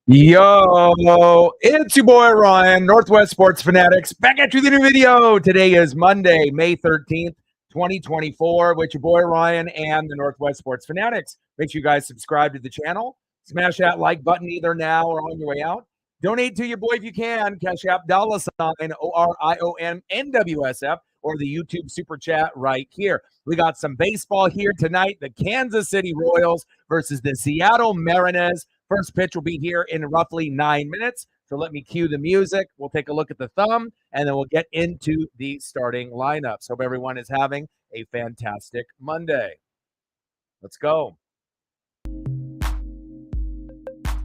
Yo, it's your boy Ryan, Northwest Sports Fanatics, back at you with a new video. Today is Monday, May 13th, 2024, with your boy Ryan and the Northwest Sports Fanatics. Make sure you guys subscribe to the channel. Smash that like button either now or on your way out. Donate to your boy if you can. Cash App $ORION NWSF or the YouTube Super Chat right here. We got some baseball here tonight. The Kansas City Royals versus the Seattle Mariners. First pitch will be here in roughly 9 minutes. So let me cue the music. We'll take a look at the thumb, and then we'll get into the starting lineups. Hope everyone is having a fantastic Monday. Let's go.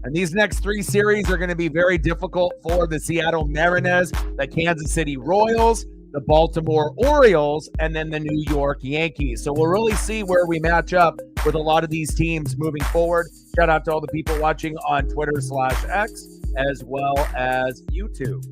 And these next three series are going to be very difficult for the Seattle Mariners, the Kansas City Royals, the Baltimore Orioles, and then the New York Yankees. So we'll really see where we match up with a lot of these teams moving forward. Shout out to all the people watching on Twitter/X as well as YouTube.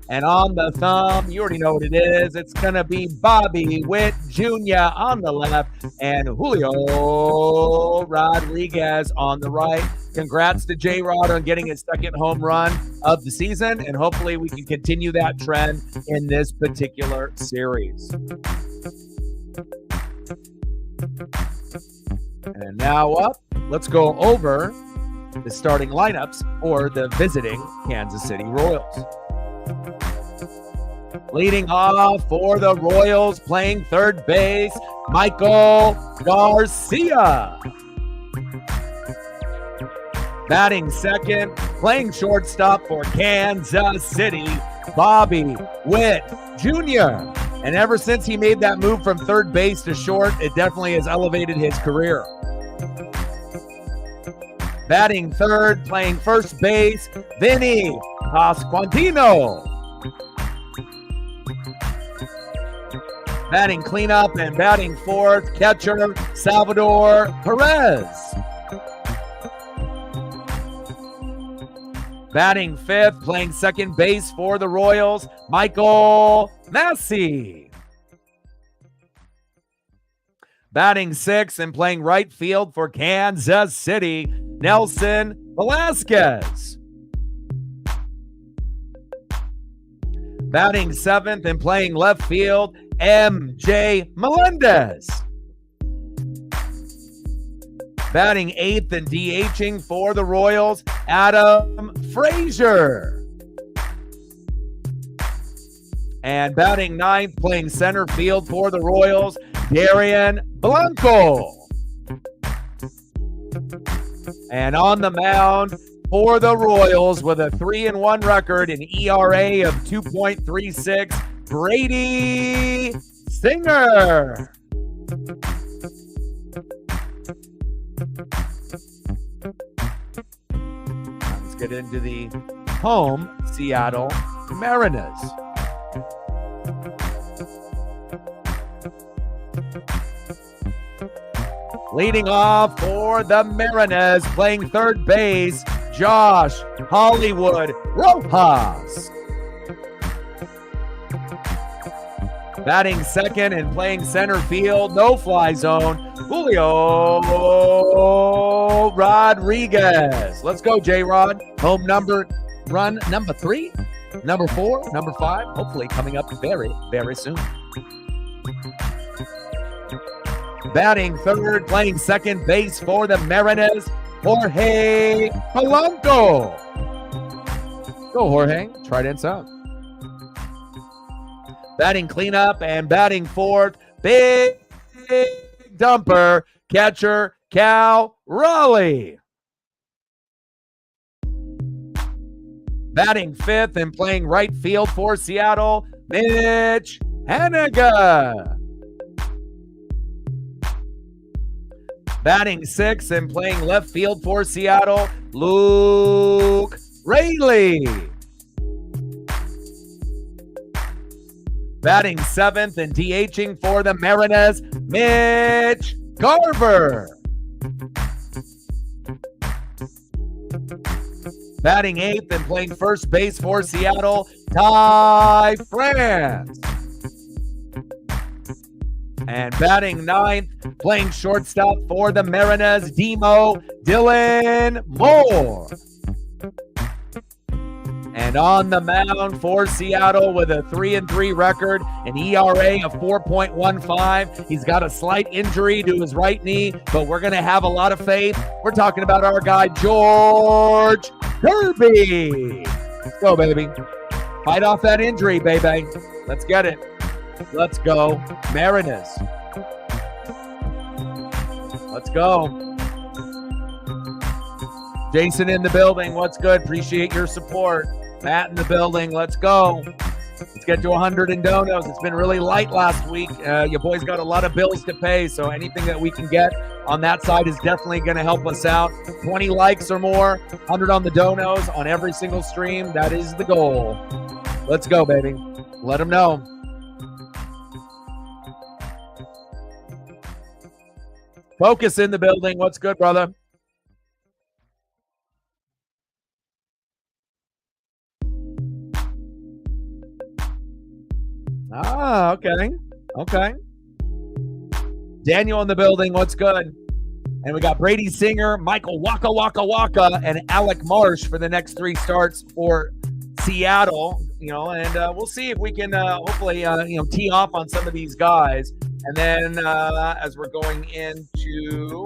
And on the thumb, you already know what it is. It's going to be Bobby Witt Jr. on the left and Julio Rodriguez on the right. Congrats to J-Rod on getting his second home run of the season, and hopefully we can continue that trend in this particular series. And now up, let's go over the starting lineups for the visiting Kansas City Royals. Leading off for the Royals, playing third base, Michael Garcia. Batting second, playing shortstop for Kansas City, Bobby Witt Jr. And ever since he made that move from third base to short, it definitely has elevated his career. Batting third, playing first base, Vinny Pasquantino. Batting cleanup and batting fourth, catcher Salvador Perez. Batting fifth, playing second base for the Royals, Michael Massey. Batting sixth and playing right field for Kansas City, Nelson Velasquez. Batting seventh and playing left field, MJ Melendez. Batting eighth and DHing for the Royals, Adam Frazier. And batting ninth, playing center field for the Royals, Darian Blanco. And on the mound for the Royals with a 3-1 record, an ERA of 2.36, Brady Singer. Let's get into the home Seattle Mariners. Leading off for the Mariners, playing third base, Josh Hollywood Rojas. Batting second and playing center field, no-fly zone, Julio Rodriguez. Let's go, J-Rod. Home run number 3, number 4, number 5, hopefully coming up very, very soon. Batting third, playing second base for the Mariners, Jorge Polanco. Go, Jorge. Trident's out. Batting cleanup and batting fourth, big dumper, catcher Cal Raleigh. Batting fifth and playing right field for Seattle, Mitch Haniga. Batting sixth and playing left field for Seattle, Luke Raley. Batting seventh and DHing for the Mariners, Mitch Garver. Batting eighth and playing first base for Seattle, Ty France. And batting ninth, playing shortstop for the Mariners, Demo Dylan Moore. And on the mound for Seattle with a 3-3 record, an ERA of 4.15. He's got a slight injury to his right knee, but we're going to have a lot of faith. We're talking about our guy, George Kirby. Let's go, baby. Fight off that injury, baby. Let's get it. Let's go, Mariners. Let's go. Jason in the building. What's good? Appreciate your support. Matt in the building. Let's go. Let's get to 100 in donos. It's been really light last week. Your boys got a lot of bills to pay, so anything that we can get on that side is definitely going to help us out. 20 likes or more, 100 on the donos on every single stream. That is the goal. Let's go, baby. Let them know. Focus in the building. What's good, brother? Ah, okay. Okay. Daniel in the building. What's good? And we got Brady Singer, Michael Waka Waka Waka, and Alec Marsh for the next 3 starts for Seattle. And we'll see if we can hopefully tee off on some of these guys. And then as we're going into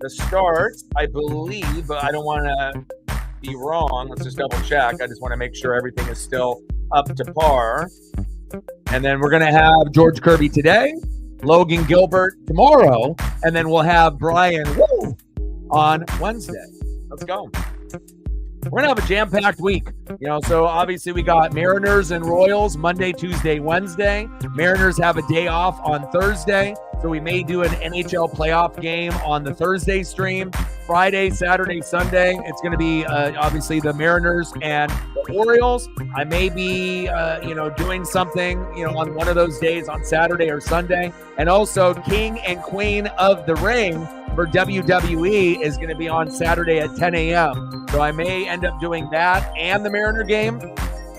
the starts, I believe, but I don't want to be wrong. Let's just double check. I just want to make sure everything is still up to par. And then we're going to have George Kirby today, Logan Gilbert tomorrow, and then we'll have Brian on Wednesday. Let's go. We're going to have a jam-packed week. So obviously we got Mariners and Royals Monday, Tuesday, Wednesday. Mariners have a day off on Thursday, so we may do an NHL playoff game on the Thursday stream. Friday, Saturday, Sunday, it's going to be obviously the Mariners and the Orioles. I may be, doing something, on one of those days on Saturday or Sunday. And also King and Queen of the Ring for WWE is going to be on Saturday at 10 a.m. So I may end up doing that and the Mariner game.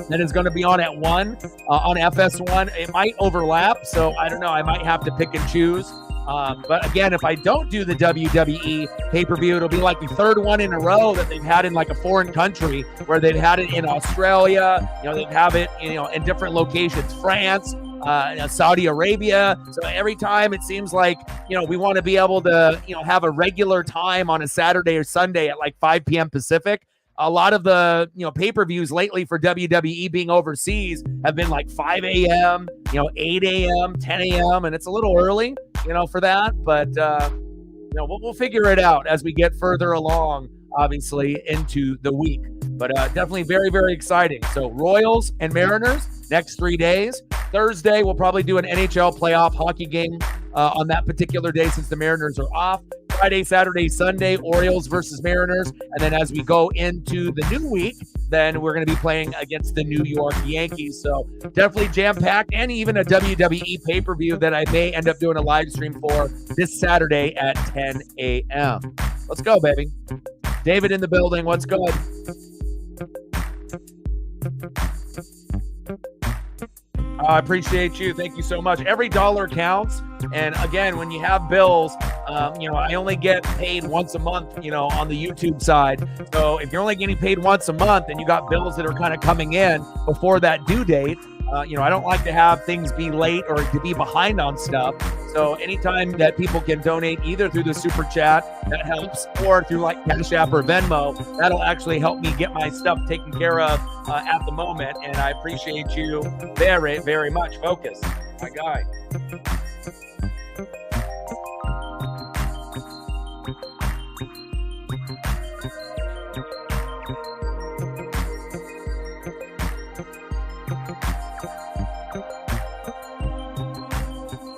That is going to be on at 1 on FS1. It might overlap, so I don't know. I might have to pick and choose. But again, if I don't do the WWE pay-per-view, it'll be like the 3rd one in a row that they've had in like a foreign country, where they've had it in Australia. They'd have it, in different locations, France, Saudi Arabia. So every time it seems like, we want to be able to, have a regular time on a Saturday or Sunday at like 5 p.m. Pacific. A lot of the, pay-per-views lately for WWE being overseas have been like 5 a.m., 8 a.m., 10 a.m., and it's a little early, for that. But, we'll figure it out as we get further along, obviously, into the week. But definitely very, very exciting. So Royals and Mariners, next 3 days. Thursday, we'll probably do an NHL playoff hockey game on that particular day since the Mariners are off. Friday, Saturday, Sunday, Orioles versus Mariners. And then as we go into the new week, then we're going to be playing against the New York Yankees. So definitely jam-packed, and even a WWE pay-per-view that I may end up doing a live stream for this Saturday at 10 a.m. Let's go, baby. David in the building. What's good? I appreciate you. Thank you so much. Every dollar counts. And again, when you have bills, I only get paid once a month, on the YouTube side. So if you're only getting paid once a month and you got bills that are kind of coming in before that due date, I don't like to have things be late or to be behind on stuff. So anytime that people can donate either through the super chat, that helps, or through like Cash App or Venmo, that'll actually help me get my stuff taken care of at the moment. And I appreciate you very, very much. Focus, my guy.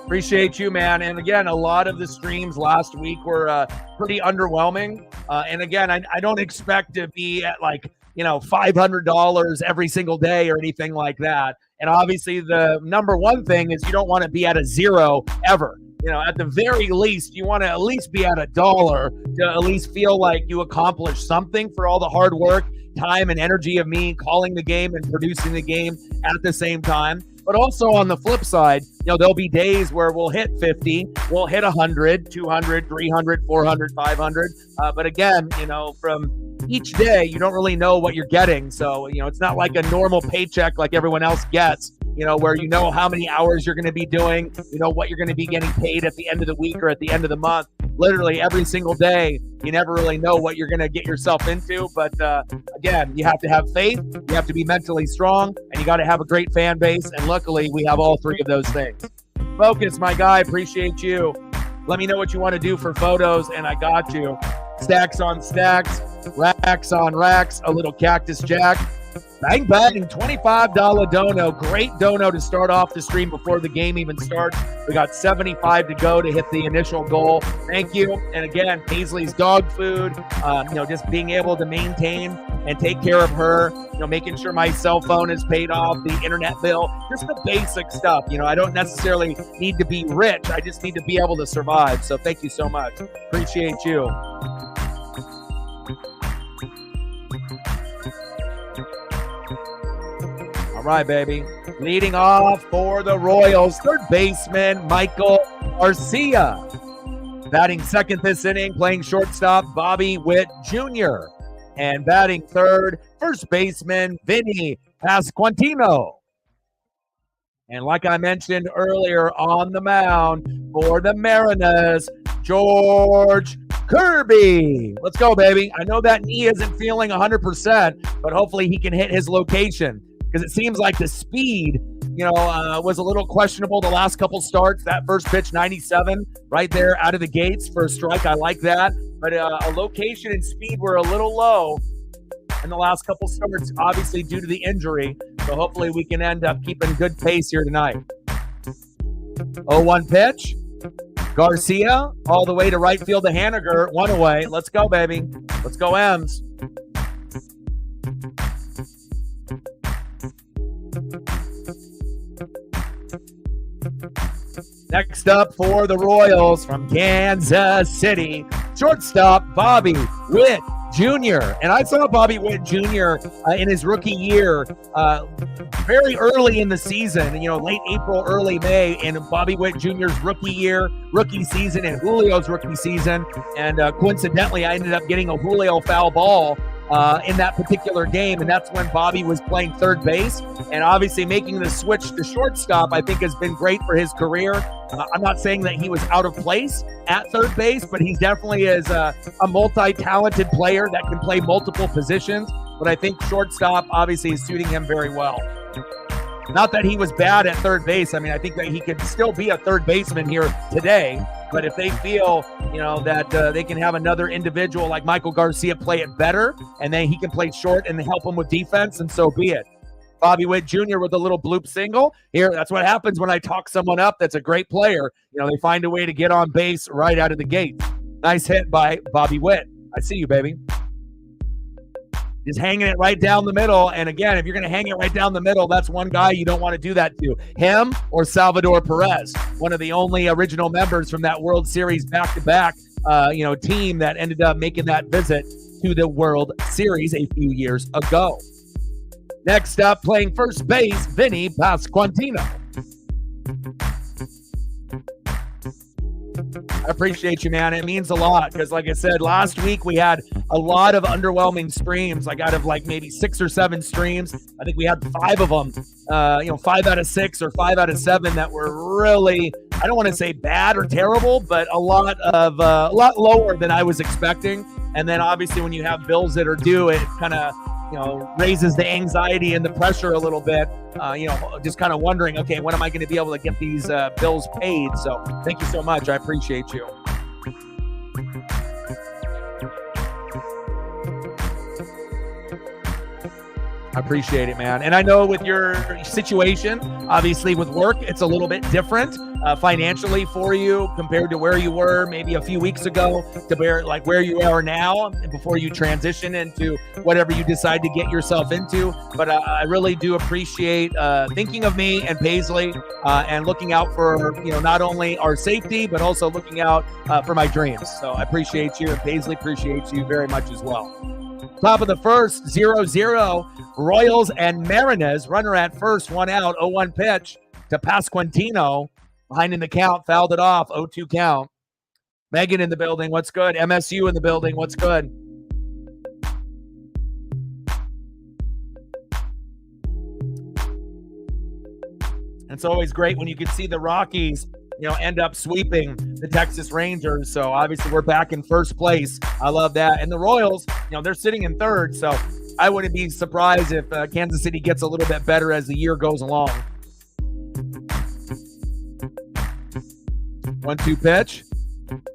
Appreciate you, man. And again, a lot of the streams last week were pretty underwhelming. And again, I don't expect to be at like, $500 every single day or anything like that. And obviously the number one thing is you don't want to be at a zero ever. At the very least, you want to at least be at $1 to at least feel like you accomplished something for all the hard work, time, and energy of me calling the game and producing the game at the same time. But also on the flip side, there'll be days where we'll hit 50, we'll hit 100, 200, 300, 400, 500. But again, from each day, you don't really know what you're getting. So, it's not like a normal paycheck like everyone else gets, where how many hours you're going to be doing, what you're going to be getting paid at the end of the week or at the end of the month. Literally every single day, you never really know what you're going to get yourself into. But again, you have to have faith, you have to be mentally strong, and you got to have a great fan base. And luckily, we have all three of those things. Focus, my guy, appreciate you. Let me know what you want to do for photos, and I got you. Stacks on stacks, racks on racks, a little Cactus Jack. Bang, bang, $25 dono. Great dono to start off the stream before the game even starts. We got 75 to go to hit the initial goal. Thank you. And again, Paisley's dog food, just being able to maintain and take care of her, making sure my cell phone is paid off, the internet bill, just the basic stuff. I don't necessarily need to be rich. I just need to be able to survive. So thank you so much. Appreciate you. All right, baby. Leading off for the Royals, third baseman Michael Garcia. Batting second this inning, playing shortstop Bobby Witt Jr. And batting third, first baseman Vinny Pasquantino. And like I mentioned earlier, on the mound for the Mariners, George Kirby. Let's go, baby. I know that knee isn't feeling 100%, but hopefully he can hit his location. Because it seems like the speed, was a little questionable the last couple starts. That first pitch, 97, right there out of the gates for a strike. I like that. But a location and speed were a little low in the last couple starts, obviously due to the injury. So hopefully we can end up keeping good pace here tonight. 0-1 pitch. Garcia all the way to right field to Haniger. One away. Let's go, baby. Let's go, M's. Next up for the Royals from Kansas City, shortstop Bobby Witt Jr. And I saw Bobby Witt Jr. In his rookie year very early in the season, late April, early May, in Bobby Witt Jr.'s rookie season, and Julio's rookie season. And coincidentally, I ended up getting a Julio foul ball in that particular game, and that's when Bobby was playing third base. And obviously making the switch to shortstop, I think, has been great for his career. I'm not saying that he was out of place at third base, but he definitely is a multi-talented player that can play multiple positions. But I think shortstop obviously is suiting him very well. Not that he was bad at third base. I mean, I think that he could still be a third baseman here today. But if they feel, that they can have another individual like Michael Garcia play it better, and then he can play short and help him with defense, and so be it. Bobby Witt Jr. with a little bloop single. Here, that's what happens when I talk someone up that's a great player. They find a way to get on base right out of the gate. Nice hit by Bobby Witt. I see you, baby. Just hanging it right down the middle. And again, if you're going to hang it right down the middle, that's one guy you don't want to do that to. Him or Salvador Perez, one of the only original members from that World Series back-to-back, team that ended up making that visit to the World Series a few years ago. Next up, playing first base, Vinny Pasquantino. I appreciate you, man. It means a lot because, like I said, last week we had a lot of underwhelming streams. Like out of maybe 6 or 7 streams, I think we had 5 of them. 5 out of 6 or 5 out of 7 that were really, I don't want to say bad or terrible, but a lot lower than I was expecting. And then obviously when you have bills that are due, it kind of raises the anxiety and the pressure a little bit, just kind of wondering, okay, when am I going to be able to get these bills paid? So thank you so much. I appreciate you. I appreciate it, man. And I know with your situation, obviously with work, it's a little bit different. financially for you compared to where you were maybe a few weeks ago to where you are now before you transition into whatever you decide to get yourself into. But I really do appreciate thinking of me and Paisley and looking out for, not only our safety, but also looking out for my dreams. So I appreciate you, and Paisley appreciates you very much as well. Top of the first, 0-0, Royals and Mariners. Runner at first, one out, 0-1 pitch to Pasquantino. Behind in the count, fouled it off, 0-2 count. Megan in the building, what's good? MSU in the building, what's good? It's always great when you can see the Rockies, end up sweeping the Texas Rangers. So obviously we're back in first place. I love that. And the Royals, they're sitting in third. So I wouldn't be surprised if Kansas City gets a little bit better as the year goes along. 1-2 pitch.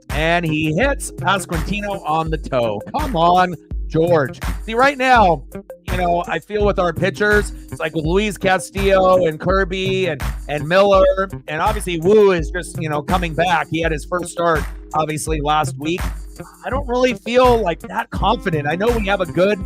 And he hits Pasquantino on the toe. Come on, George. See, right now, I feel with our pitchers, it's like with Luis Castillo and Kirby and Miller, and obviously Wu is just, coming back. He had his first start, obviously, last week. I don't really feel like that confident. I know we have a good,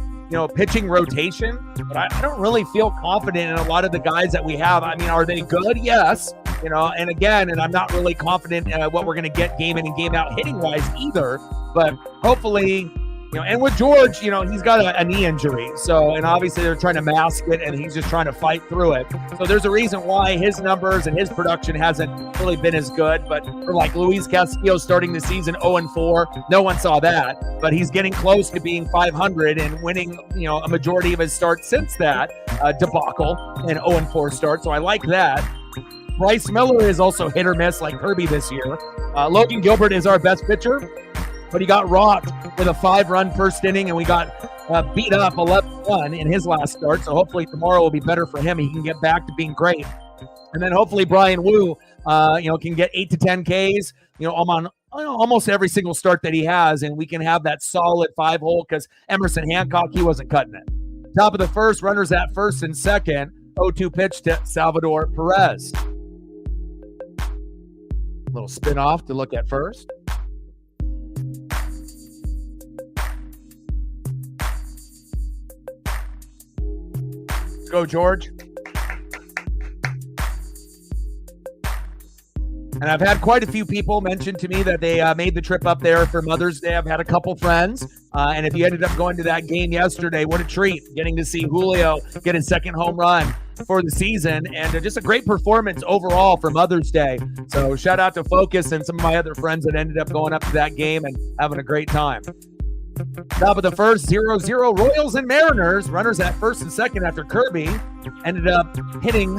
pitching rotation, but I don't really feel confident in a lot of the guys that we have. I mean, are they good? Yes. And I'm not really confident what we're going to get game in and game out hitting wise either, but hopefully, and with George, he's got a knee injury. So, and obviously they're trying to mask it and he's just trying to fight through it. So there's a reason why his numbers and his production hasn't really been as good. But for like Luis Castillo starting the season 0-4, no one saw that. But he's getting close to being 500 and winning, a majority of his starts since that debacle and 0-4 start. So I like that. Bryce Miller is also hit or miss like Kirby this year. Logan Gilbert is our best pitcher, but he got rocked with a 5-run first inning, and we got beat up 11-1 in his last start. So hopefully tomorrow will be better for him. He can get back to being great. And then hopefully Brian Wu, can get 8 to 10 Ks, on almost every single start that he has, and we can have that solid 5-hole because Emerson Hancock, he wasn't cutting it. Top of the first, runners at first and second, 0-2 pitch to Salvador Perez. Little spin off to look at first. Let's go, George. And I've had quite a few people mention to me that they made the trip up there for Mother's Day. I've had a couple friends. And if you ended up going to that game yesterday, what a treat getting to see Julio get his second home run for the season, and just a great performance overall for Mother's Day. So shout out to Focus and some of my other friends that ended up going up to that game and having a great time. Top of the first, 0-0 Royals and Mariners. Runners at first and second after Kirby ended up hitting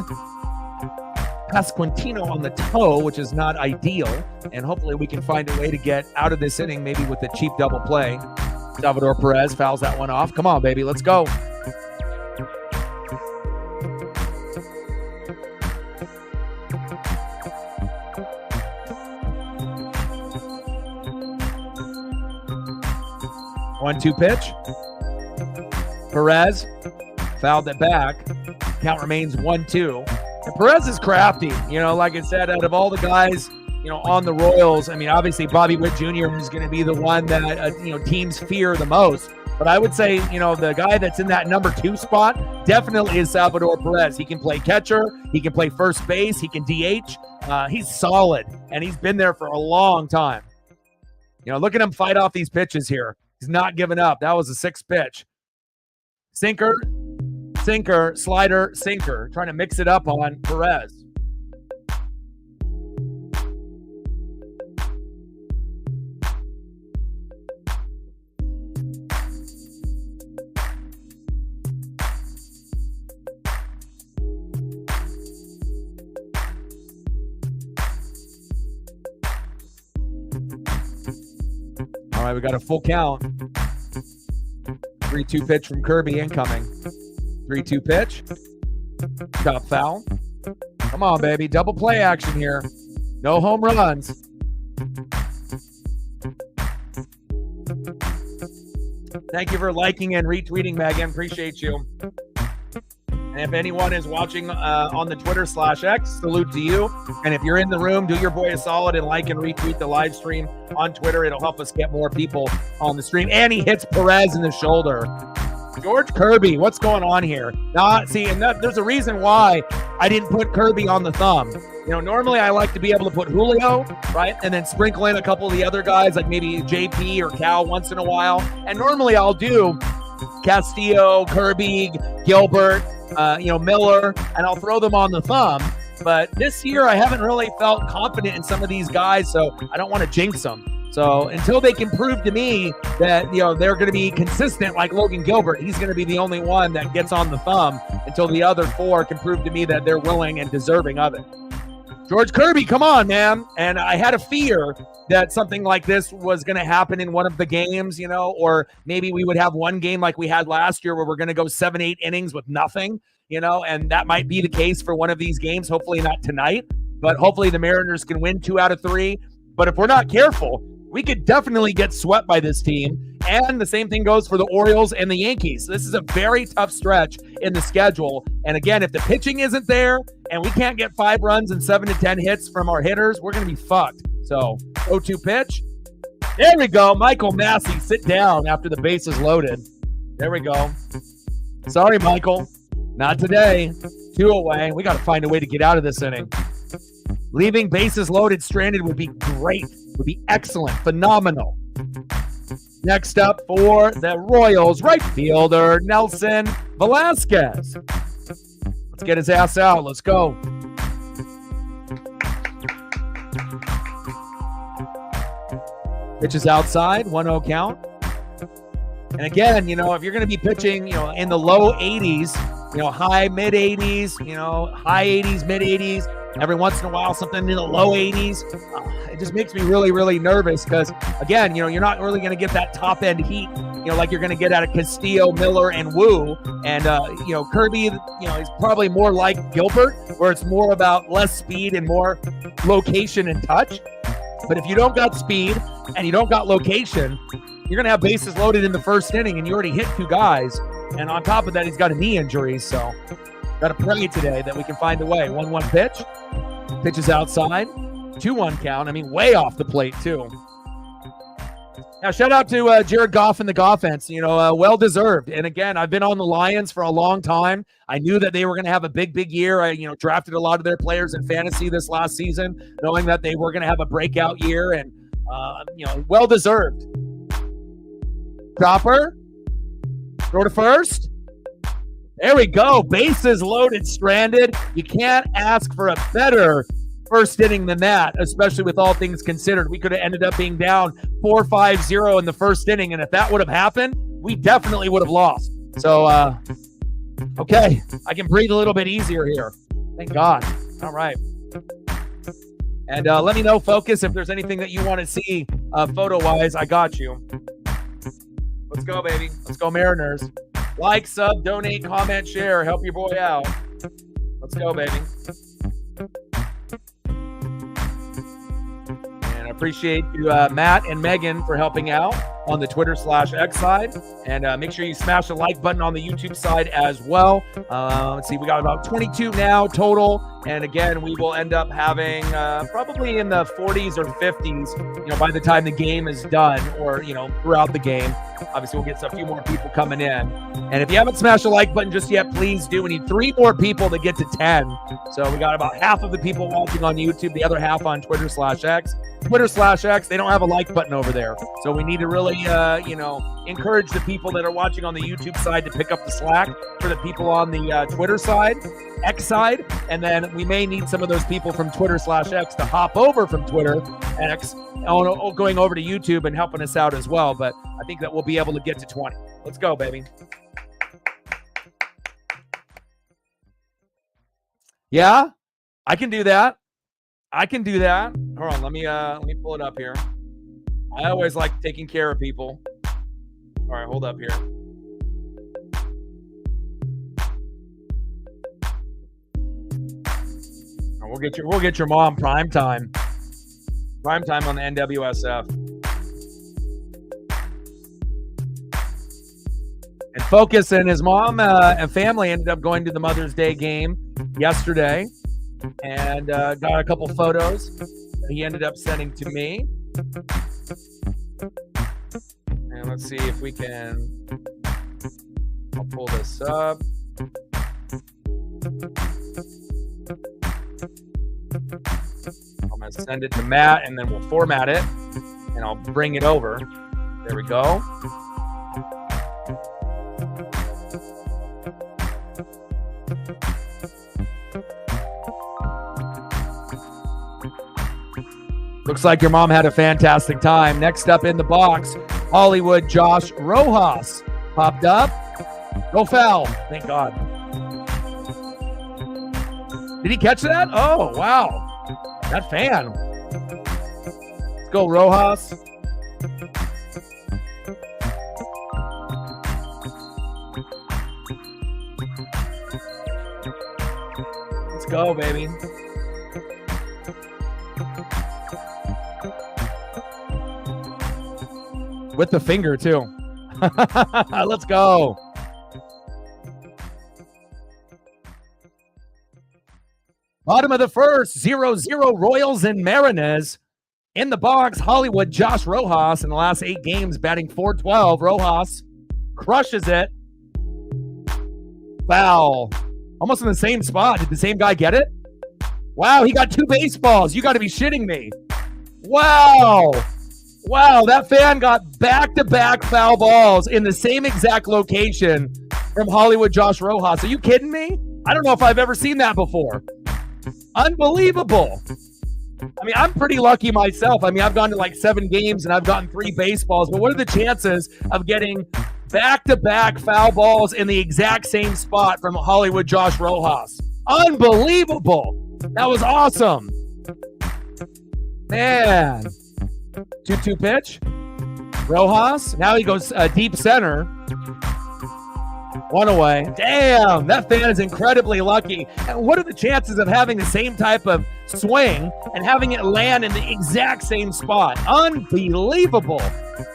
Pasquantino on the toe, which is not ideal. And hopefully we can find a way to get out of this inning, maybe with a cheap double play. Salvador Perez fouls that one off. Come on, baby, let's go. One-two pitch. Perez fouled it back. Count remains 1-2. And Perez is crafty. Like I said, out of all the guys, on the Royals, I mean, obviously Bobby Witt Jr. is going to be the one that, teams fear the most. But I would say, the guy that's in that number 2 spot definitely is Salvador Perez. He can play catcher. He can play first base. He can DH. He's solid, and he's been there for a long time. Look at him fight off these pitches here. He's not giving up. That was a 6th pitch. Sinker, slider, sinker. Trying to mix it up on Perez. All right, we got a full count. 3-2 pitch from Kirby incoming. 3-2 pitch. Top foul. Come on, baby. Double play action here. No home runs. Thank you for liking and retweeting, Megan. Appreciate you. And if anyone is watching on the Twitter/X, salute to you. And if you're in the room, do your boy a solid and like and retweet the live stream on Twitter. It'll help us get more people on the stream. And he hits Perez in the shoulder. George Kirby, what's going on here? See, and there's a reason why I didn't put Kirby on the thumb. Normally I like to be able to put Julio, right? And then sprinkle in a couple of the other guys, like maybe JP or Cal once in a while. And normally I'll do Castillo, Kirby, Gilbert, Miller, and I'll throw them on the thumb. But this year I haven't really felt confident in some of these guys, so I don't want to jinx them. So until they can prove to me that, they're going to be consistent like Logan Gilbert, he's going to be the only one that gets on the thumb until the other four can prove to me that they're willing and deserving of it. George Kirby, come on, man. And I had a fear that something like this was going to happen in one of the games, or maybe we would have one game like we had last year where we're going to go 7-8 innings with nothing, and that might be the case for one of these games. Hopefully not tonight, but hopefully the Mariners can win 2 out of 3. But if we're not careful, we could definitely get swept by this team. And the same thing goes for the Orioles and the Yankees. This is a very tough stretch in the schedule. And again, if the pitching isn't there and we can't get 5 runs and 7 to 10 hits from our hitters, we're going to be fucked. So 0-2 pitch. There we go. Michael Massey, sit down after the base is loaded. There we go. Sorry, Michael. Not today. 2 away. We got to find a way to get out of this inning. Leaving bases loaded stranded would be great. Would be excellent. Phenomenal. Next up for the Royals, right fielder Nelson Velasquez. Let's get his ass out. Let's go. Pitches outside, 1-0 count. And again, if you're going to be pitching, in the low 80s, high mid 80s, high 80s, mid 80s, every once in a while something in the low 80s, it just makes me really, really nervous because, again, you're not really going to get that top end heat, like you're going to get out of Castillo, Miller, and Wu. And, Kirby, he's probably more like Gilbert, where it's more about less speed and more location and touch. But if you don't got speed and you don't got location, you're going to have bases loaded in the first inning and you already hit 2 guys. And on top of that, he's got a knee injury. So got to pray today that we can find a way. 1-1 pitch. Pitches outside. 2-1 count. I mean, way off the plate, too. Now, shout out to Jared Goff and the Goffense. Well-deserved. And again, I've been on the Lions for a long time. I knew that they were going to have a big, big year. I, drafted a lot of their players in fantasy this last season, knowing that they were going to have a breakout year. And, well-deserved. Chopper. Throw to first. There we go. Bases loaded, stranded. You can't ask for a better first inning than that, especially with all things considered. We could have ended up being down 4-5-0 in the first inning, and if that would have happened, we definitely would have lost. So, okay, I can breathe a little bit easier here. Thank God. All right. And let me know, Focus, if there's anything that you want to see photo-wise. I got you. Let's go, baby. Let's go, Mariners. Like, sub, donate, comment, share. Help your boy out. Let's go, baby. And I appreciate you, Matt and Megan, for helping out on the Twitter/X side. And make sure you smash the like button on the YouTube side as well. Let's see, we got about 22 now total. And again, we will end up having probably in the 40s or 50s, by the time the game is done, or, throughout the game. Obviously, we'll get a few more people coming in. And if you haven't smashed the like button just yet, please do. We need 3 more people to get to 10. So we got about half of the people watching on YouTube, the other half on Twitter/X. Twitter/X, they don't have a like button over there. So we need to really, encourage the people that are watching on the YouTube side to pick up the slack for the people on the Twitter side, X side. And then we may need some of those people from Twitter/X to hop over from Twitter X, going over to YouTube and helping us out as well. But I think that we'll be able to get to 20. Let's go, baby. Yeah, I can do that. Hold on, let me pull it up here. I always like taking care of people. All right, hold up here. We'll get your mom prime time on the NWSF. And Focus and his mom and family ended up going to the Mother's Day game yesterday and got a couple photos that he ended up sending to me. And let's see if we can, I'll pull this up. I'm going to send it to Matt, and then we'll format it, and I'll bring it over. There we go. Looks like your mom had a fantastic time. Next up in the box, Hollywood Josh Rojas popped up. Go foul. Thank God. Did he catch that? Oh, wow. That fan. Let's go, Rojas. Let's go, baby. With the finger, too. Let's go. Bottom of the first, 0-0 Royals and Mariners. In the box, Hollywood Josh Rojas in the last 8 games, batting .412. Rojas crushes it. Foul. Almost in the same spot. Did the same guy get it? Wow, he got 2 baseballs. You got to be shitting me. Wow. Wow, that fan got back-to-back foul balls in the same exact location from Hollywood Josh Rojas. Are you kidding me? I don't know if I've ever seen that before. Unbelievable. I mean, I'm pretty lucky myself. I mean, I've gone to like 7 games and I've gotten 3 baseballs, but what are the chances of getting back-to-back foul balls in the exact same spot from Hollywood Josh Rojas? Unbelievable. That was awesome. Man. 2-2 pitch. Rojas. Now he goes deep center. 1 away. Damn, that fan is incredibly lucky. And what are the chances of having the same type of swing and having it land in the exact same spot? Unbelievable.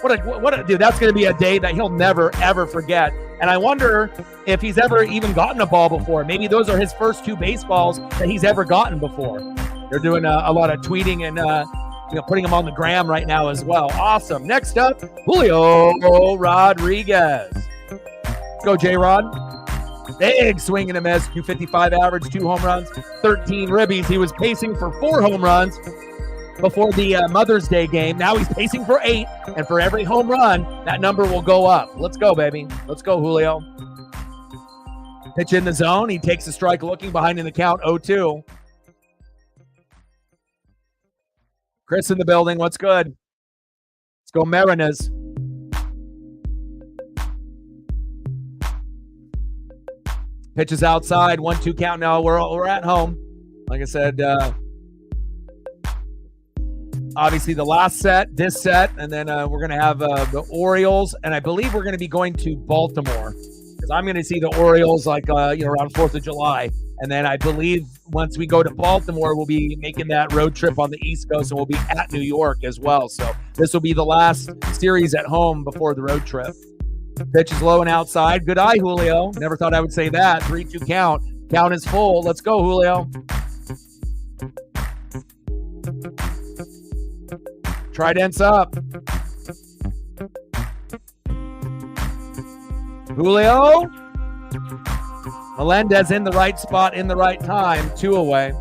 What a dude, that's going to be a day that he'll never, ever forget. And I wonder if he's ever even gotten a ball before. Maybe those are his first 2 baseballs that he's ever gotten before. They're doing a lot of tweeting and putting them on the gram right now as well. Awesome. Next up, Julio Rodriguez. Go, J-Rod. Big swing and a miss. 255 average, 2 home runs, 13 ribbies. He was pacing for 4 home runs before the Mother's Day game. Now he's pacing for 8, and for every home run, that number will go up. Let's go, baby. Let's go, Julio. Pitch in the zone. He takes a strike looking behind in the count, 0-2. Chris in the building. What's good? Let's go, Mariners. Pitches outside, 1-2 count. Now we're at home. Like I said, obviously the last set, this set, and then we're going to have the Orioles, and I believe we're going to be going to Baltimore because I'm going to see the Orioles like around 4th of July, and then I believe once we go to Baltimore, we'll be making that road trip on the East Coast, and we'll be at New York as well. So this will be the last series at home before the road trip. Pitch is low and outside. Good eye, Julio. Never thought I would say that. 3-2 count. Count is full. Let's go, Julio. Trident's up. Julio. Melendez in the right spot in the right time. 2 away.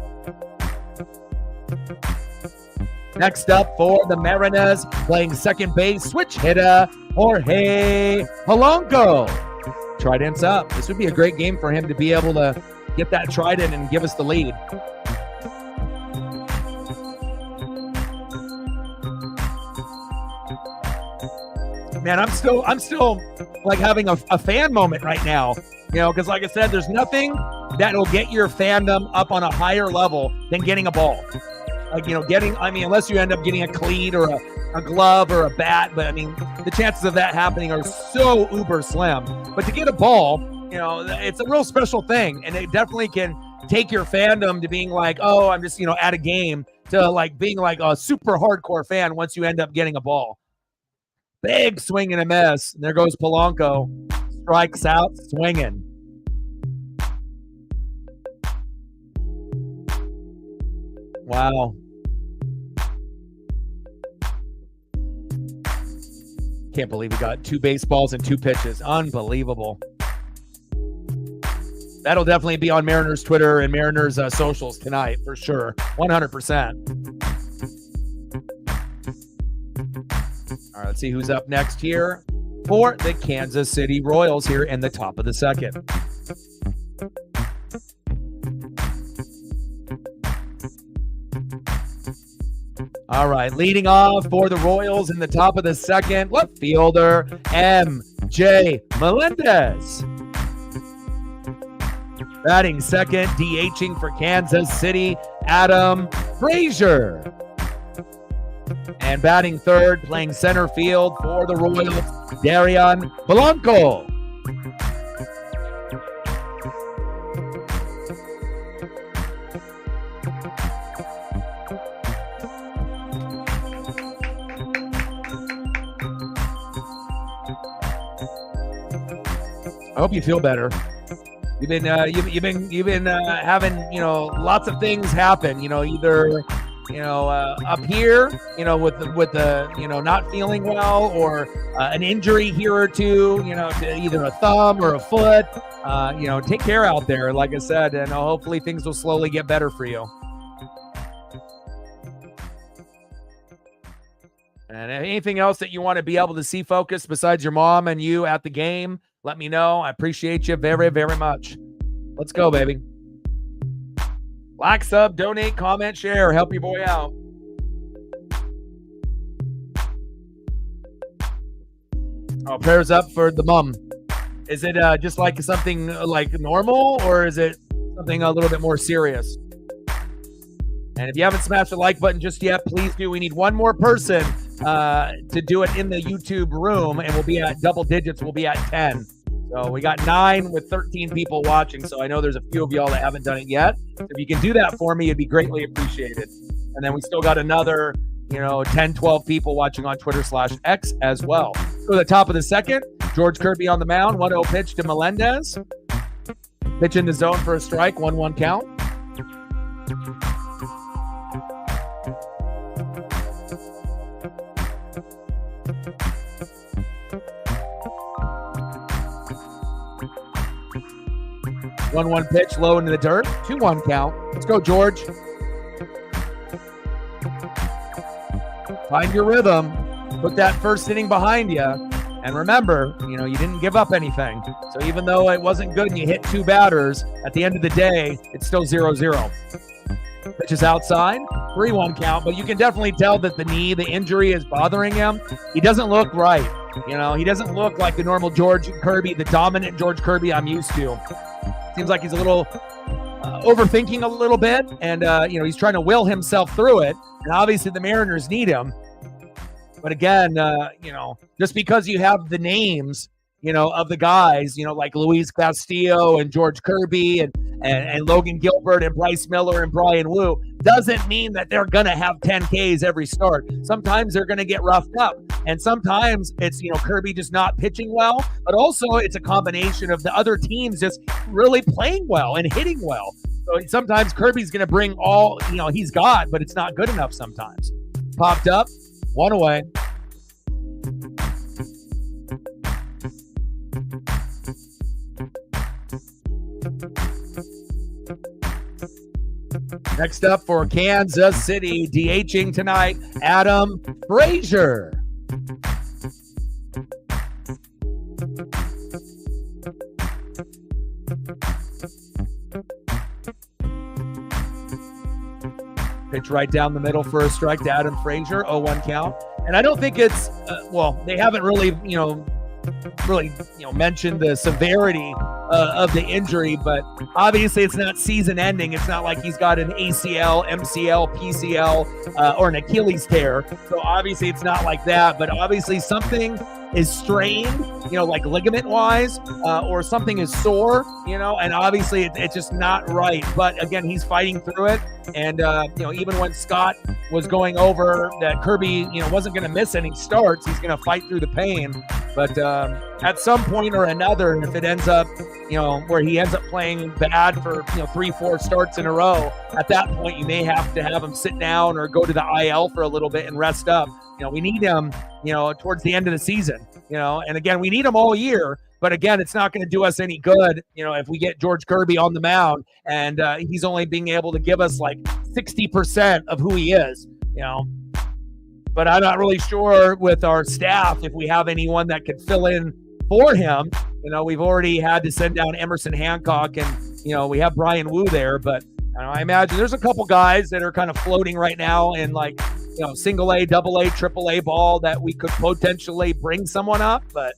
Next up for the Mariners, playing second base, switch hitter, Jorge Polanco. Trident's up. This would be a great game for him to be able to get that trident and give us the lead. Man, I'm still like having a fan moment right now, because like I said, there's nothing that'll get your fandom up on a higher level than getting a ball. Like, unless you end up getting a cleat or a glove or a bat, but the chances of that happening are so uber slim. But to get a ball, it's a real special thing, and it definitely can take your fandom to being like, oh, I'm just, at a game, to like being like a super hardcore fan once you end up getting a ball. Big swing and a miss. And there goes Polanco. strikes out swinging. Wow. Can't believe he got 2 baseballs and 2 pitches. Unbelievable. That'll definitely be on Mariners Twitter and Mariners socials tonight for sure. 100%. All right, let's see who's up next here for the Kansas City Royals here in the top of the second. All right, leading off for the Royals in the top of the second, left fielder M.J. Melendez. Batting second, DHing for Kansas City, Adam Frazier. And batting third, playing center field for the Royals, Darian Blanco. I hope you feel better. You've been having lots of things happen. Either up here, with the not feeling well, or an injury here or two, to either a thumb or a foot. Take care out there, like I said, and hopefully things will slowly get better for you. And anything else that you want to be able to see focused besides your mom and you at the game, let me know. I appreciate you very, very much. Let's go, baby. Like, sub, donate, comment, share. Help your boy out. Oh, prayers up for the mom. Is it just like something like normal, or is it something a little bit more serious? And if you haven't smashed the like button just yet, please do. We need one more person to do it in the YouTube room, and we'll be at double digits. We'll be at 10. So we got 9 with 13 people watching. So I know there's a few of y'all that haven't done it yet. So if you can do that for me, it'd be greatly appreciated. And then we still got another, 10, 12 people watching on Twitter/X as well. So the top of the second, George Kirby on the mound, 1-0 pitch to Melendez. Pitch in the zone for a strike, 1-1 count. One pitch low into the dirt. 2-1 count. Let's go, George. Find your rhythm. Put that first inning behind you. And remember, you didn't give up anything. So even though it wasn't good and you hit 2 batters, at the end of the day, it's still 0-0. Pitch is outside. 3-1 count. But you can definitely tell that the injury is bothering him. He doesn't look right. He doesn't look like the normal George Kirby, the dominant George Kirby I'm used to. Seems like he's a little overthinking a little bit, and he's trying to will himself through it. And obviously the Mariners need him. But again, just because you have the names, of the guys, like Luis Castillo and George Kirby and Logan Gilbert and Bryce Miller and Brian Wu, doesn't mean that they're going to have 10 Ks every start. Sometimes they're going to get roughed up. And sometimes it's, Kirby just not pitching well, but also it's a combination of the other teams just really playing well and hitting well. So sometimes Kirby's going to bring all, he's got, but it's not good enough sometimes. Popped up, 1 away. Next up for Kansas City, DHing tonight, Adam Frazier. Pitch right down the middle for a strike to Adam Frazier, 0-1 count. And I don't think it's, they haven't really, mentioned the severity of the injury, but obviously it's not season ending. It's not like he's got an ACL, MCL, PCL, or an Achilles tear. So obviously it's not like that, but obviously something is strained, like ligament wise, or something is sore, and obviously it's just not right. But again, he's fighting through it. And, even when Scott was going over that Kirby, wasn't going to miss any starts, he's going to fight through the pain. But at some point or another, if it ends up, where he ends up playing bad for 3-4 starts in a row, at that point you may have to have him sit down or go to the IL for a little bit and rest up. We need him, towards the end of the season. And again, we need him all year. But again, it's not going to do us any good, if we get George Kirby on the mound and he's only being able to give us like 60% of who he is. But I'm not really sure with our staff if we have anyone that could fill in for him. We've already had to send down Emerson Hancock, and we have Brian Wu there. But I imagine there's a couple guys that are kind of floating right now in like single A, double A, triple A ball that we could potentially bring someone up. But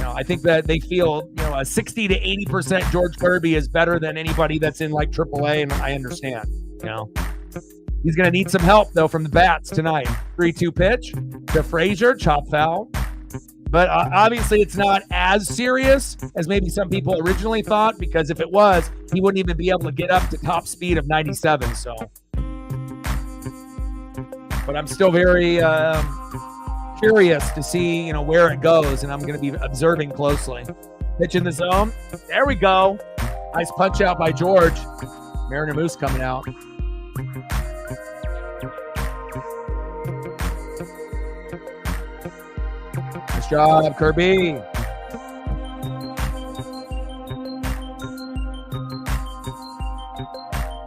I think that they feel a 60 to 80% George Kirby is better than anybody that's in like triple A, and I understand. He's going to need some help, though, from the bats tonight. 3-2 pitch to Frazier, chop foul. But obviously it's not as serious as maybe some people originally thought, because if it was, he wouldn't even be able to get up to top speed of 97. So, but I'm still very curious to see, where it goes, and I'm going to be observing closely. Pitch in the zone. There we go. Nice punch out by George. Mariner Moose coming out. Nice job, Kirby.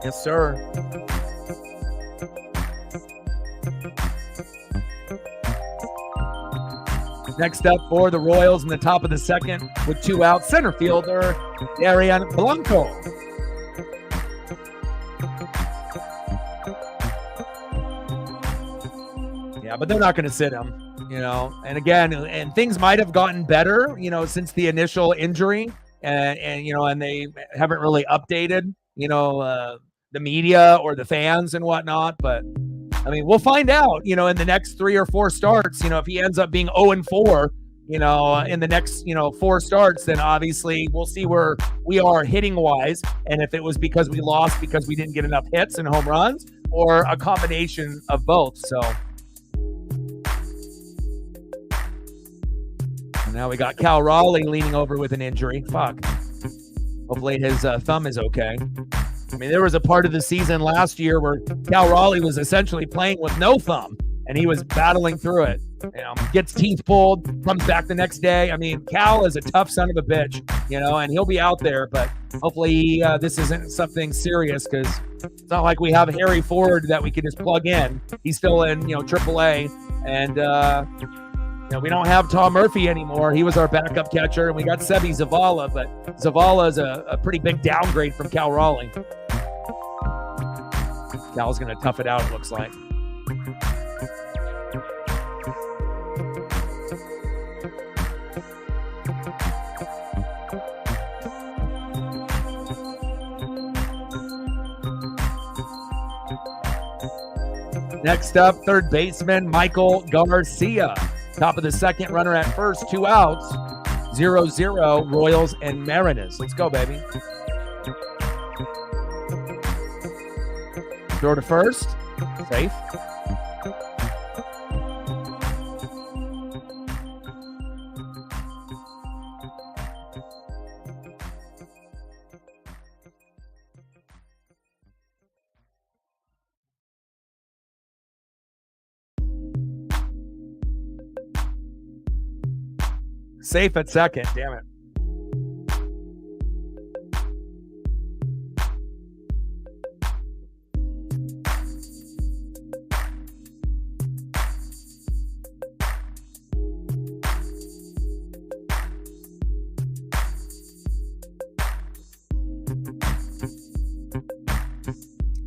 Yes, sir. Next up for the Royals in the top of the second with 2 outs, center fielder Darian Blanco. Yeah, but they're not going to sit him, And again, and things might have gotten better, since the initial injury, and they haven't really updated, the media or the fans and whatnot. But I mean, we'll find out, in the next 3 or 4 starts, if he ends up being 0-4, in the next, 4 starts, then obviously we'll see where we are hitting wise. And if it was because we lost because we didn't get enough hits and home runs, or a combination of both. So and now we got Cal Raleigh leaning over with an injury. Fuck. Hopefully his thumb is okay. I mean, there was a part of the season last year where Cal Raleigh was essentially playing with no thumb, and he was battling through it. Gets teeth pulled, comes back the next day. I mean, Cal is a tough son of a bitch, and he'll be out there. But hopefully this isn't something serious, because it's not like we have Harry Ford that we can just plug in. He's still in, AAA, and we don't have Tom Murphy anymore. He was our backup catcher, and we got Sebi Zavala, but Zavala is a pretty big downgrade from Cal Raleigh. Cal's going to tough it out, it looks like. Next up, third baseman Michael Garcia. Top of the second, runner at first, 2 outs. 0-0, Royals and Mariners. Let's go, baby. Throw to first. Safe. Safe at second, damn it.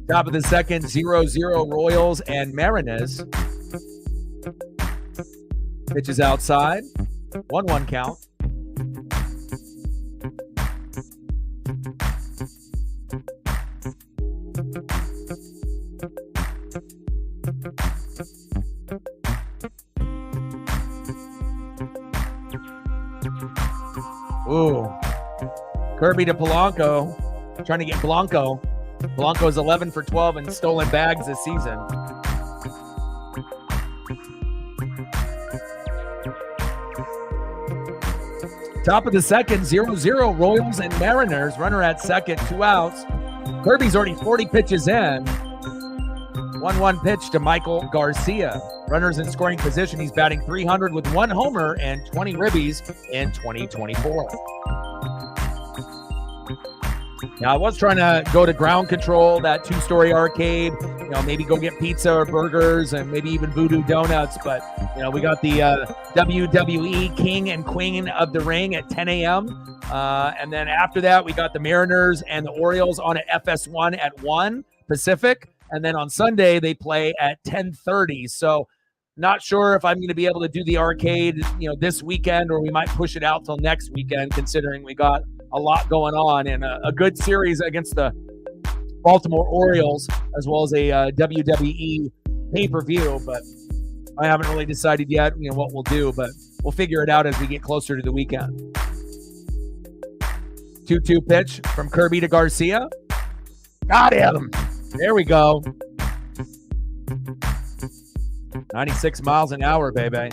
Top of the second, 0-0 Royals and Mariners. Pitch is outside. 1-1 count. Ooh. Kirby to Polanco. Trying to get Blanco. Blanco's 11 for 12 in stolen bags this season. Top of the second, 0-0, Royals and Mariners. Runner at second, 2 outs. Kirby's already 40 pitches in. 1-1 pitch to Michael Garcia. Runners in scoring position. He's batting .300 with 1 homer and 20 ribbies in 2024. Now, I was trying to go to Ground Control, that 2-story arcade, maybe go get pizza or burgers and maybe even Voodoo Donuts. But, we got the WWE King and Queen of the Ring at 10 a.m. And then after that, we got the Mariners and the Orioles on at FS1 at 1 Pacific. And then on Sunday, they play at 10:30. So not sure if I'm going to be able to do the arcade, this weekend, or we might push it out till next weekend, considering we got a lot going on and a good series against the Baltimore Orioles, as well as a WWE pay-per-view. But I haven't really decided yet, what we'll do, but we'll figure it out as we get closer to the weekend. 2-2 pitch from Kirby to Garcia. Got him. There we go. 96 miles an hour, baby.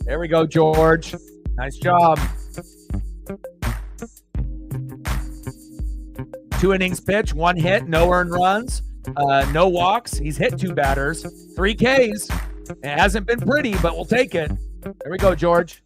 There we go, George. Nice job. 2 innings pitch, 1 hit, no earned runs, no walks. He's hit 2 batters, 3 Ks. It hasn't been pretty, but we'll take it. There we go, George.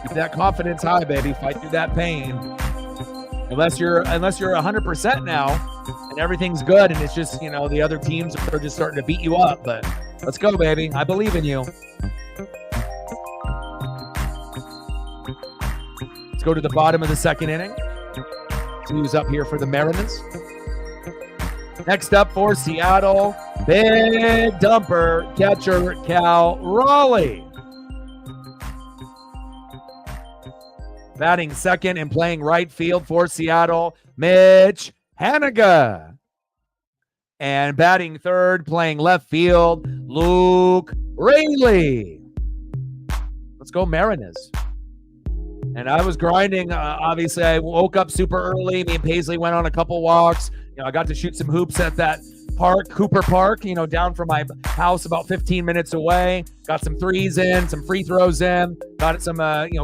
Keep that confidence high, baby. Fight through that pain. Unless you're 100% now and everything's good and it's just, the other teams are just starting to beat you up. But let's go, baby. I believe in you. Let's go to the bottom of the second inning. See who's up here for the Mariners. Next up for Seattle, big dumper catcher Cal Raleigh. Batting second and playing right field for Seattle, Mitch Haniga. And batting third, playing left field, Luke Raley. Let's go Mariners. And I was grinding. Obviously, I woke up super early. Me and Paisley went on a couple walks. I got to shoot some hoops at that park, Cooper Park, down from my house about 15 minutes away. Got some threes in, some free throws in, got some,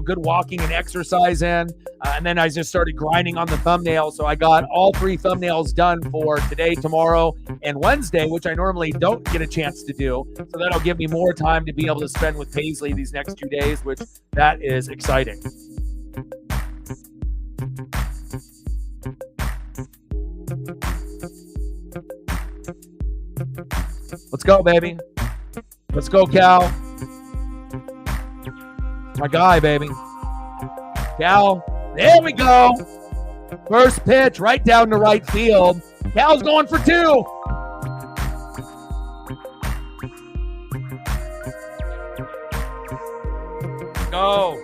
good walking and exercise in. And then I just started grinding on the thumbnail. So I got all 3 thumbnails done for today, tomorrow, and Wednesday, which I normally don't get a chance to do. So that'll give me more time to be able to spend with Paisley these next 2 days, which that is exciting. Let's go, baby. Let's go, Cal. My guy, baby. Cal. There we go. First pitch right down to right field. Cal's going for 2. Go.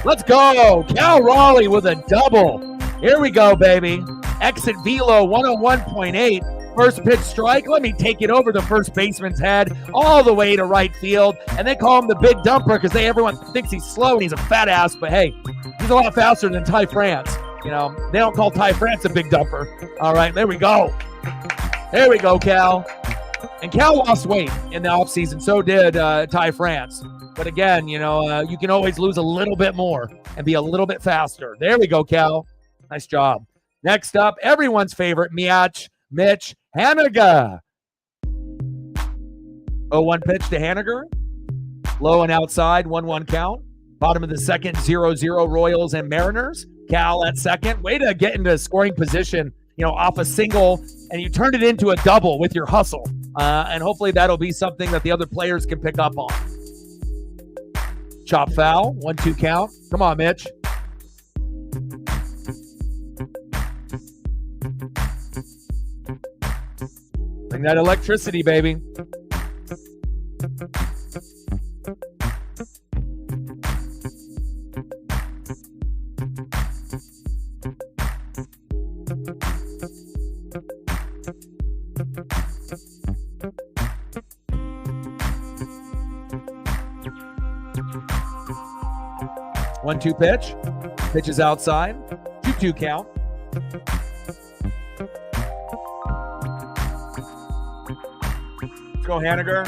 Let's go. Cal Raleigh with a double. Here we go, baby. Exit velo 101.8. First pitch strike. Let me take it over the first baseman's head all the way to right field. And they call him the big dumper because everyone thinks he's slow and he's a fat ass. But hey, he's a lot faster than Ty France. They don't call Ty France a big dumper. All right, there we go. There we go, Cal. And Cal lost weight in the offseason. So did Ty France. But again, you can always lose a little bit more and be a little bit faster. There we go, Cal. Nice job. Next up, everyone's favorite, Mitch Haniga. 0-1 pitch to Haniger. Low and outside, 1-1 count. Bottom of the second, 0-0 Royals and Mariners. Cal at second. Way to get into scoring position, off a single, and you turned it into a double with your hustle. And hopefully that'll be something that the other players can pick up on. Chop foul, 1-2 count. Come on, Mitch. Bring that electricity, baby. 1-2 pitch. Pitch is outside. 2-2 count. Let's go, Haniger.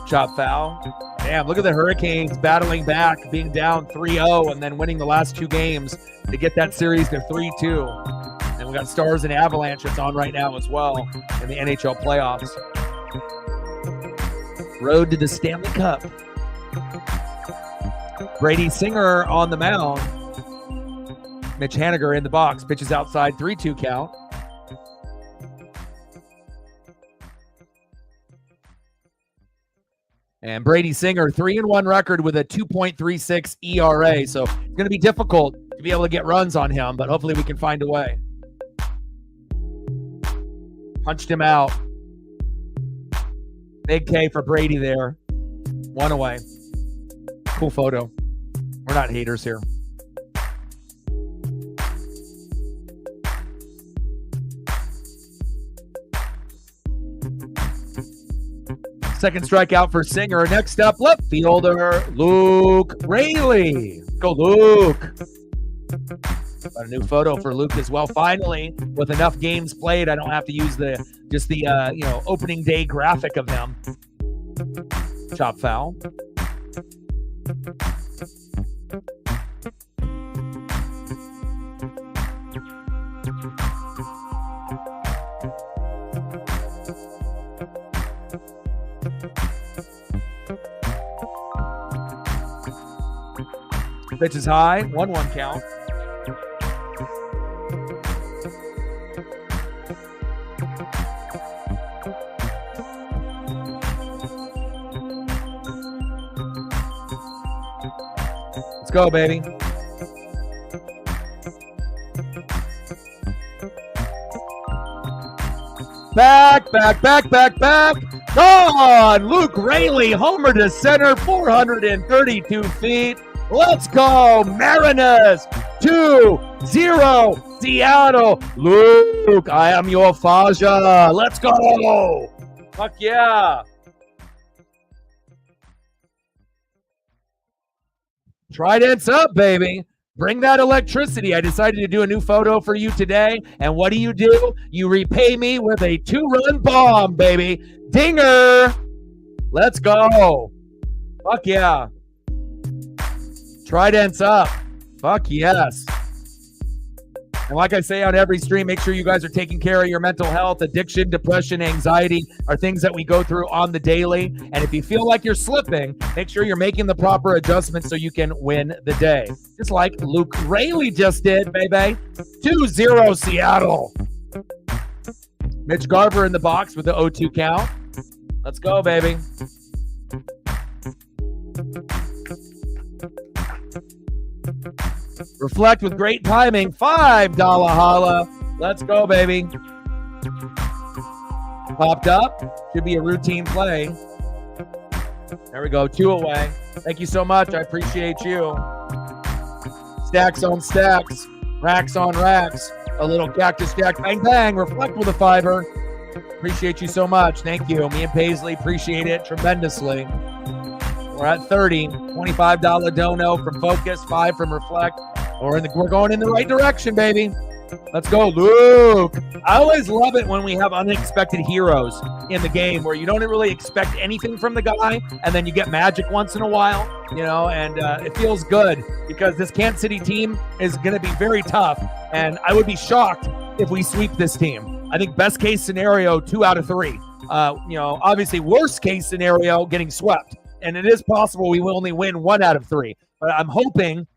Chop foul. Damn, look at the Hurricanes battling back, being down 3-0 and then winning the last 2 games to get that series to 3-2. And we got Stars and Avalanche that's on right now as well in the NHL playoffs. Road to the Stanley Cup. Brady Singer on the mound. Mitch Haniger in the box. Pitches outside, 3-2 count. And Brady Singer, 3-1 record with a 2.36 ERA. So it's going to be difficult to be able to get runs on him, but hopefully we can find a way. Punched him out. Big K for Brady there. 1 away. Cool photo. We're not haters here. Second strikeout for Singer. Next up, left fielder Luke Raley. Go, Luke. Got a new photo for Luke as well. Finally, with enough games played, I don't have to use the opening day graphic of him. Chop foul. Pitch is high. 1-1 count. Let's go, baby. Back. Gone! Luke Raley, homer to center, 432 feet. Let's go, Mariners! 2-0, Seattle. Luke, I am your Faja. Let's go! Fuck yeah! Trident's up, baby. Bring that electricity. I decided to do a new photo for you today. And what do? You repay me with a 2-run bomb, baby. Dinger! Let's go. Fuck yeah. Trident's up. Fuck yes. And like I say on every stream, make sure you guys are taking care of your mental health. Addiction, depression, anxiety are things that we go through on the daily. And if you feel like you're slipping, make sure you're making the proper adjustments so you can win the day. Just like Luke Raley just did, baby. 2-0 Seattle. Mitch Garver in the box with the 0-2 count. Let's go, baby. Reflect with great timing. $5 holla. Let's go, baby. Popped up. Should be a routine play. There we go. 2 away. Thank you so much. I appreciate you. Stacks on stacks. Racks on racks. A little cactus jack. Bang, bang. Reflect with a 5er. Appreciate you so much. Thank you. Me and Paisley appreciate it tremendously. We're at 30. $25 dono from Focus, 5 from Reflect. We're going in the right direction, baby. Let's go, Luke. I always love it when we have unexpected heroes in the game where you don't really expect anything from the guy, and then you get magic once in a while, and it feels good because this Kansas City team is going to be very tough, and I would be shocked if we sweep this team. I think best case scenario, 2 out of 3. Obviously worst case scenario, getting swept. And it is possible we will only win 1 out of 3. But I'm hoping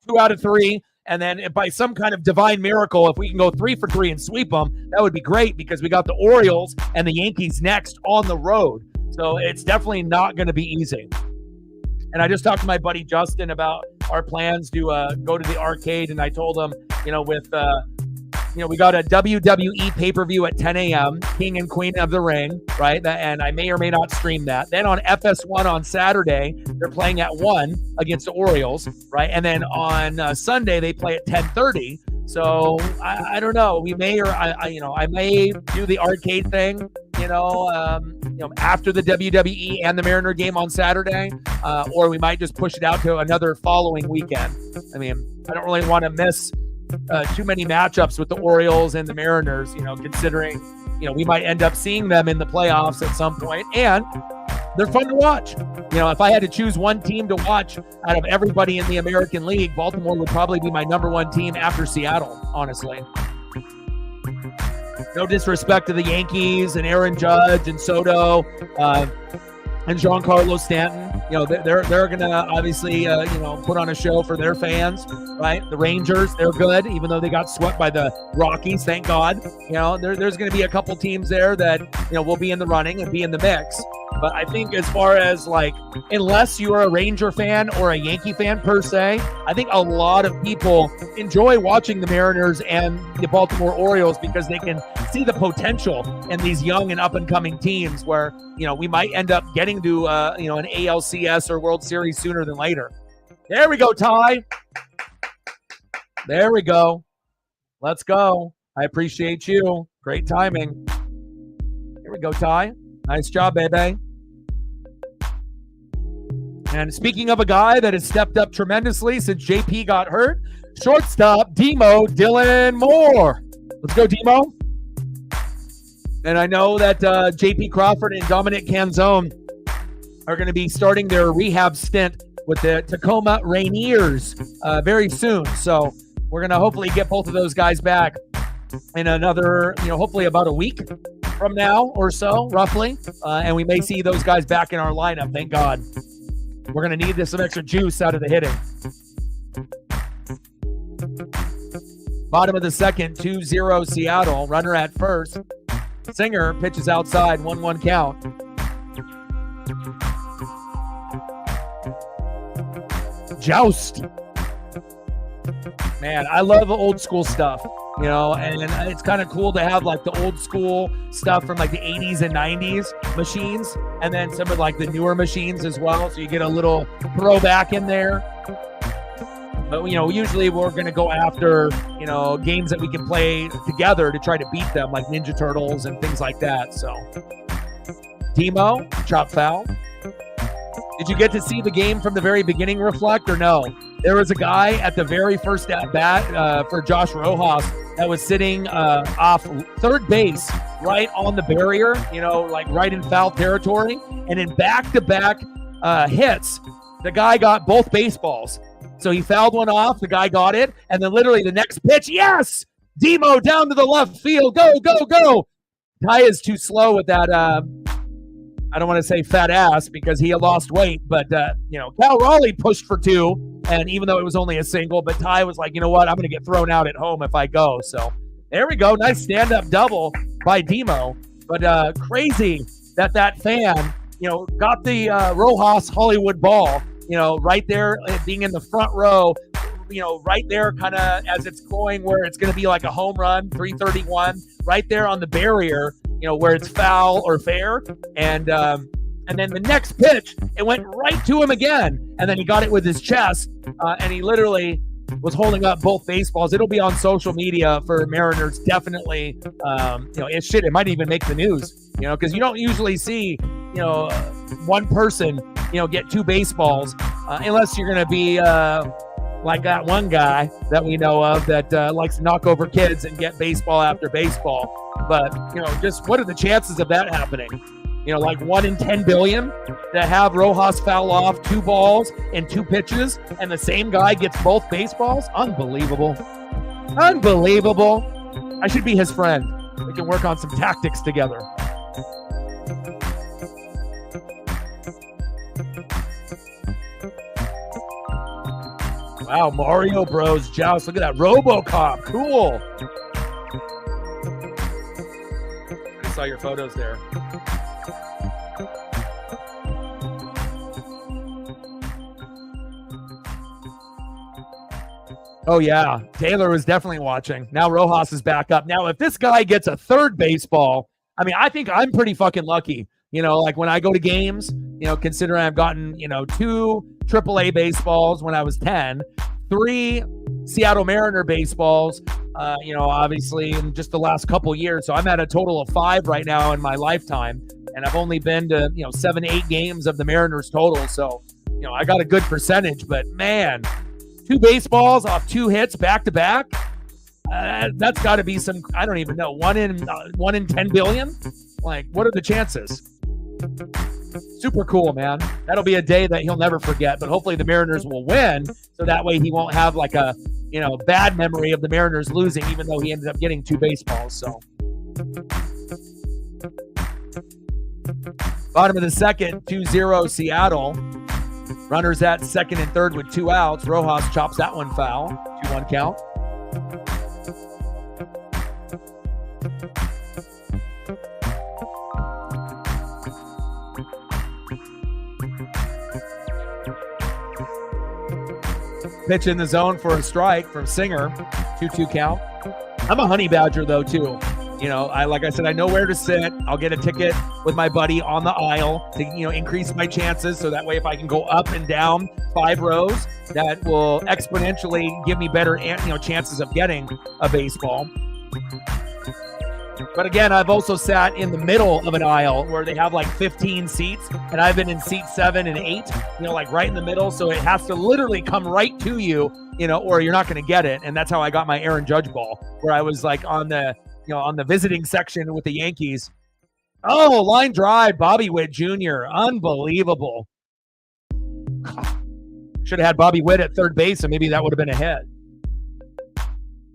2 out of 3. And then if by some kind of divine miracle, if we can go 3 for 3 and sweep them, that would be great because we got the Orioles and the Yankees next on the road. So it's definitely not going to be easy. And I just talked to my buddy Justin about our plans to go to the arcade. And I told him, we got a WWE pay-per-view at 10 a.m., King and Queen of the Ring, right? And I may or may not stream that. Then on FS1 on Saturday, they're playing at 1 against the Orioles, right? And then on Sunday, they play at 10:30. So I don't know. We may, or I may do the arcade thing, after the WWE and the Mariner game on Saturday, or we might just push it out to another following weekend. I mean, I don't really want to miss too many matchups with the Orioles and the Mariners, considering, we might end up seeing them in the playoffs at some point, and they're fun to watch. If I had to choose one team to watch out of everybody in the American League, Baltimore would probably be my number one team after Seattle, honestly. No disrespect to the Yankees and Aaron Judge and Soto and Giancarlo Stanton. They're going to obviously, put on a show for their fans, right? The Rangers, they're good, even though they got swept by the Rockies, thank God. There's going to be a couple teams there that, will be in the running and be in the mix. But I think as far as unless you are a Ranger fan or a Yankee fan per se, I think a lot of people enjoy watching the Mariners and the Baltimore Orioles because they can see the potential in these young and up-and-coming teams where, we might end up getting to, an ALCS or World Series sooner than later. There we go, Ty. There we go. Let's go. I appreciate you. Great timing. Here we go, Ty. Nice job, baby. And speaking of a guy that has stepped up tremendously since JP got hurt, shortstop Demo Dylan Moore. Let's go, Demo. And I know that JP Crawford and Dominic Canzone are going to be starting their rehab stint with the Tacoma Rainiers very soon. So we're going to hopefully get both of those guys back in another, hopefully about a week from now or so, roughly. And we may see those guys back in our lineup, thank God. We're going to need some extra juice out of the hitting. Bottom of the second, 2-0 Seattle. Runner at first. Singer pitches outside, 1-1 count. Joust. Man, I love old school stuff, and it's kind of cool to have the old school stuff from the 80s and 90s machines, and then some of the newer machines as well. So you get a little throwback in there. But, usually we're going to go after, games that we can play together to try to beat them, like Ninja Turtles and things like that. So, Demo, chop foul. Did you get to see the game from the very beginning, Reflect, or no? There was a guy at the very first at-bat for Josh Rojas that was sitting off third base right on the barrier, right in foul territory. And in back-to-back hits, the guy got both baseballs. So he fouled one off, the guy got it, and then literally the next pitch, yes! Demo down to the left field, go, go, go! Ty is too slow with that, I don't want to say fat ass because he had lost weight, but, Cal Raleigh pushed for two, and even though it was only a single, but Ty was like, you know what, I'm going to get thrown out at home if I go. So there we go, nice stand-up double by Demo, but crazy that fan, got the Rojas Hollywood ball, right there, being in the front row, right there kind of as it's going where it's going to be like a home run, 331, right there on the barrier, where it's foul or fair. And then the next pitch, it went right to him again. And then he got it with his chest, and he literally was holding up both baseballs. It'll be on social media for Mariners, definitely. It might even make the news, because you don't usually see, one person, get two baseballs, unless you're going to be like that one guy that we know of that likes to knock over kids and get baseball after baseball. But, just what are the chances of that happening? 1 in 10 billion to have Rojas foul off 2 balls and 2 pitches and the same guy gets both baseballs? Unbelievable. Unbelievable. I should be his friend. We can work on some tactics together. Wow, Mario Bros. Joust. Look at that. RoboCop. Cool. I saw your photos there. Oh, yeah. Taylor was definitely watching. Now Rojas is back up. Now, if this guy gets a third baseball, I think I'm pretty fucking lucky. When I go to games, considering I've gotten, 2 AAA baseballs when I was 10, 3 Seattle Mariner baseballs, Obviously in just the last couple years. So I'm at a total of 5 right now in my lifetime, and I've only been to 7, 8 games of the Mariners total. So I got a good percentage, but man, 2 baseballs off 2 hits back to back. That's got to be some, I don't even know, 1 in 10 billion. Like, what are the chances? Super cool, man. That'll be a day that he'll never forget, but hopefully the Mariners will win, so that way he won't have like a bad memory of the Mariners losing, even though he ended up getting 2 baseballs. So bottom of the second, 2-0 Seattle. Runners at second and third with 2 outs. Rojas chops that one foul. 2-1 count. Pitch in the zone for a strike from Singer. 2-2 count. I'm a honey badger though too. Like I said, I know where to sit. I'll get a ticket with my buddy on the aisle to increase my chances, so that way if I can go up and down 5 rows, that will exponentially give me better chances of getting a baseball. But again, I've also sat in the middle of an aisle where they have like 15 seats, and I've been in seat 7 and 8, like right in the middle. So it has to literally come right to you, or you're not going to get it. And that's how I got my Aaron Judge ball, where I was like on the visiting section with the Yankees. Oh, line drive, Bobby Witt Jr. Unbelievable. Should have had Bobby Witt at third base, and maybe that would have been a hit.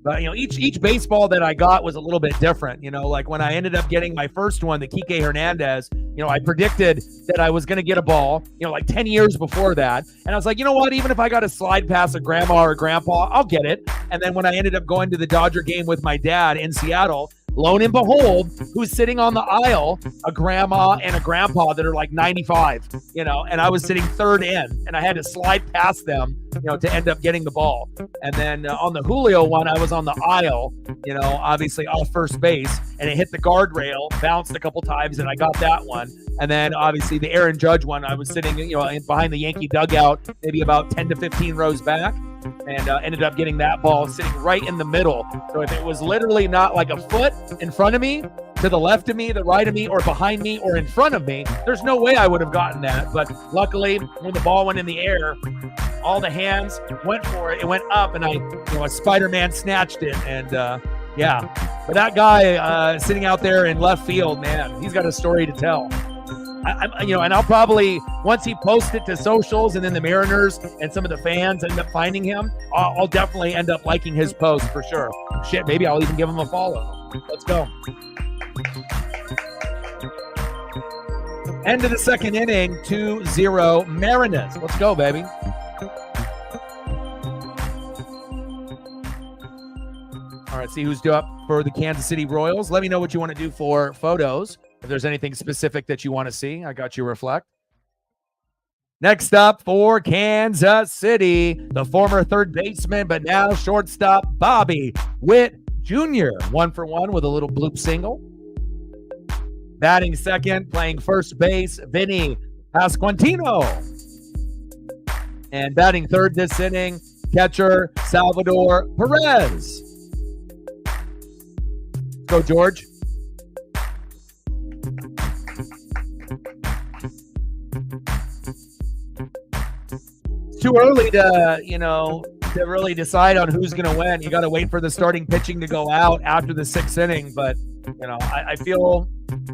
But, each baseball that I got was a little bit different. Like when I ended up getting my first one, the Kike Hernandez, I predicted that I was going to get a ball, like 10 years before that. And I was like, you know what? Even if I got a slide past a grandma or grandpa, I'll get it. And then when I ended up going to the Dodger game with my dad in Seattle, lo and behold, who's sitting on the aisle, a grandma and a grandpa that are like 95, and I was sitting third in, and I had to slide past them, to end up getting the ball. And then on the Julio one, I was on the aisle, obviously off first base, and it hit the guardrail, bounced a couple times, and I got that one. And then obviously the Aaron Judge one, I was sitting, behind the Yankee dugout, maybe about 10 to 15 rows back, and ended up getting that ball sitting right in the middle. So if it was literally not like a foot in front of me, to the left of me, the right of me, or behind me, or in front of me, there's no way I would have gotten that. But luckily, when the ball went in the air, all the hands went for it. It went up, and a Spider-Man snatched it. And yeah, but that guy sitting out there in left field, man, he's got a story to tell. And I'll probably, once he posts it to socials, and then the Mariners and some of the fans end up finding him, I'll definitely end up liking his post for sure. Shit, maybe I'll even give him a follow. Let's go. End of the second inning, 2-0 Mariners. Let's go, baby. All right, see who's up for the Kansas City Royals. Let me know what you want to do for photos. If there's anything specific that you want to see, I got you reflect. Next up for Kansas City, the former third baseman, but now shortstop, Bobby Witt Jr. 1 for 1 with a little bloop single. Batting second, playing first base, Vinny Pasquantino. And batting third this inning, catcher Salvador Perez. Let's go, George. It's too early to really decide on who's going to win. You got to wait for the starting pitching to go out after the 6th inning. But, I feel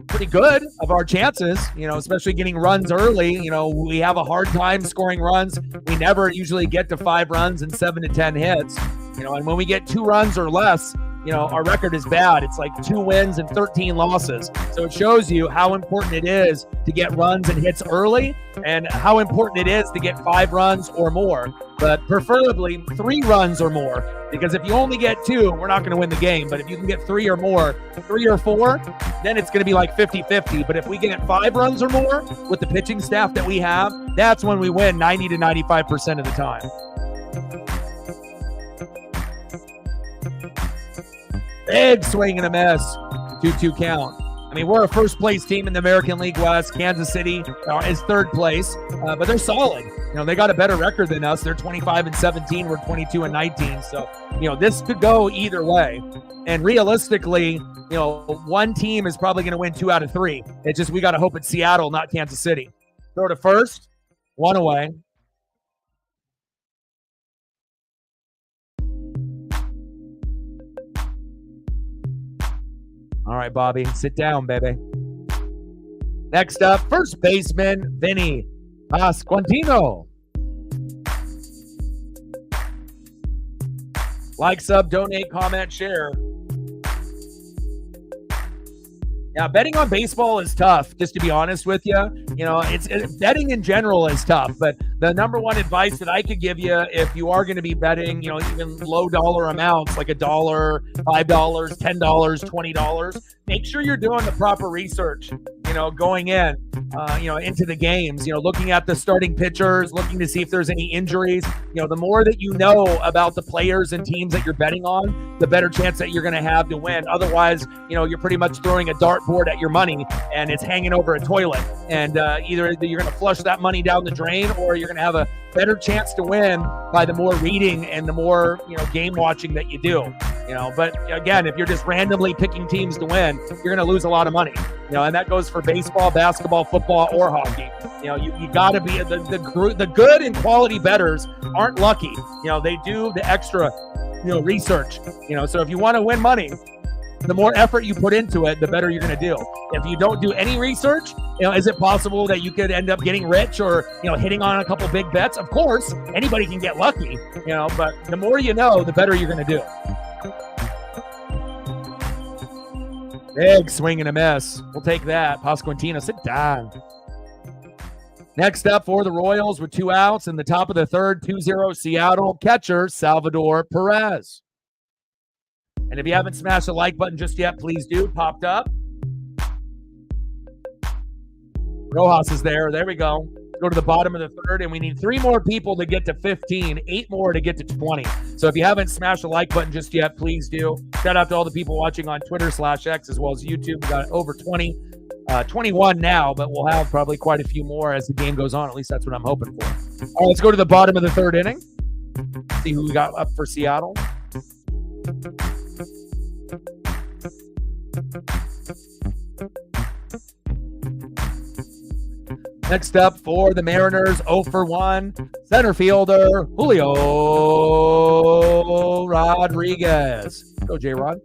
pretty good of our chances, especially getting runs early. We have a hard time scoring runs. We never usually get to 5 runs and 7 to 10 hits, and when we get 2 runs or less, our record is bad. It's like 2 wins and 13 losses. So it shows you how important it is to get runs and hits early, and how important it is to get 5 runs or more, but preferably 3 runs or more. Because if you only get 2, we're not going to win the game. But if you can get 3 or more, 3 or 4, then it's going to be like 50-50. But if we get 5 runs or more with the pitching staff that we have, that's when we win 90 to 95% of the time. Big swing and a miss. 2-2 count. I mean, we're a first-place team in the American League West. Kansas City is third place, but they're solid. They got a better record than us. They're 25-17. We're 22-19. So, this could go either way. And realistically, one team is probably going to win 2 out of 3. It's just we got to hope it's Seattle, not Kansas City. Throw to first, 1 away. All right, Bobby, sit down, baby. Next up, first baseman, Vinny Pasquantino. Like, sub, donate, comment, share. Yeah, betting on baseball is tough, just to be honest with you. Betting in general is tough, but the number one advice that I could give you if you are going to be betting, even low dollar amounts like $1, $5, $10, $20, make sure you're doing the proper research, going in, into the games, looking at the starting pitchers, looking to see if there's any injuries. The more that you know about the players and teams that you're betting on, the better chance that you're going to have to win. Otherwise, you're pretty much throwing a dartboard at your money and it's hanging over a toilet. And either you're going to flush that money down the drain, or you're going to have a better chance to win by the more reading and the more, game watching that you do. But again, if you're just randomly picking teams to win, you're going to lose a lot of money. And that goes for baseball, basketball, football, or hockey. You got to be the good and quality bettors aren't lucky. They do the extra, research. So if you want to win money, the more effort you put into it, the better you're going to do. If you don't do any research, is it possible that you could end up getting rich or, hitting on a couple big bets? Of course, anybody can get lucky, but the more you know, the better you're going to do. Big swing and a miss. We'll take that. Pasquantino, sit down. Next up for the Royals with 2 outs in the top of the third, 2-0 Seattle, catcher Salvador Perez. And if you haven't smashed the like button just yet, please do. Popped up. Rojas is there. There we go. Go to the bottom of the third, and we need 3 more people to get to 15, 8 more to get to 20. So if you haven't smashed the like button just yet, please do. Shout out to all the people watching on Twitter/X as well as YouTube. We got over 20, 21 now, but we'll have probably quite a few more as the game goes on. At least that's what I'm hoping for. All right, let's go to the bottom of the third inning. See who we got up for Seattle. Next up for the Mariners, 0 for 1, center fielder Julio Rodriguez. Go, J-Rod.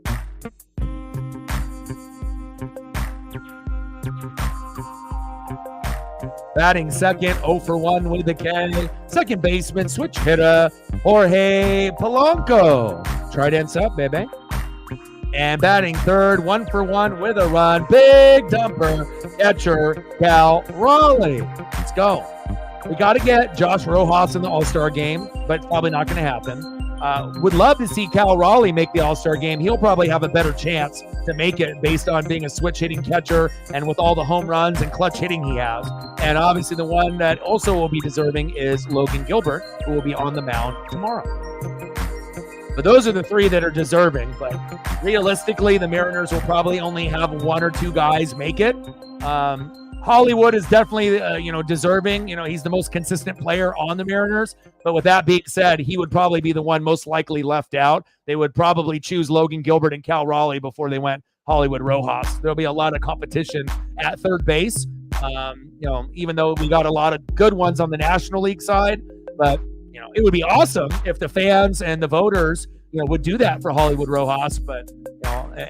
Batting second, 0 for 1 with the K. Second baseman, switch hitter, Jorge Polanco. Trident's up, baby. And batting third, 1 for 1 with a run. Big dumper, catcher Cal Raleigh. Let's go. We got to get Josh Rojas in the All-Star game, but it's probably not going to happen. Would love to see Cal Raleigh make the All-Star game. He'll probably have a better chance to make it based on being a switch-hitting catcher and with all the home runs and clutch hitting he has. And obviously the one that also will be deserving is Logan Gilbert, who will be on the mound tomorrow. But those are the 3 that are deserving. But realistically, the Mariners will probably only have 1 or 2 guys make it. Hollywood is definitely, deserving. He's the most consistent player on the Mariners. But with that being said, he would probably be the one most likely left out. They would probably choose Logan Gilbert and Cal Raleigh before they went Hollywood Rojas. There'll be a lot of competition at third base. Even though we got a lot of good ones on the National League side, but it would be awesome if the fans and the voters, would do that for Hollywood Rojas. But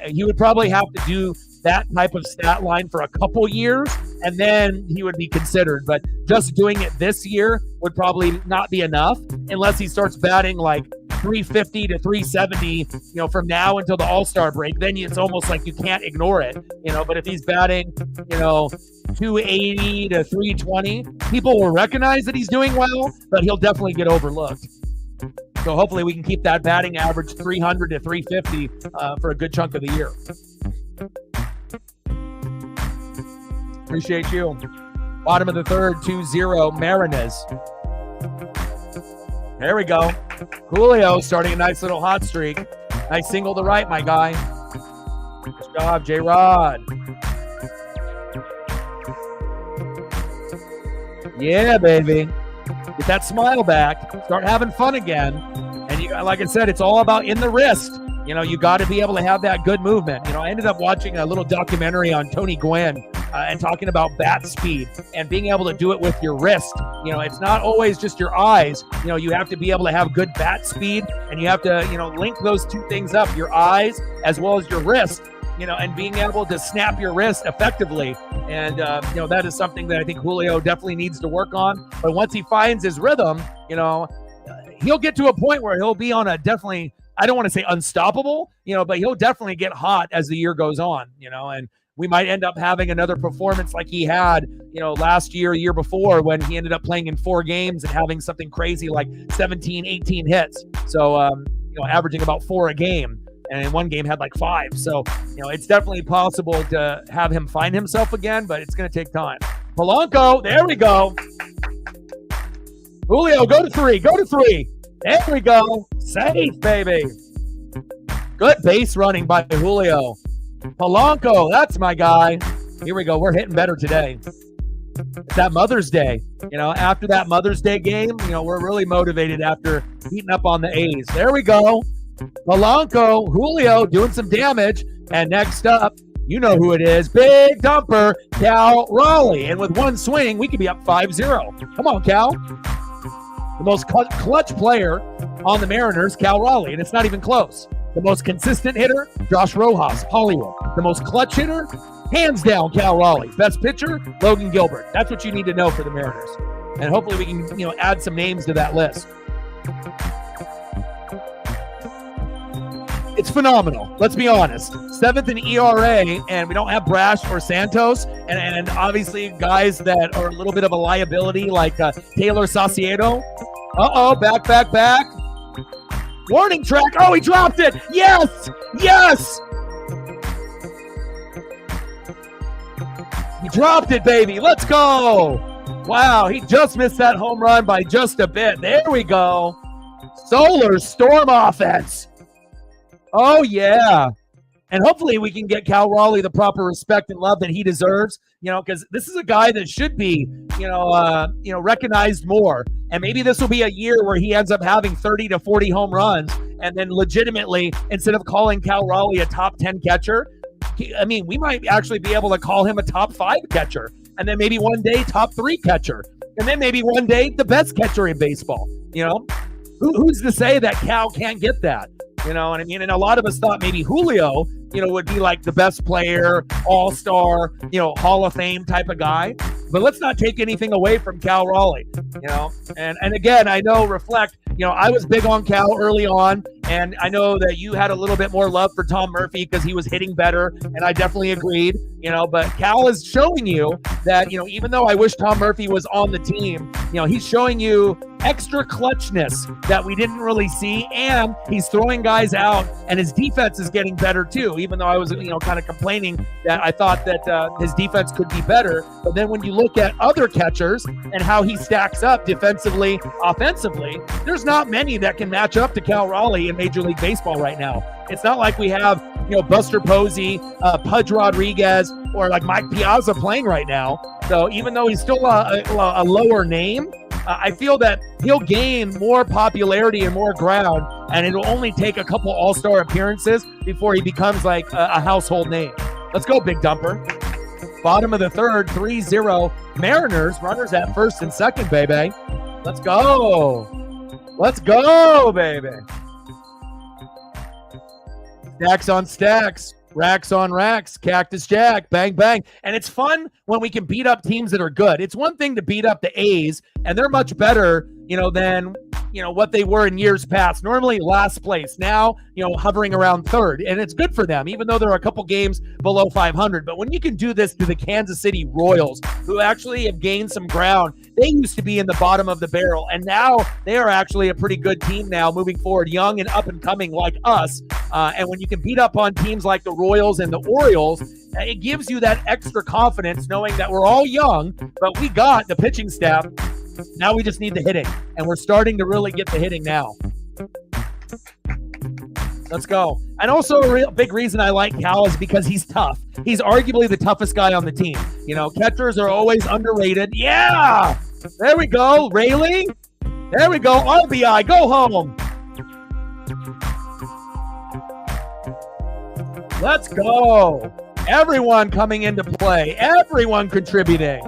he would probably have to do that type of stat line for a couple years, and then he would be considered. But just doing it this year would probably not be enough unless he starts batting like 350 to 370, from now until the All-Star break. Then it's almost like you can't ignore it, But if he's batting, 280 to 320, people will recognize that he's doing well, but he'll definitely get overlooked. So hopefully we can keep that batting average 300 to 350 for a good chunk of the year. Appreciate you. Bottom of the third, 2-0 Mariners. There we go. Julio starting a nice little hot streak. Nice single to right, my guy. Good job, J-Rod. Yeah, baby. Get that smile back. Start having fun again. And you, like I said, it's all about in the wrist. You know, you got to be able to have that good movement. You know, I ended up watching a little documentary on Tony Gwynn and talking about bat speed and being able to do it with your wrist. You know, it's not always just your eyes. You know, you have to be able to have good bat speed, and you have to, you know, link those two things up, your eyes as well as your wrist, you know, and being able to snap your wrist effectively. And, you know, that is something that I think Julio definitely needs to work on. But once he finds his rhythm, you know, he'll get to a point where he'll be on a definitely, I don't want to say unstoppable, you know, but he'll definitely get hot as the year goes on, you know, and we might end up having another performance like he had, you know, last year before, when he ended up playing in 4 games and having something crazy like 17, 18 hits. So, you know, averaging about 4 a game, and in one game had like 5. So, you know, it's definitely possible to have him find himself again, but it's going to take time. Polanco, there we go. Julio, go to 3, go to 3. There we go. Safe, baby. Good base running by Julio. Polanco, that's my guy. Here we go. We're hitting better today. It's that Mother's Day. You know, after that Mother's Day game, you know, we're really motivated after beating up on the A's. There we go. Polanco, Julio doing some damage. And next up, you know who it is. Big dumper, Cal Raleigh. And with one swing, we could be up 5-0. Come on, Cal. The most clutch player on the Mariners, Cal Raleigh, and it's not even close. The most consistent hitter, Josh Rojas, Hollywood. The most clutch hitter, hands down, Cal Raleigh. Best pitcher, Logan Gilbert. That's what you need to know for the Mariners. And hopefully we can, you know, add some names to that list. It's phenomenal. Let's be honest. 7th in ERA, and we don't have Brash or Santos, and obviously guys that are a little bit of a liability like Taylor Saucedo. Uh-oh, back. Warning track. Oh, he dropped it. Yes. He dropped it, baby. Let's go. Wow, he just missed that home run by just a bit. There we go. Solar Storm offense. Oh, yeah. And hopefully we can get Cal Raleigh the proper respect and love that he deserves, you know, because this is a guy that should be, you know, recognized more. And maybe this will be a year where he ends up having 30 to 40 home runs, and then legitimately, instead of calling Cal Raleigh a top 10 catcher, we might actually be able to call him a top 5 catcher, and then maybe one day top 3 catcher, and then maybe one day the best catcher in baseball. You know, who's to say that Cal can't get that? You know what I mean? And a lot of us thought maybe Julio, you know, would be like the best player, all-star, you know, Hall of Fame type of guy. But let's not take anything away from Cal Raleigh, you know. And again, I know, reflect, you know, I was big on Cal early on, and I know that you had a little bit more love for Tom Murphy because he was hitting better, and I definitely agreed, you know. But Cal is showing you that, you know, even though I wish Tom Murphy was on the team, you know, he's showing you extra clutchness that we didn't really see, and he's throwing guys out, and his defense is getting better too, even though I was, you know, kind of complaining that I thought that his defense could be better. But then when you look at other catchers and how he stacks up defensively, offensively, there's not many that can match up to Cal Raleigh in Major League Baseball right now. It's not like we have, you know, Buster Posey, Pudge Rodriguez, or like Mike Piazza playing right now. So even though he's still a lower name, I feel that he'll gain more popularity and more ground, and it'll only take a couple all-star appearances before he becomes like a household name. Let's go, Big Dumper. Bottom of the third, 3-0 Mariners. Runners at first and second, baby. Let's go. Let's go, baby. Stacks on stacks. Racks on racks, Cactus Jack, bang, bang. And it's fun when we can beat up teams that are good. It's one thing to beat up the A's, and they're much better, you know, than, you know, what they were in years past. Normally last place. Now, you know, hovering around third. And it's good for them, even though there are a couple games below 500. But when you can do this to the Kansas City Royals, who actually have gained some ground, they used to be in the bottom of the barrel, and now they are actually a pretty good team now moving forward, young and up and coming like us. And when you can beat up on teams like the Royals and the Orioles, it gives you that extra confidence knowing that we're all young, but we got the pitching staff. Now we just need the hitting, and we're starting to really get the hitting now. Let's go. And also a real big reason I like Cal is because he's tough. He's arguably the toughest guy on the team. You know, catchers are always underrated. Yeah! There we go. Rayleigh. There we go. RBI. Go home. Let's go. Everyone coming into play. Everyone contributing.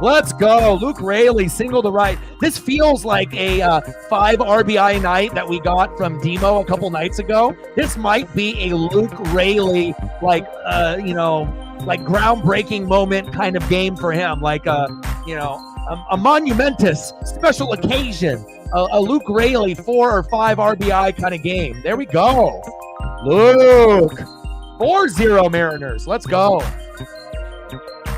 Let's go. Luke Rayleigh, single to right. This feels like a 5 RBI night that we got from Demo a couple nights ago. This might be a Luke Rayleigh, like groundbreaking moment kind of game for him. Like, a monumentous special occasion. A Luke Rayleigh 4 or 5 RBI kind of game. There we go. Luke. 4-0 Mariners. Let's go.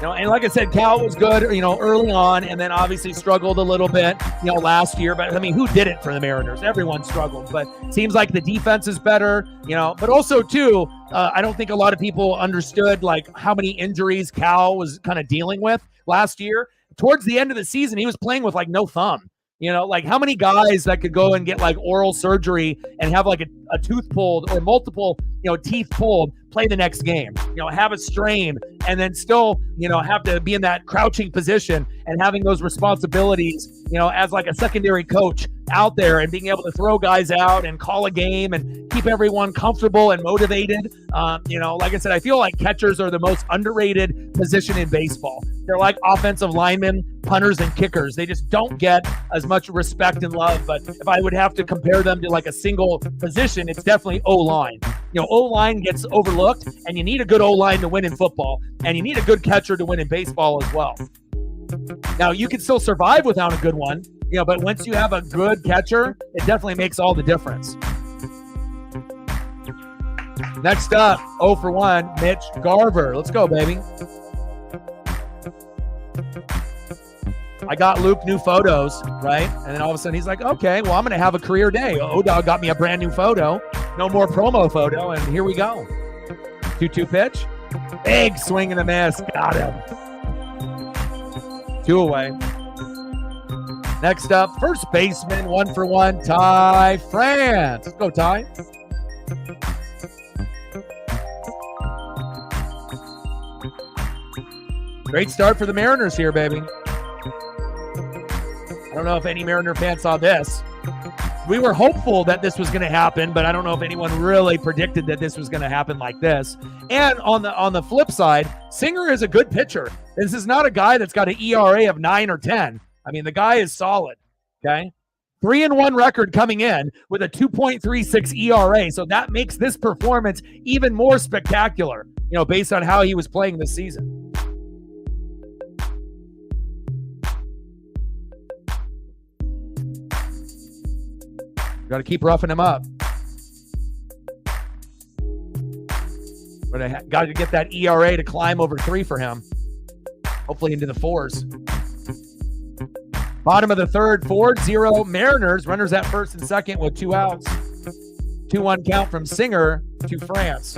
And like I said, Cal was good, early on, and then obviously struggled a little bit, last year. But I mean, who did it for the Mariners? Everyone struggled, but seems like the defense is better, but also too, I don't think a lot of people understood like how many injuries Cal was kind of dealing with last year. Towards the end of the season, he was playing with like no thumb. Like how many guys that could go and get like oral surgery and have like a tooth pulled or multiple, teeth pulled, play the next game, have a strain and then still, have to be in that crouching position and having those responsibilities, as like a secondary coach out there and being able to throw guys out and call a game and keep everyone comfortable and motivated. Like I said, I feel like catchers are the most underrated position in baseball. They're like offensive linemen, punters, and kickers. They just don't get as much respect and love. But if I would have to compare them to like a single position, it's definitely O-line. O-line gets overlooked, and you need a good O-line to win in football, and you need a good catcher to win in baseball as well. Now, you can still survive without a good one, but once you have a good catcher, it definitely makes all the difference. Next up, 0 for 1, Mitch Garver. Let's go, baby. I got Luke new photos, right? And then all of a sudden he's like, okay, well, I'm going to have a career day. O-Dog got me a brand new photo. No more promo photo, and here we go. 2-2 pitch. Big swing and a miss. Got him. 2 away. Next up, first baseman, 1 for 1, Ty France. Let's go, Ty. Great start for the Mariners here, baby. I don't know if any Mariner fan saw this. We were hopeful that this was going to happen, but I don't know if anyone really predicted that this was going to happen like this. And on the flip side, Singer is a good pitcher. This is not a guy that's got an ERA of 9 or 10. I mean, the guy is solid, okay? 3-1 record coming in with a 2.36 ERA, so that makes this performance even more spectacular, based on how he was playing this season. Got to keep roughing him up. But I got to get that ERA to climb over 3 for him. Hopefully into the 4s. Bottom of the third, 4-0 Mariners. Runners at first and second with 2 outs. 2-1 count from Singer to France.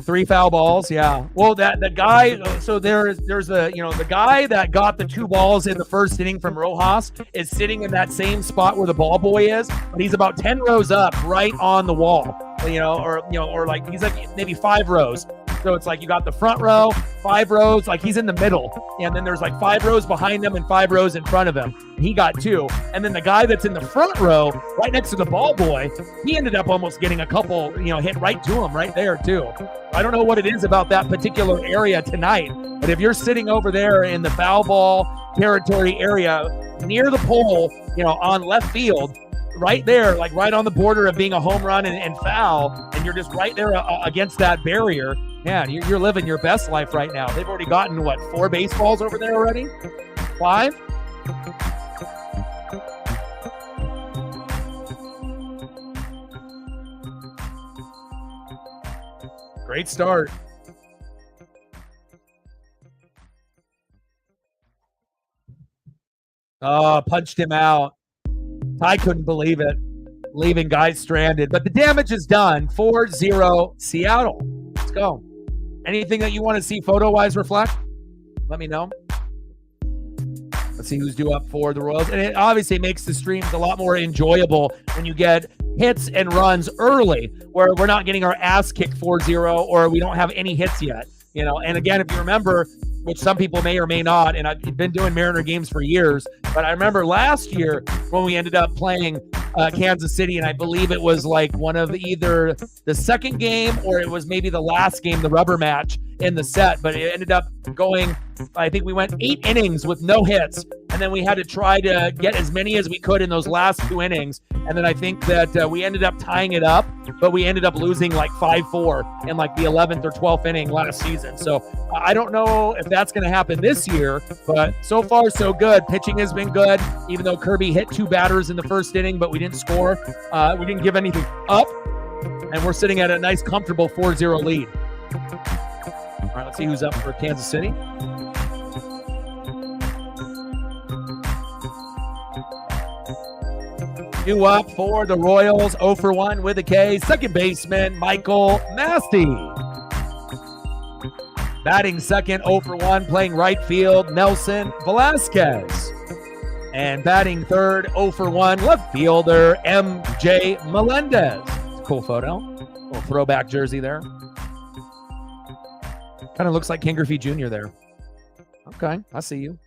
3 foul balls, yeah. Well, the guy. So there's the guy that got the 2 balls in the first inning from Rojas is sitting in that same spot where the ball boy is, but he's about 10 rows up, right on the wall. Or like he's like maybe 5 rows. So it's like you got the front row, 5 rows, like he's in the middle. And then there's like 5 rows behind him and 5 rows in front of him. He got 2. And then the guy that's in the front row, right next to the ball boy, he ended up almost getting a couple, hit right to him right there too. I don't know what it is about that particular area tonight, but if you're sitting over there in the foul ball territory area near the pole, on left field, right there, like right on the border of being a home run and foul, and you're just right there against that barrier, man, you're living your best life right now. They've already gotten, 4 baseballs over there already? 5? Great start. Oh, punched him out. I couldn't believe it, leaving guys stranded. But the damage is done. 4-0 Seattle. Let's go. Anything that you want to see photo-wise reflect? Let me know. Let's see who's due up for the Royals. And it obviously makes the streams a lot more enjoyable when you get hits and runs early, where we're not getting our ass kicked 4-0 or we don't have any hits yet. And again, if you remember, which some people may or may not, and I've been doing Mariner games for years, but I remember last year when we ended up playing Kansas City, and I believe it was like one of either the second game or it was maybe the last game, the rubber match in the set, but it ended up going, I think we went 8 innings with no hits, and then we had to try to get as many as we could in those last 2 innings, and then I think that we ended up tying it up, but we ended up losing like 5-4 in like the 11th or 12th inning last season. So I don't know if that's going to happen this year, but so far so good. Pitching has been good, even though Kirby hit 2 batters in the first inning, but we didn't score. We didn't give anything up, and we're sitting at a nice, comfortable 4-0 lead. All right, let's see who's up for Kansas City. New up for the Royals, 0 for 1 with a K. Second baseman, Michael Masty. Batting second, 0 for 1, playing right field, Nelson Velasquez. And batting third, 0 for 1, left fielder, MJ Melendez. Cool photo. Little throwback jersey there. Kind of looks like Ken Griffey Jr. there. Okay, I see you.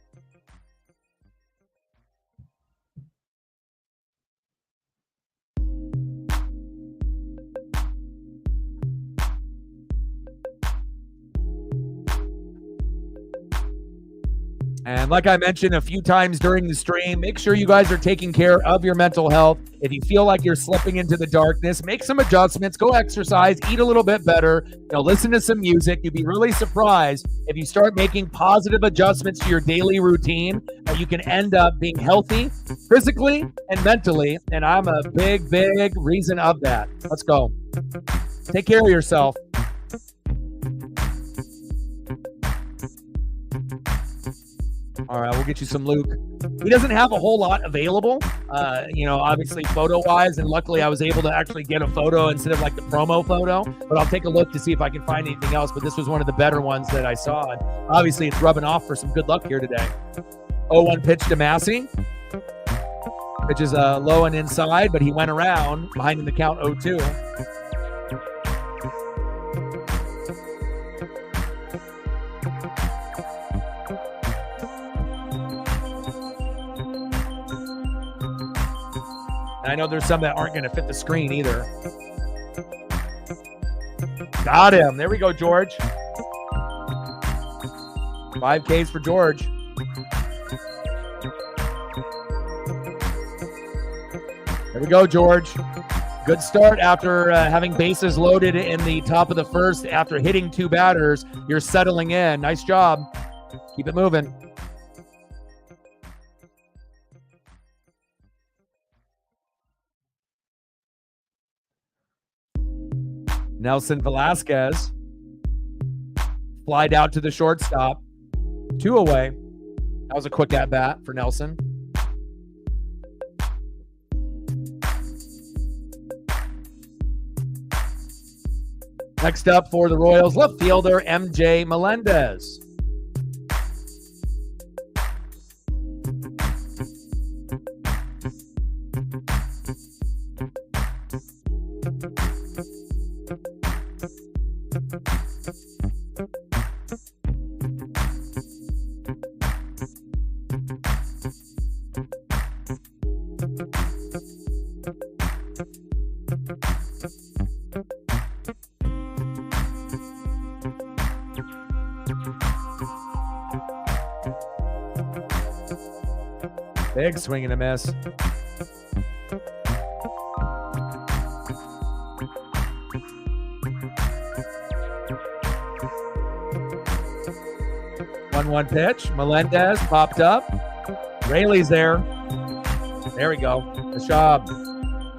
And like I mentioned a few times during the stream, make sure you guys are taking care of your mental health. If you feel like you're slipping into the darkness, make some adjustments, go exercise, eat a little bit better, listen to some music. You'd be really surprised if you start making positive adjustments to your daily routine, you can end up being healthy physically and mentally. And I'm a big, big reason of that. Let's go. Take care of yourself. All right, we'll get you some Luke. He doesn't have a whole lot available, obviously photo-wise, and luckily I was able to actually get a photo instead of like the promo photo, but I'll take a look to see if I can find anything else, but this was one of the better ones that I saw, and obviously it's rubbing off for some good luck here today. 0-1 pitch to Massey. Pitch is low and inside, but he went around behind in the count 0-2. I know there's some that aren't going to fit the screen either. Got him. There we go, George. 5 Ks for George. There we go, George. Good start after having bases loaded in the top of the first. After hitting 2 batters, you're settling in. Nice job. Keep it moving. Nelson Velasquez flied out to the shortstop. 2 away. That was a quick at-bat for Nelson. Next up for the Royals, left fielder MJ Melendez. Big swing and a miss. One pitch. Melendez popped up. Rayleigh's there. There we go. Nice job.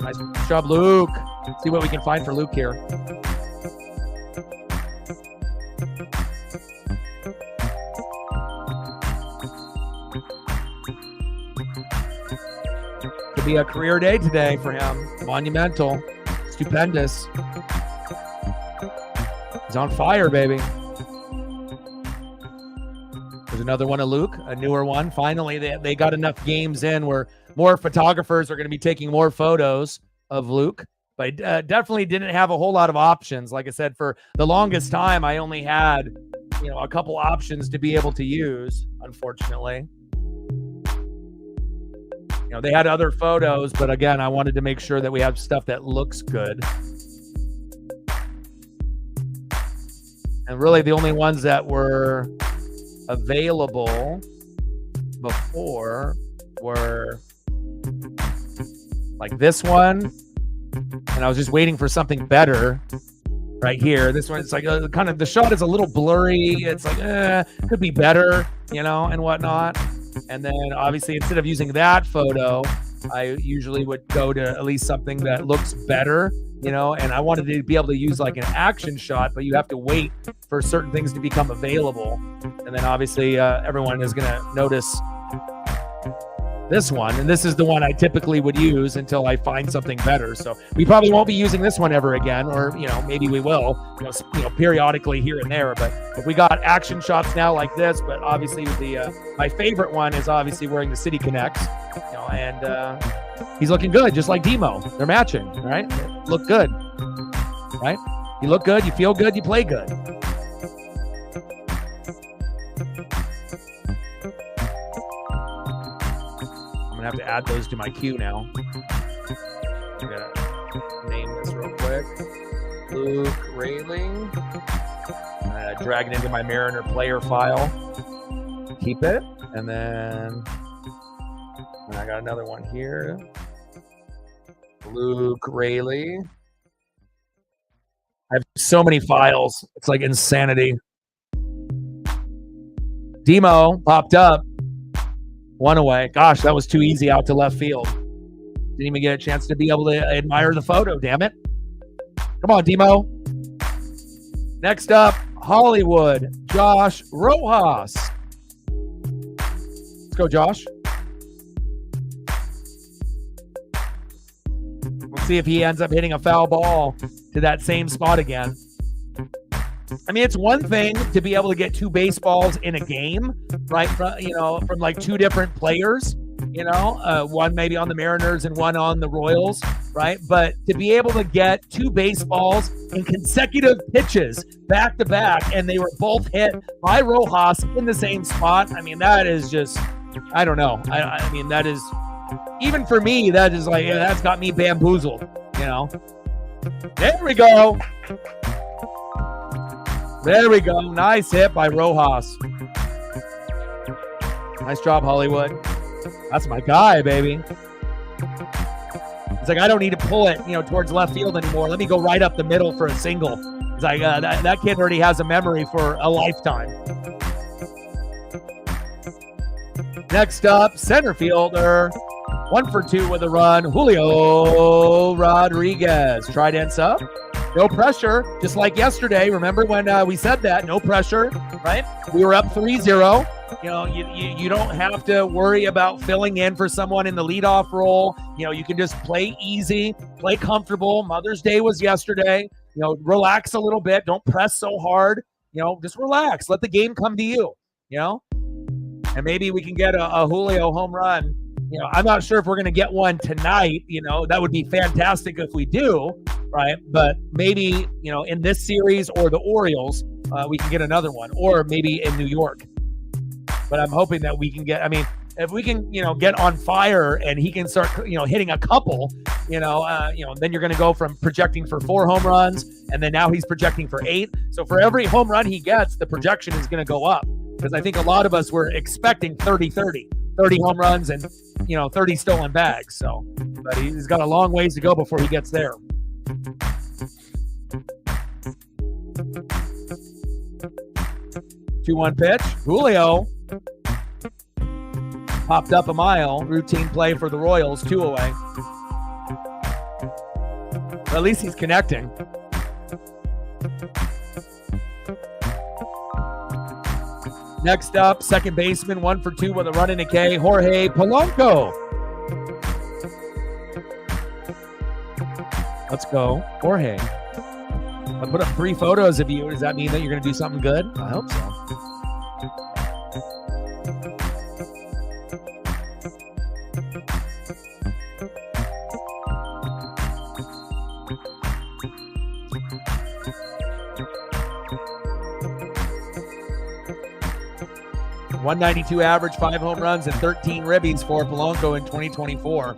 Nice job, Luke. Let's see what we can find for Luke here. Could be a career day today for him. Monumental. Stupendous. He's on fire, baby. There's another one of Luke, a newer one. Finally, they got enough games in where more photographers are going to be taking more photos of Luke. But definitely didn't have a whole lot of options. Like I said, for the longest time, I only had a couple options to be able to use, unfortunately. They had other photos, but again, I wanted to make sure that we have stuff that looks good. And really the only ones that were available before were like this one, and I was just waiting for something better right here. This one, it's like kind of, the shot is a little blurry. It's like, could be better, and whatnot. And then obviously instead of using that photo, I usually would go to at least something that looks better, and I wanted to be able to use like an action shot, but you have to wait for certain things to become available. And then obviously everyone is going to notice this one, and this is the one I typically would use until I find something better. So we probably won't be using this one ever again, or maybe we will, periodically here and there. But if we got action shots now like this, but obviously the my favorite one is obviously wearing the City Connects, and he's looking good, just like Demo. They're matching, right? They look good, right? You look good, you feel good, you play good. Have to add those to my queue now. I'm gonna name this real quick. Luke Rayling. Drag it into my Mariner player file. Keep it. And then I got another one here. Luke Rayleigh. I have so many files. It's like insanity. Demo popped up. One away. Gosh, that was too easy out to left field. Didn't even get a chance to be able to admire the photo, damn it. Come on, Demo. Next up, Hollywood, Josh Rojas. Let's go, Josh. We'll see if he ends up hitting a foul ball to that same spot again. I mean, it's one thing to be able to get two baseballs in a game, right? From like two different players, one maybe on the Mariners and one on the Royals, right? But to be able to get two baseballs in consecutive pitches back to back, and they were both hit by Rojas in the same spot. I mean, that is just, I don't know. I mean, that is, even for me, that is like, that's got me bamboozled, There we go. There we go. Nice hit by Rojas. Nice job, Hollywood. That's my guy, baby. It's like, I don't need to pull it, towards left field anymore. Let me go right up the middle for a single. It's like, that kid already has a memory for a lifetime. Next up, center fielder. 1 for 2 with a run. Julio Rodriguez. Tried ends up. No pressure, just like yesterday. Remember when we said that? No pressure, right? We were up 3-0. You don't have to worry about filling in for someone in the leadoff role. You can just play easy, play comfortable. Mother's Day was yesterday. Relax a little bit. Don't press so hard. Just relax. Let the game come to you, And maybe we can get a Julio home run. I'm not sure if we're going to get one tonight. That would be fantastic if we do. Right, but maybe in this series or the Orioles, we can get another one, or maybe in New York. But I'm hoping that we can get. I mean, if we can, get on fire and he can start, hitting a couple, then you're going to go from projecting for 4 home runs, and then now he's projecting for 8. So for every home run he gets, the projection is going to go up, because I think a lot of us were expecting 30 home runs and 30 stolen bags. So, but he's got a long ways to go before he gets there. 2-1 pitch. Julio popped up a mile. Routine play for the Royals. 2 away. But at least he's connecting. Next up, second baseman. 1 for 2 with a run and a K. Jorge Polanco. Let's go, Jorge. I put up 3 photos of you. Does that mean that you're going to do something good? I hope so. 192 average, 5 home runs, and 13 ribbies for Polanco in 2024.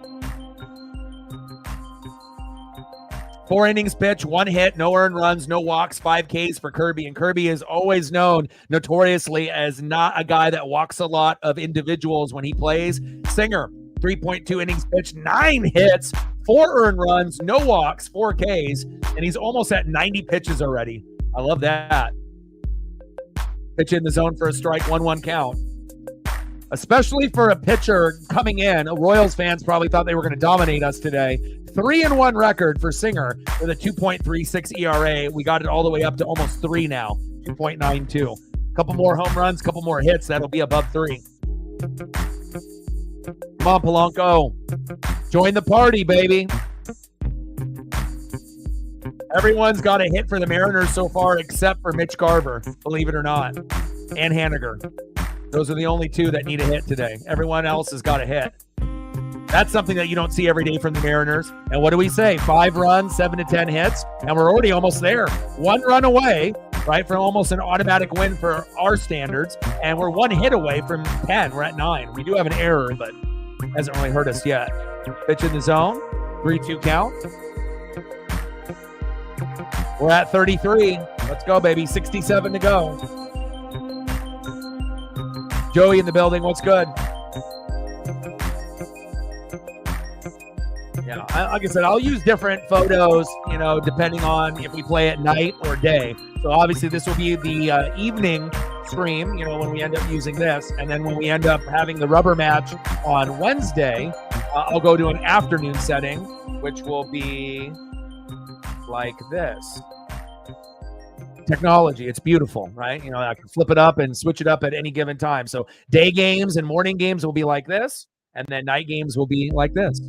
4 innings pitched, 1 hit, no earned runs, no walks, 5 Ks for Kirby. And Kirby is always known notoriously as not a guy that walks a lot of individuals when he plays. Singer, 3.2 innings pitched, 9 hits, 4 earned runs, no walks, 4 Ks, and he's almost at 90 pitches already. I love that. Pitch in the zone for a strike, 1-1 count. Especially for a pitcher coming in, Royals fans probably thought they were going to dominate us today. 3-1 record for Singer with a 2.36 ERA. We got it all the way up to almost 3 now, 2.92. Couple more home runs, couple more hits. That'll be above 3. Come on, Polanco. Join the party, baby. Everyone's got a hit for the Mariners so far except for Mitch Garver, believe it or not, and Haniger. Those are the only 2 that need a hit today. Everyone else has got a hit. That's something that you don't see every day from the Mariners. And what do we say? 5 runs, 7 to 10 hits, and we're already almost there. 1 run away, right, from almost an automatic win for our standards, and we're 1 hit away from 10. We're at 9. We do have an error, but it hasn't really hurt us yet. Pitch in the zone, 3-2 count. We're at 33. Let's go, baby. 67 to go. Joey in the building. What's good? Yeah, like I said, I'll use different photos, depending on if we play at night or day. So obviously this will be the evening stream, when we end up using this. And then when we end up having the rubber match on Wednesday, I'll go to an afternoon setting, which will be like this. Technology, it's beautiful, right? I can flip it up and switch it up at any given time. So day games and morning games will be like this, and then night games will be like this.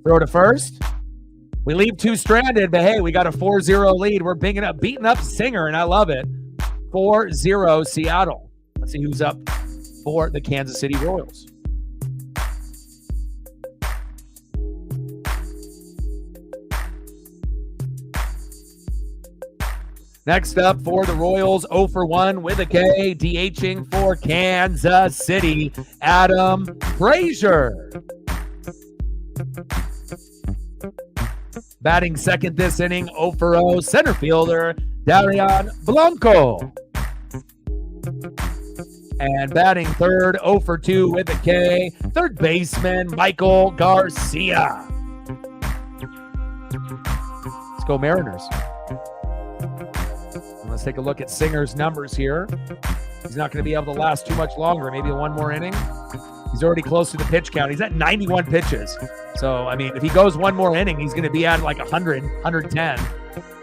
Throw to first. We leave 2 stranded, but hey, we got a 4-0 lead. We're beating up Singer, and I love it. 4-0 Seattle. Let's see who's up for the Kansas City Royals. Next up for the Royals, 0 for 1 with a K, DHing for Kansas City, Adam Frazier. Batting second this inning, 0 for 0, center fielder, Darian Blanco. And batting third, 0 for 2 with a K, third baseman, Michael Garcia. Let's go Mariners. Let's take a look at Singer's numbers here. He's not going to be able to last too much longer. Maybe 1 more inning. He's already close to the pitch count. He's at 91 pitches. So, if he goes 1 more inning, he's going to be at like 100, 110.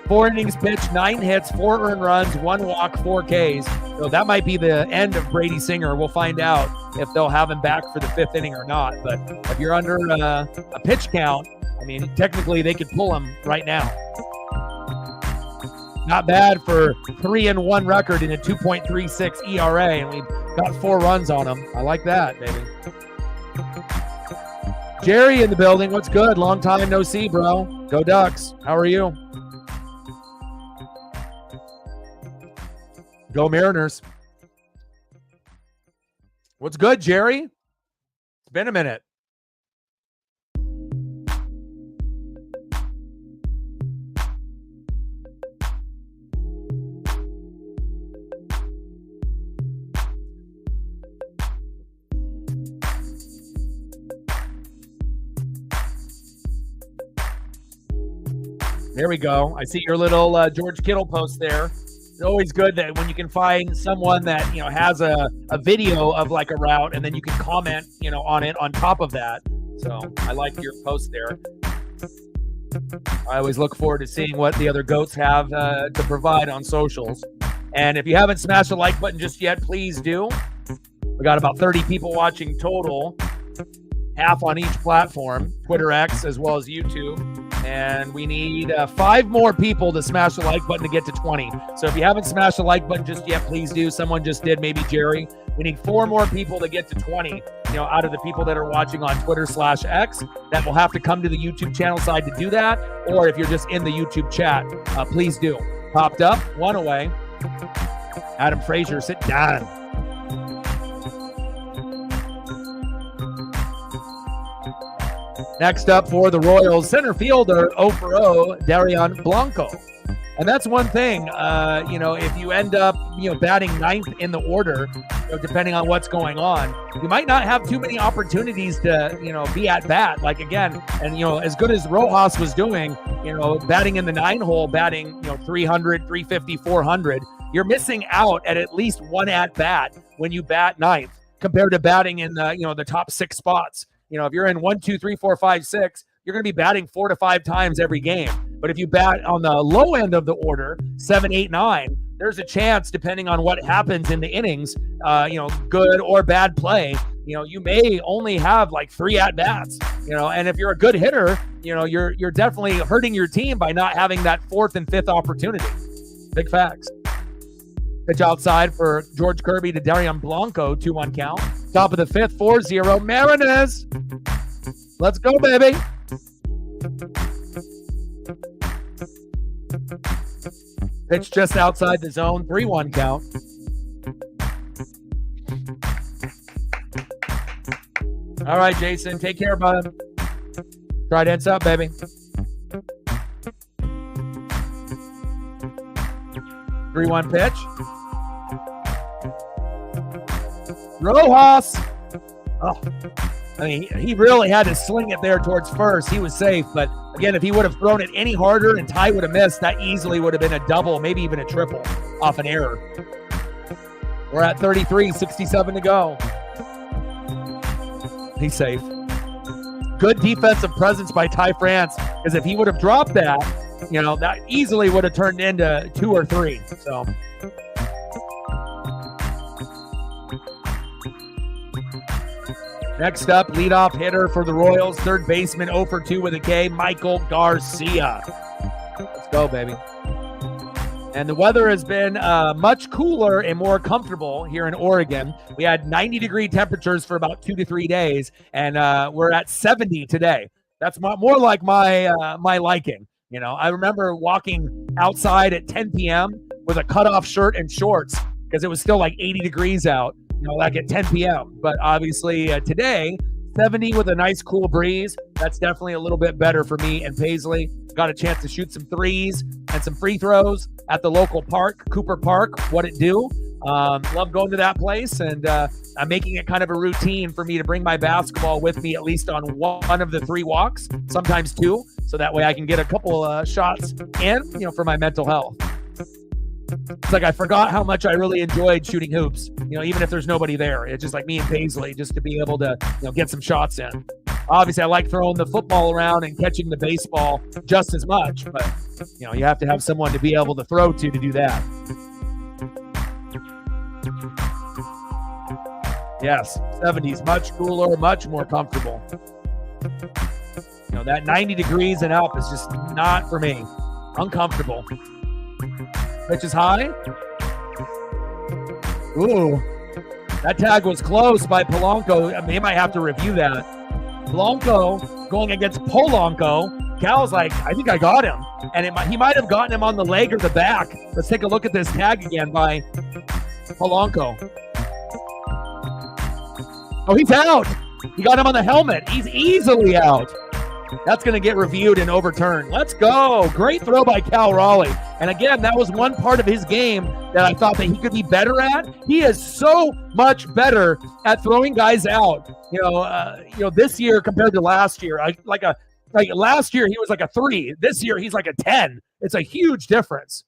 4 innings pitched, 9 hits, 4 earned runs, 1 walk, 4 Ks. So that might be the end of Brady Singer. We'll find out if they'll have him back for the 5th inning or not. But if you're under a pitch count, technically they could pull him right now. Not bad for 3-1 record in a 2.36 ERA, and we've got 4 runs on him. I like that, baby. Jerry in the building. What's good? Long time no see, bro. Go Ducks. How are you? Go Mariners. What's good, Jerry? It's been a minute. There we go. I see your little George Kittle post there. It's always good that when you can find someone that, has a video of like a route, and then you can comment, on it on top of that. So I like your post there. I always look forward to seeing what the other goats have to provide on socials. And if you haven't smashed the like button just yet, please do. We got about 30 people watching total, half on each platform, Twitter X as well as YouTube. And we need 5 more people to smash the like button to get to 20. So if you haven't smashed the like button just yet, please do. Someone just did, maybe Jerry. We need 4 more people to get to 20, out of the people that are watching on Twitter/X. That will have to come to the YouTube channel side to do that. Or if you're just in the YouTube chat, please do. Popped up, 1 away. Adam Frazier, sit down. Next up for the Royals, center fielder 0-for-0, Darian Blanco. And that's one thing, if you end up, batting ninth in the order, depending on what's going on, you might not have too many opportunities to, be at bat. Like, again, and, as good as Rojas was doing, batting in the 9-hole, batting, 300, 350, 400, you're missing out at least one at bat when you bat ninth compared to batting in the, the top 6 spots. If you're in 1, 2, 3, 4, 5, 6, you're going to be batting 4 to 5 times every game. But if you bat on the low end of the order, 7, 8, 9, there's a chance, depending on what happens in the innings, good or bad play, you may only have like 3 at-bats, and if you're a good hitter, you're definitely hurting your team by not having that 4th and 5th opportunity. Big facts. Pitch outside for George Kirby to Darian Blanco, 2-1 count. Top of the 5th, 4-0, Mariners. Let's go, baby. Pitch just outside the zone, 3-1 count. All right, Jason, take care, bud. Trident's up, baby. 3-1 pitch. Rojas. Oh, he really had to sling it there towards first. He was safe, but again, if he would have thrown it any harder and Ty would have missed, that easily would have been a double, maybe even a triple off an error. We're at 33, 67 to go. He's safe. Good defensive presence by Ty France, because if he would have dropped that, that easily would have turned into 2 or 3. So. Next up, leadoff hitter for the Royals, third baseman 0-for-2 with a K, Michael Garcia. Let's go, baby. And the weather has been much cooler and more comfortable here in Oregon. We had 90-degree temperatures for about 2 to 3 days, and we're at 70 today. That's more like my liking. I remember walking outside at 10 p.m. with a cutoff shirt and shorts because it was still like 80 degrees out. Like at 10 p.m. But obviously today, 70 with a nice cool breeze. That's definitely a little bit better for me and Paisley. Got a chance to shoot some threes and some free throws at the local park, Cooper Park. What it do? Love going to that place, and I'm making it kind of a routine for me to bring my basketball with me at least on one of the 3 walks, sometimes 2, so that way I can get a couple shots in, for my mental health. It's like I forgot how much I really enjoyed shooting hoops, even if there's nobody there. It's just like me and Paisley, just to be able to, get some shots in. Obviously, I like throwing the football around and catching the baseball just as much, but, you have to have someone to be able to throw to do that. Yes, 70s, much cooler, much more comfortable. That 90 degrees and up is just not for me. Uncomfortable. Pitch is high. Ooh, that tag was close by Polanco. They might have to review that. Polanco going against Polanco. Cal's like, I think I got him. And he might have gotten him on the leg or the back. Let's take a look at this tag again by Polanco. Oh, he's out. He got him on the helmet. He's easily out. That's going to get reviewed and overturned. Let's go. Great throw by Cal Raleigh. And again, that was one part of his game that I thought that he could be better at. He is so much better at throwing guys out. This year compared to last year, like last year he was like a 3. This year he's like a 10. It's a huge difference.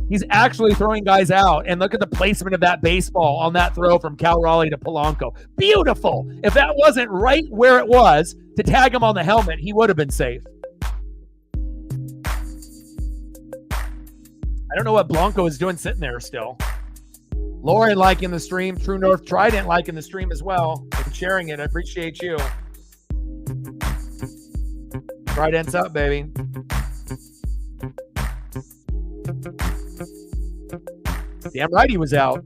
He's actually throwing guys out, and look at the placement of that baseball on that throw from Cal Raleigh to Polanco. Beautiful. If that wasn't right where it was to tag him on the helmet, he would have been safe. I don't know what Blanco is doing sitting there still. Lauren liking the stream. True North Trident liking the stream as well and sharing it. I appreciate you. Trident's up, baby. Damn right he was out.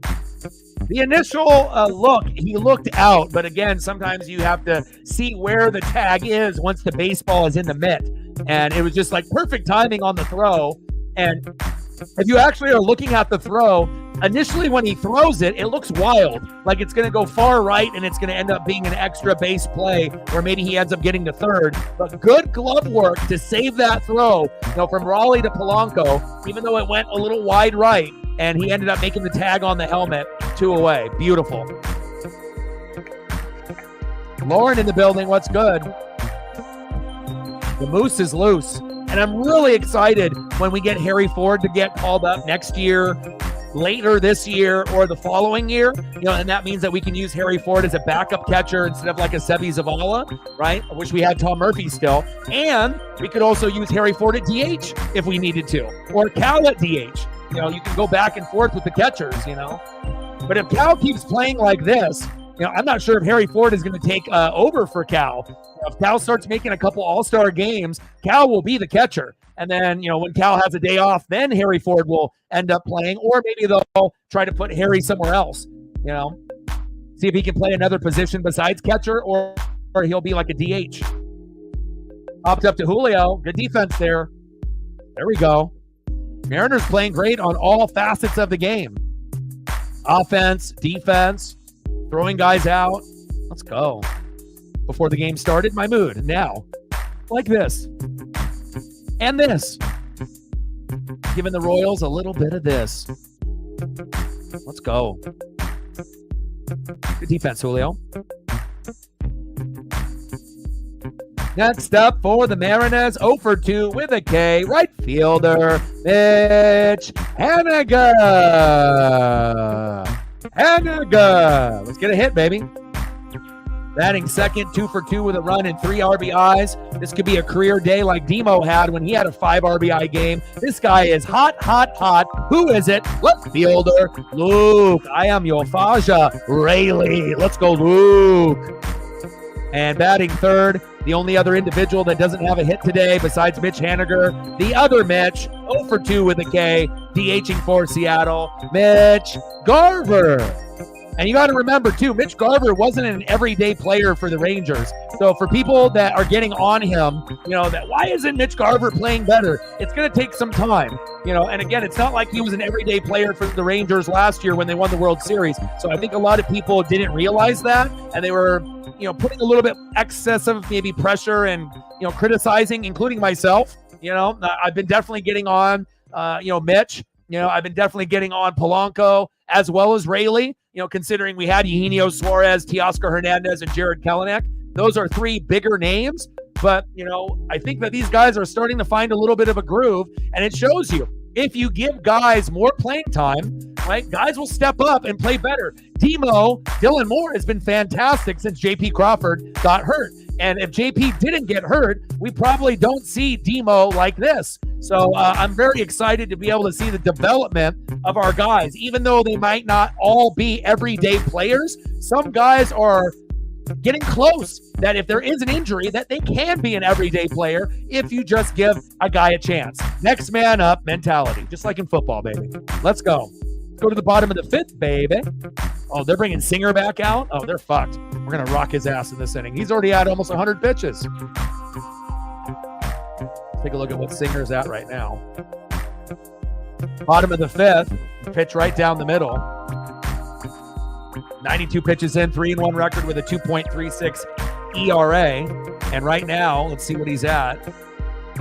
The initial look, he looked out. But again, sometimes you have to see where the tag is once the baseball is in the mitt. And it was just like perfect timing on the throw. And if you actually are looking at the throw, initially when he throws it, it looks wild. Like it's going to go far right and it's going to end up being an extra base play where maybe he ends up getting to third. But good glove work to save that throw, from Raleigh to Polanco, even though it went a little wide right. And he ended up making the tag on the helmet, 2 away. Beautiful. Lauren in the building. What's good? The moose is loose. And I'm really excited when we get Harry Ford to get called up next year, later this year, or the following year. And that means that we can use Harry Ford as a backup catcher instead of like a Sebi Zavala, right? I wish we had Tom Murphy still. And we could also use Harry Ford at DH if we needed to, or Cal at DH. You can go back and forth with the catchers, But if Cal keeps playing like this, I'm not sure if Harry Ford is going to take over for Cal. If Cal starts making a couple all-star games, Cal will be the catcher. And then, when Cal has a day off, then Harry Ford will end up playing. Or maybe they'll try to put Harry somewhere else, See if he can play another position besides catcher, or he'll be like a DH. Popped up to Julio. Good defense there. There we go. Mariners playing great on all facets of the game. Offense, defense, throwing guys out. Let's go. Before the game started, my mood now, like this and this. Giving the Royals a little bit of this. Let's go. Good defense, Julio. Next up for the Mariners, 0 for 2 with a K, right fielder, Mitch Haniger. Let's get a hit, baby. Batting second, 2 for 2 with a run and 3 RBIs. This could be a career day like Demo had when he had a 5 RBI game. This guy is hot, hot, hot. Who is it? Left fielder, Luke. I am your Faja, Rayleigh. Let's go, Luke. And batting third, the only other individual that doesn't have a hit today besides Mitch Haniger, the other Mitch, 0 for 2 with a K, DHing for Seattle, Mitch Garver. And you got to remember, too, Mitch Garver wasn't an everyday player for the Rangers. So for people that are getting on him, that why isn't Mitch Garver playing better? It's going to take some time, And again, it's not like he was an everyday player for the Rangers last year when they won the World Series. So I think a lot of people didn't realize that, and they were, putting a little bit excessive maybe pressure and, criticizing, including myself. I've been definitely getting on, Mitch. I've been definitely getting on Polanco as well as Rayleigh. Considering we had Eugenio Suarez, Teoscar Hernandez, and Jared Kelenic. Those are 3 bigger names. But, I think that these guys are starting to find a little bit of a groove. And it shows you, if you give guys more playing time, right, guys will step up and play better. Dylan Moore has been fantastic since J.P. Crawford got hurt. And if JP didn't get hurt, we probably don't see Demo like this. So I'm very excited to be able to see the development of our guys. Even though they might not all be everyday players, some guys are getting close that if there is an injury, that they can be an everyday player if you just give a guy a chance. Next man up mentality, just like in football, baby. Let's go. Let's go to the bottom of the 5th, baby. Oh, they're bringing Singer back out? Oh, they're fucked. We're going to rock his ass in this inning. He's already had almost 100 pitches. Take a look at what Singer's at right now. Bottom of the 5th, pitch right down the middle. 92 pitches in, 3-1 record with a 2.36 ERA. And right now, let's see what he's at.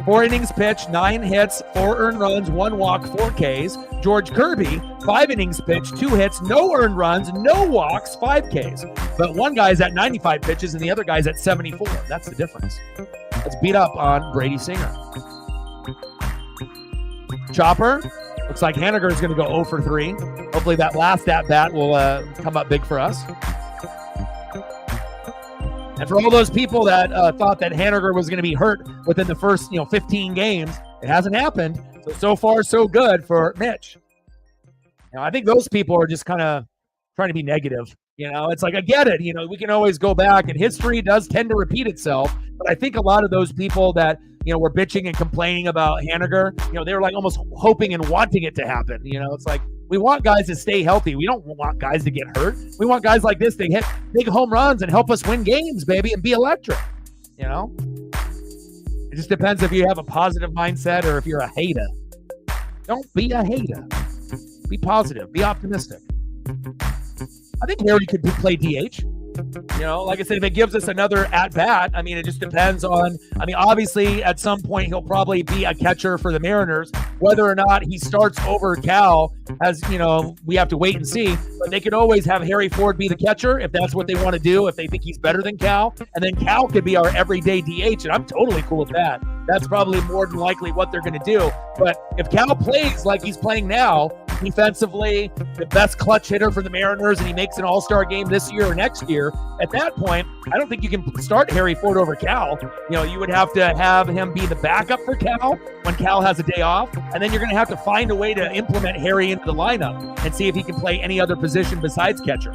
4 innings pitched, 9 hits, 4 earned runs, 1 walk, 4 Ks. George Kirby, 5 innings pitched, 2 hits, no earned runs, no walks, 5 Ks. But one guy's at 95 pitches and the other guy's at 74. That's the difference. Let's beat up on Brady Singer. Chopper. Looks like Haniger is going to go 0 for 3. Hopefully that last at-bat will come up big for us. And for all those people that thought that Haniger was going to be hurt within the first 15 games, it hasn't happened. So far, so good for Mitch. I think those people are just kind of trying to be negative. It's like, I get it. We can always go back, and history does tend to repeat itself. But I think a lot of those people that, were bitching and complaining about Haniger, they were like almost hoping and wanting it to happen. It's like, we want guys to stay healthy. We don't want guys to get hurt. We want guys like this to hit big home runs and help us win games, baby, and be electric. It just depends if you have a positive mindset or if you're a hater. Don't be a hater. Be positive. Be optimistic. I think Harry could play DH. You know, like I said, if it gives us another at-bat, I mean, it just depends on, I mean, obviously, at some point, he'll probably be a catcher for the Mariners. Whether or not he starts over Cal, as, you know, we have to wait and see. But they could always have Harry Ford be the catcher if that's what they want to do, if they think he's better than Cal. And then Cal could be our everyday DH, and I'm totally cool with that. That's probably more than likely what they're going to do. But if Cal plays like he's playing now, defensively, the best clutch hitter for the Mariners, and he makes an all-star game this year or next year, at that point, I don't think you can start Harry Ford over Cal. You know, you would have to have him be the backup for Cal when Cal has a day off, and then you're going to have to find a way to implement Harry into the lineup and see if he can play any other position besides catcher.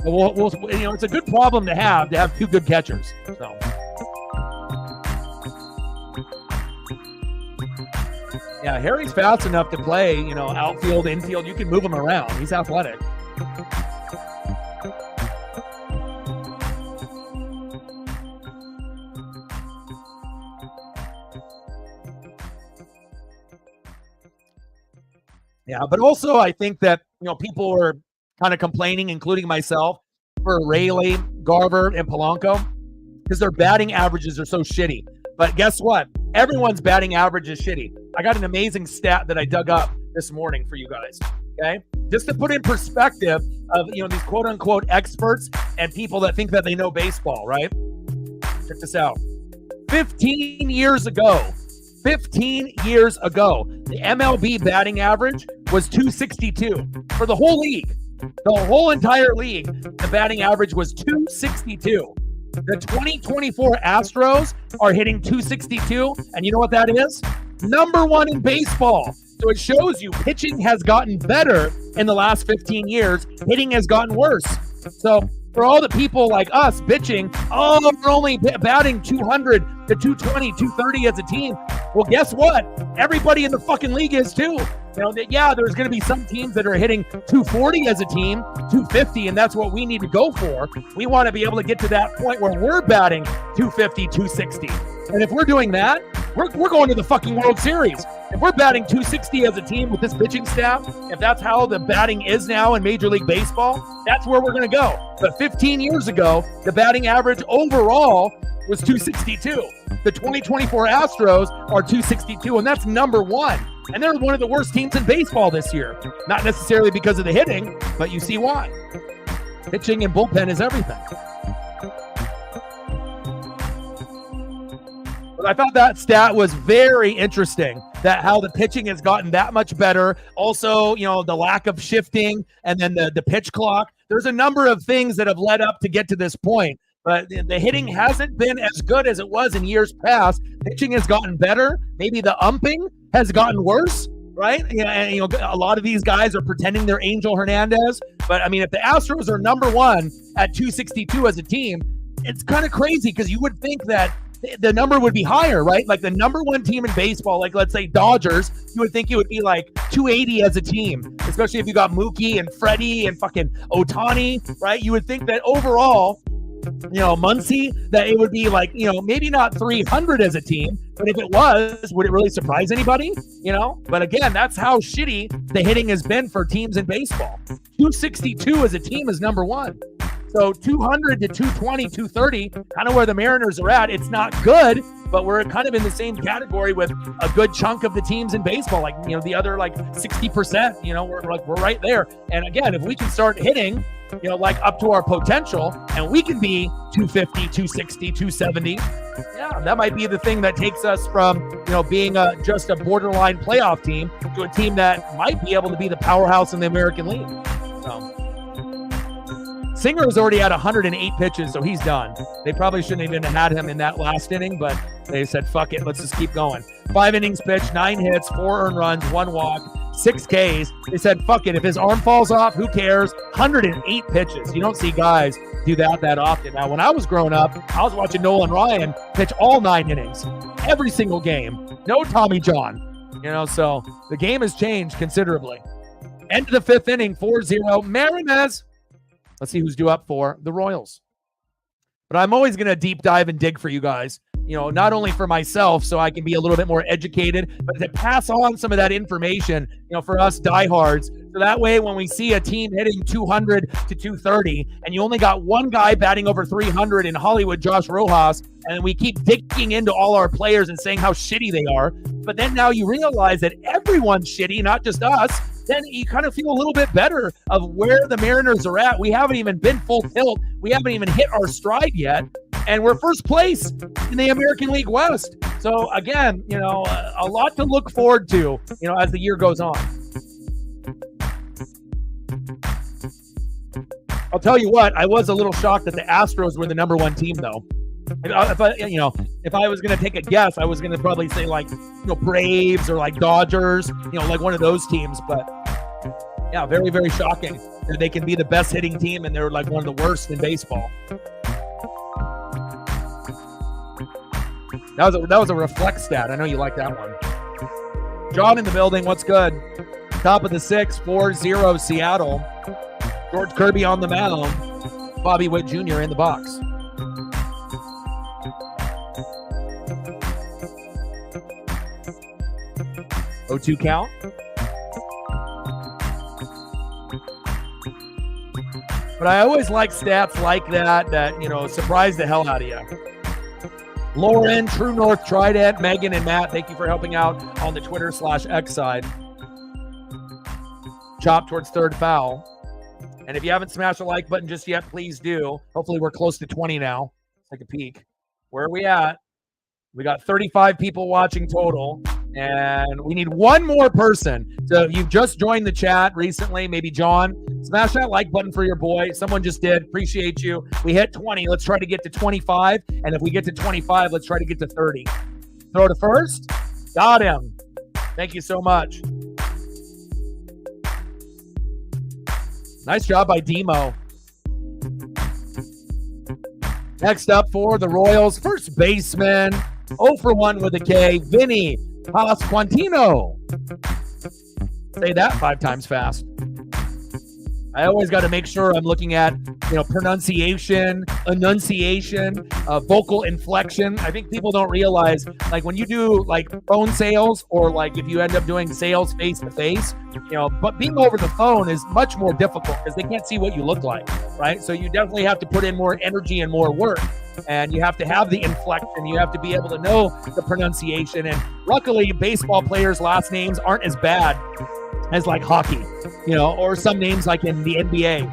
We'll, you know, it's a good problem to have two good catchers. So. Yeah, Harry's fast enough to play, you know, outfield, infield. You can move him around. He's athletic. Yeah, but also I think that, you know, people are kind of complaining, including myself, for Rayleigh, Garver, and Polanco because their batting averages are so shitty. But guess what? Everyone's batting average is shitty. I got an amazing stat that I dug up this morning for you guys, okay? Just to put in perspective of, you know, these quote-unquote experts and people that think that they know baseball, right? Check this out. 15 years ago, the MLB batting average was 262 for the whole league. The whole entire league, the batting average was 262. The 2024 Astros are hitting 262, and you know what that is? Number one in baseball. So it shows you pitching has gotten better in the last 15 years. Hitting has gotten worse. So for all the people like us bitching, oh, we're only batting 200 to 220, 230 as a team. Well, guess what? Everybody in the fucking league is too. You know, yeah, there's going to be some teams that are hitting 240 as a team, 250, and that's what we need to go for. We want to be able to get to that point where we're batting 250, 260. And if we're doing that, we're going to the fucking World Series. If we're batting 260 as a team with this pitching staff, if that's how the batting is now in Major League Baseball, that's where we're going to go. But 15 years ago, the batting average overall was 262. The 2024 Astros are 262, and that's number one. And they're one of the worst teams in baseball this year. Not necessarily because of the hitting, but you see why. Pitching and bullpen is everything. But I thought that stat was very interesting, that how the pitching has gotten that much better. Also, you know, the lack of shifting and then the pitch clock. There's a number of things that have led up to get to this point. But the hitting hasn't been as good as it was in years past. Pitching has gotten better. Maybe the umping has gotten worse, right? And, you know, a lot of these guys are pretending they're Angel Hernandez. But, I mean, if the Astros are number one at 262 as a team, it's kind of crazy because you would think that the number would be higher, right? Like the number one team in baseball, like let's say Dodgers, you would think it would be like 280 as a team, especially if you got Mookie and Freddie and fucking Ohtani, right? You would think that overall, you know, Muncy, that it would be like, you know, maybe not 300 as a team, but if it was, would it really surprise anybody? You know, but again, that's how shitty the hitting has been for teams in baseball. 262 as a team is number one. So 200 to 220, 230, kind of where the Mariners are at. It's not good, but we're kind of in the same category with a good chunk of the teams in baseball. Like, you know, the other like 60%, you know, we're right there. And again, if we can start hitting, you know, like up to our potential, and we can be 250, 260, 270. Yeah, that might be the thing that takes us from, you know, being just a borderline playoff team to a team that might be able to be the powerhouse in the American League. So, Singer has already had 108 pitches, so he's done. They probably shouldn't even have had him in that last inning, but they said, fuck it, let's just keep going. 5 innings pitched, 9 hits, 4 earned runs, 1 walk, 6 Ks. They said, fuck it, if his arm falls off, who cares? 108 pitches. You don't see guys do that often. Now, when I was growing up, I was watching Nolan Ryan pitch all 9 innings, every single game. No Tommy John. You know, so the game has changed considerably. End of the 5th inning, 4-0. Mariners. Let's see who's due up for the Royals. But I'm always going to deep dive and dig for you guys. not only for myself so I can be a little bit more educated, but to pass on some of that information, for us diehards. So that way, when we see a team hitting 200 to 230, and you only got one guy batting over 300 in Hollywood, Josh Rojas, and we keep digging into all our players and saying how shitty they are, but then now you realize that everyone's shitty, not just us, then you kind of feel a little bit better of where the Mariners are at. We haven't even been full tilt. We haven't even hit our stride yet. And we're first place in the American League West. So again, a lot to look forward to, as the year goes on. I'll tell you what, I was a little shocked that the Astros were the number one team, though. If I was going to take a guess, I was going to probably say Braves or Dodgers, like one of those teams. But yeah, very, very shocking that they can be the best hitting team and they're like one of the worst in baseball. That was a reflex stat. I know you like that one. John in the building. What's good? Top of the 6, 4-0 Seattle. George Kirby on the mound. Bobby Witt Jr. in the box. O2 count. But I always like stats like that surprise the hell out of you. Lauren, True North Trident, Megan, and Matt, thank you for helping out on the Twitter/X side. Chop towards third foul. And if you haven't smashed the like button just yet, please do. Hopefully we're close to 20 now. Let's take a peek. Where are we at? We got 35 people watching total. And we need one more person. So if you've just joined the chat recently, maybe John, smash that like button for your boy. Someone just did. Appreciate you. We hit 20. Let's try to get to 25. And if we get to 25, let's try to get to 30. Throw to first. Got him. Thank you so much. Nice job by Demo. Next up for the Royals, first baseman, 0 for 1 with a K, Vinny Pasquantino. Say that 5 times fast. I always got to make sure I'm looking at, pronunciation, enunciation, vocal inflection. I think people don't realize, when you do phone sales or if you end up doing sales face to face, but being over the phone is much more difficult because they can't see what you look like, right? So you definitely have to put in more energy and more work. And you have to have the inflection. You have to be able to know the pronunciation. And luckily, baseball players' last names aren't as bad as hockey, or some names in the NBA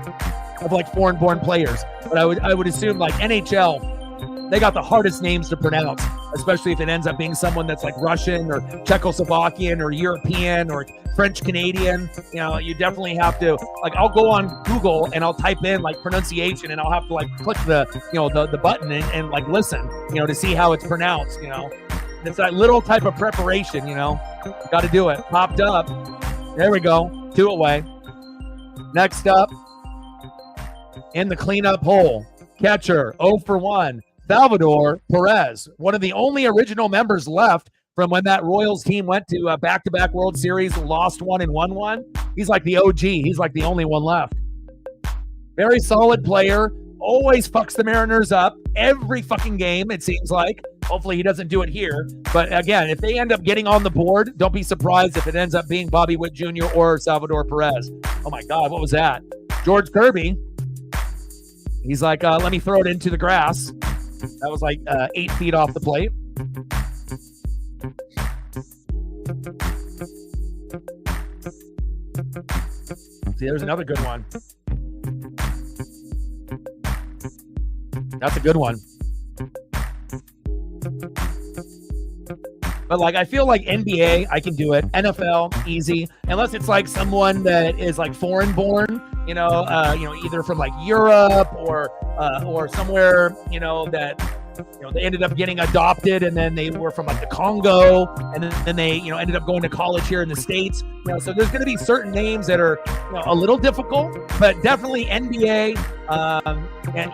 of foreign-born players. But I would assume NHL, they got the hardest names to pronounce, especially if it ends up being someone that's Russian or Czechoslovakian or European or French Canadian. You definitely have to I'll go on Google and I'll type in pronunciation and I'll have to click the button and listen, to see how it's pronounced. It's that little type of preparation, got to do it. Popped up. There we go. 2 away. Next up in the cleanup hole, catcher 0 for 1, Salvador Perez, one of the only original members left from when that Royals team went to back-to-back World Series, lost one and won one. He's the OG. He's the only one left. Very solid player. Always fucks the Mariners up every fucking game, it seems like. Hopefully he doesn't do it here. But again, if they end up getting on the board, don't be surprised if it ends up being Bobby Witt Jr. or Salvador Perez. Oh my God, what was that? George Kirby. He's let me throw it into the grass. That was 8 feet off the plate. See, there's another good one. That's a good one. But I feel NBA, I can do it. NFL, easy. Unless it's someone that is foreign born, either from Europe or somewhere, that they ended up getting adopted and then they were from the Congo and then they ended up going to college here in the States. So there's going to be certain names that are a little difficult, but definitely NBA and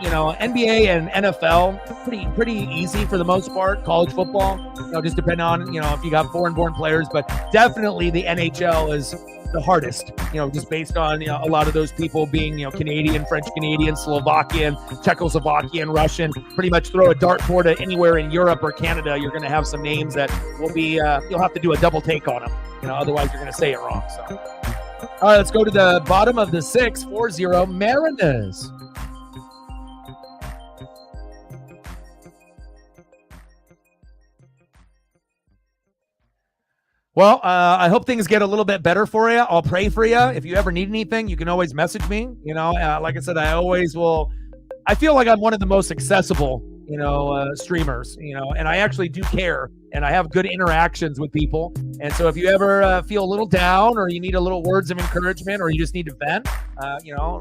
NBA and NFL pretty easy for the most part. College football, just depending on if you got foreign born players, but definitely the NHL is the hardest, just based on a lot of those people being Canadian, French Canadian, Slovakian, Czechoslovakian, Russian. Pretty much throw a dartboard at anywhere in Europe or Canada, you're going to have some names that will be you'll have to do a double take on them. Otherwise you're going to say it wrong. So, all right, let's go to the bottom of the 6, 4-0 Mariners. Well, I hope things get a little bit better for you. I'll pray for you. If you ever need anything, you can always message me. Like I said, I always will. I feel like I'm one of the most accessible, streamers, and I actually do care, and I have good interactions with people. And so if you ever feel a little down, or you need a little words of encouragement, or you just need to vent,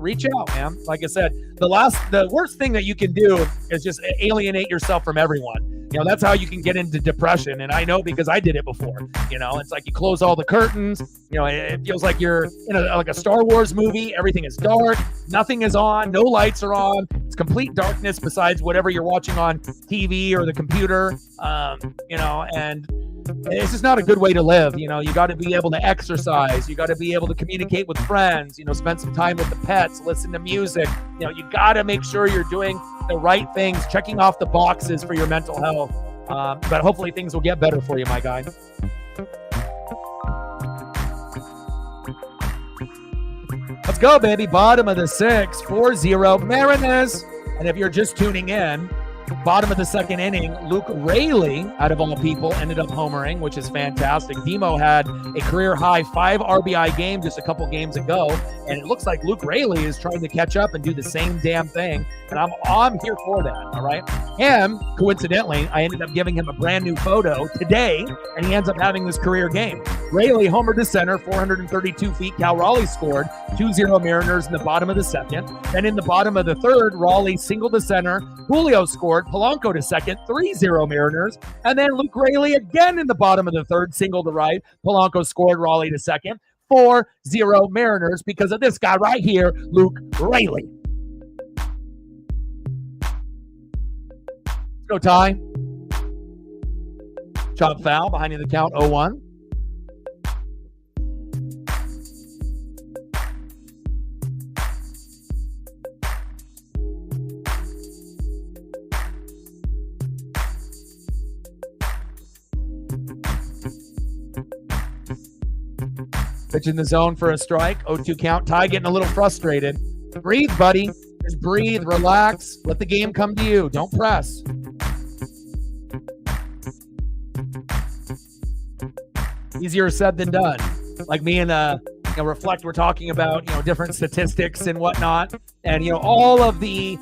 reach out, man. Like I said, the worst thing that you can do is just alienate yourself from everyone. That's how you can get into depression. And I know because I did it before. It's like you close all the curtains. It feels like you're in a Star Wars movie. Everything is dark. Nothing is on. No lights are on. It's complete darkness besides whatever you're watching on TV or the computer. And it's just not a good way to live. You got to be able to exercise. You got to be able to communicate with friends, spend some time with the pets, listen to music. You got to make sure you're doing the right things, checking off the boxes for your mental health. But hopefully things will get better for you, my guy. Let's go, baby. Bottom of the 6, 4-0 Mariners. And if you're just tuning in, bottom of the second inning, Luke Raley, out of all people, ended up homering, which is fantastic. Demo had a career-high 5 RBI game just a couple games ago, and it looks like Luke Raley is trying to catch up and do the same damn thing, and I'm here for that, all right? And coincidentally, I ended up giving him a brand new photo today, and he ends up having this career game. Raley homered to center, 432 feet. Cal Raleigh scored, 2-0 Mariners in the bottom of the second. Then in the bottom of the third, Raleigh singled to center. Julio scored, Polanco to second, 3-0 Mariners. And then Luke Raley again in the bottom of the third, single to right. Polanco scored, Raleigh to second, 4-0 Mariners because of this guy right here, Luke Raley. Let's go, Ty. Chop foul behind the count, 0-1. Pitch in the zone for a strike. 0-2 count. Ty getting a little frustrated. Breathe, buddy. Just breathe, relax. Let the game come to you. Don't press. Easier said than done. Like me and Reflect were talking about, different statistics and whatnot. And, all of the,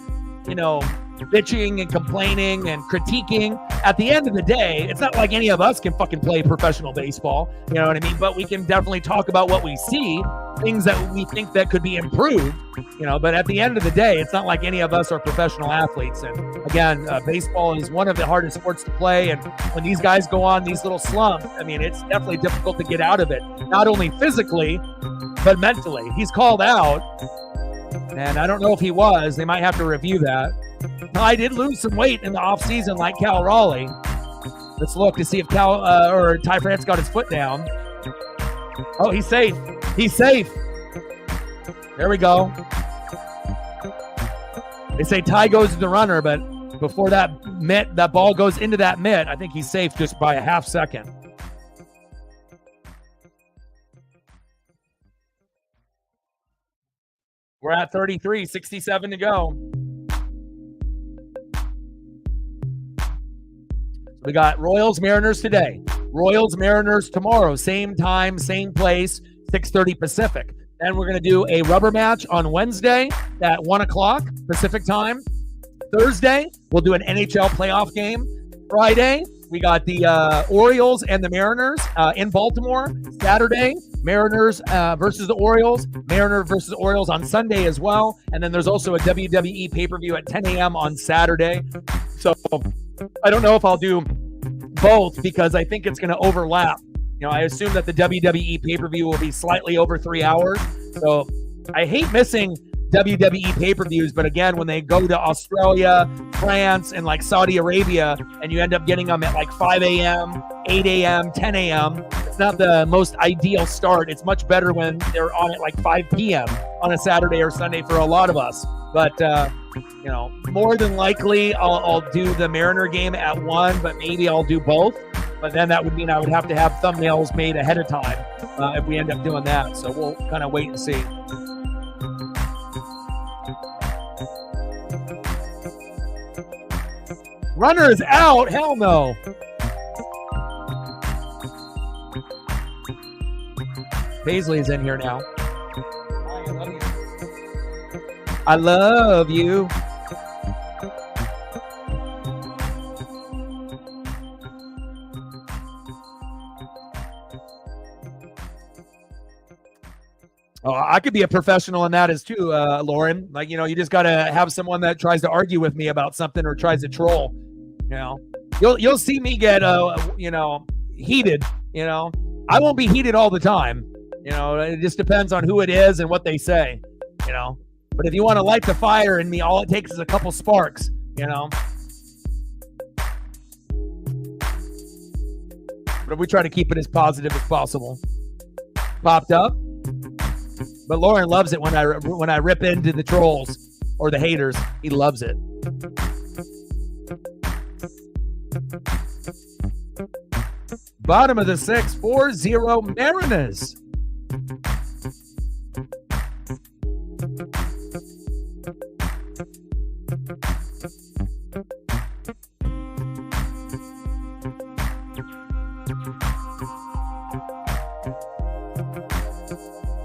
bitching and complaining and critiquing. At the end of the day, it's not like any of us can fucking play professional baseball. You know what I mean? But we can definitely talk about what we see, things that we think that could be improved, but at the end of the day, it's not like any of us are professional athletes. And again, baseball is one of the hardest sports to play. And when these guys go on these little slumps, I mean, it's definitely difficult to get out of it, not only physically, but mentally. He's called out, and I don't know if he was. They might have to review that. I did lose some weight in the offseason like Cal Raleigh. Let's look to see if Ty France got his foot down. Oh, he's safe. He's safe. There we go. They say Ty goes to the runner, but before that ball goes into that mitt, I think he's safe just by a half second. We're at 33, 67 to go. We got Royals, Mariners today. Royals, Mariners tomorrow. Same time, same place, 6:30 Pacific. Then we're going to do a rubber match on Wednesday at 1 o'clock Pacific time. Thursday, we'll do an NHL playoff game. Friday, we got the Orioles and the Mariners in Baltimore. Saturday, Mariners versus the Orioles. Mariners versus Orioles on Sunday as well. And then there's also a WWE pay-per-view at 10 a.m. on Saturday. So I don't know if I'll do both because I think it's going to overlap. I assume that the WWE pay-per-view will be slightly over 3 hours. So I hate missing WWE pay-per-views, but again, when they go to Australia, France, and like Saudi Arabia, and you end up getting them at like 5 a.m., 8 a.m., 10 a.m., it's not the most ideal start. It's much better when they're on at like 5 p.m. on a Saturday or Sunday for a lot of us. But, more than likely, I'll do the Mariner game at 1, but maybe I'll do both. But then that would mean I would have to have thumbnails made ahead of time if we end up doing that. So we'll kind of wait and see. Runners out? Hell no. Paisley's in here now. I love you. I love you. Oh, I could be a professional in that as too, Lauren. Like, you just got to have someone that tries to argue with me about something or tries to troll. You'll see me get, heated. I won't be heated all the time. It just depends on who it is and what they say. But if you want to light the fire in me, all it takes is a couple sparks. But we try to keep it as positive as possible. Popped up. But Lauren loves it when I rip into the trolls or the haters. He loves it. Bottom of the 6th, 4-0 Mariners.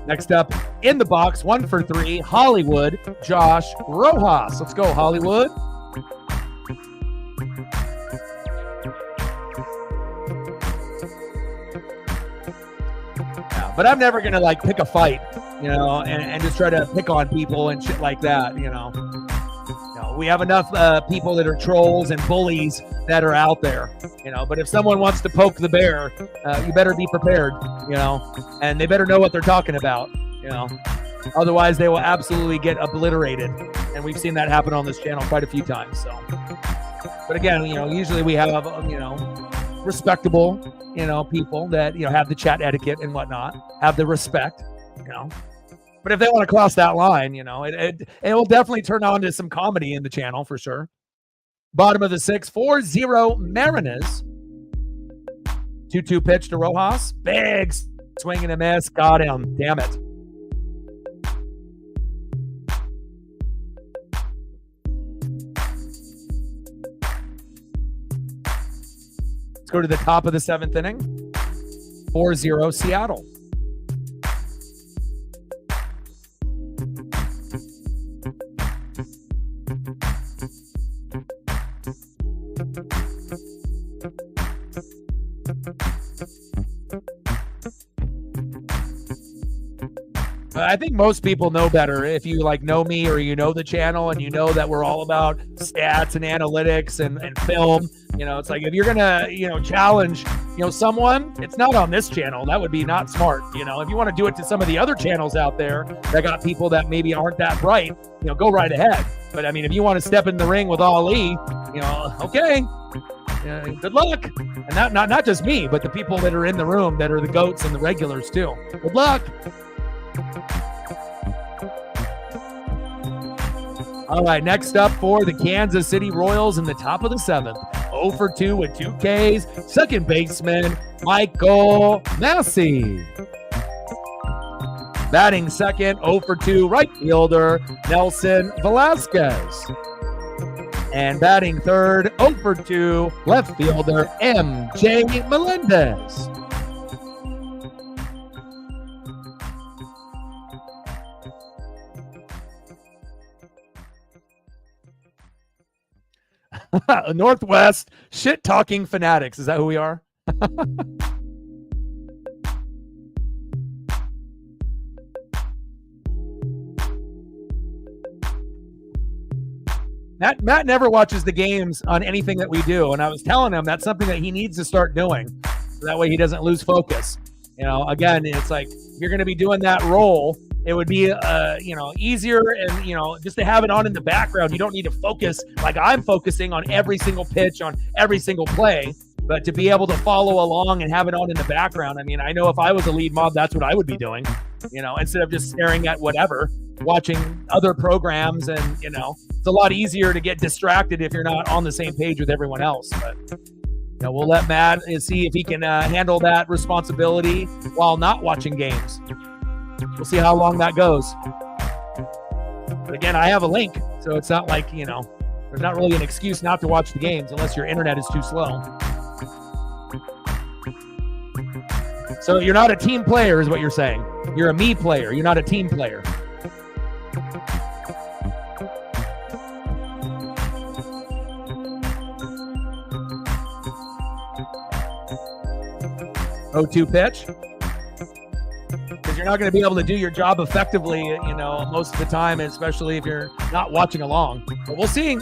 Next up in the box, 1 for 3, Hollywood, Josh Rojas. Let's go, Hollywood. Yeah, but I'm never going to pick a fight, and just try to pick on people and shit like that, We have enough people that are trolls and bullies that are out there, But if someone wants to poke the bear, you better be prepared, And they better know what they're talking about, Otherwise, they will absolutely get obliterated. And we've seen that happen on this channel quite a few times. So, but again, usually we have, respectable, people that, have the chat etiquette and whatnot, have the respect, But if they want to cross that line, it will definitely turn on to some comedy in the channel for sure. Bottom of the 6th, 4-0 Mariners. 2-2 pitch to Rojas. Big swing and a miss. Got him. Damn it. Let's go to the top of the 7th inning. 4-0 Seattle. I think most people know better if you know me or the channel and that we're all about stats and analytics and film. It's like if you're gonna challenge someone, it's not on this channel. That would be not smart. If you want to do it to some of the other channels out there that got people that maybe aren't that bright, go right ahead. But I mean, if you want to step in the ring with Ali, okay. Good luck. And not just me, but the people that are in the room that are the goats and the regulars too. Good luck. All right, next up for the Kansas City Royals in the top of the 7th. 0 for 2 with 2 Ks. Second baseman, Michael Massey. Batting second, 0 for 2, right fielder, Nelson Velasquez. And batting third, 0 for 2, left fielder, MJ Melendez. Northwest shit-talking fanatics. Is that who we are? Matt never watches the games on anything that we do, and I was telling him that's something that he needs to start doing. So that way he doesn't lose focus. Again, it's like if you're going to be doing that role, it would be easier and just to have it on in the background. You don't need to focus like I'm focusing on every single pitch, on every single play, but to be able to follow along and have it on in the background. I mean, I know if I was a lead mod, that's what I would be doing, instead of just staring at whatever, watching other programs. And it's a lot easier to get distracted if you're not on the same page with everyone else. But we'll let Matt see if he can handle that responsibility while not watching games. We'll see how long that goes. But again, I have a link, so it's not like, there's not really an excuse not to watch the games unless your internet is too slow. So you're not a team player is what you're saying. You're a me player. You're not a team player. O2 pitch. Because you're not going to be able to do your job effectively, most of the time, especially if you're not watching along. But we'll see.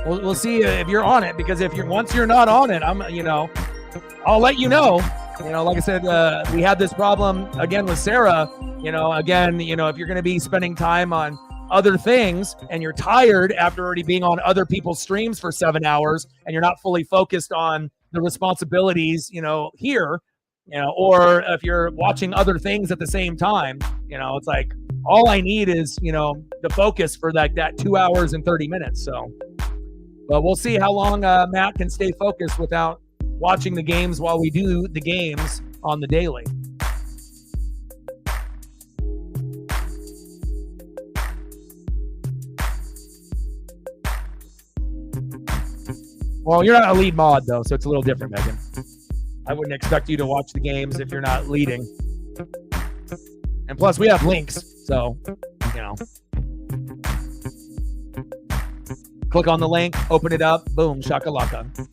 We'll see if you're on it, because once you're not on it, I'll let you know. Like I said, we had this problem again with Sarah. If you're going to be spending time on other things and you're tired after already being on other people's streams for 7 hours and you're not fully focused on the responsibilities, here, or if you're watching other things at the same time, it's like all I need is, the focus for that 2 hours and 30 minutes. So, but we'll see how long Matt can stay focused without watching the games while we do the games on the daily. Well, you're not a lead mod though, so it's a little different, Megan. I wouldn't expect you to watch the games if you're not leading. And plus, we have links, so, click on the link, open it up, boom, shakalaka.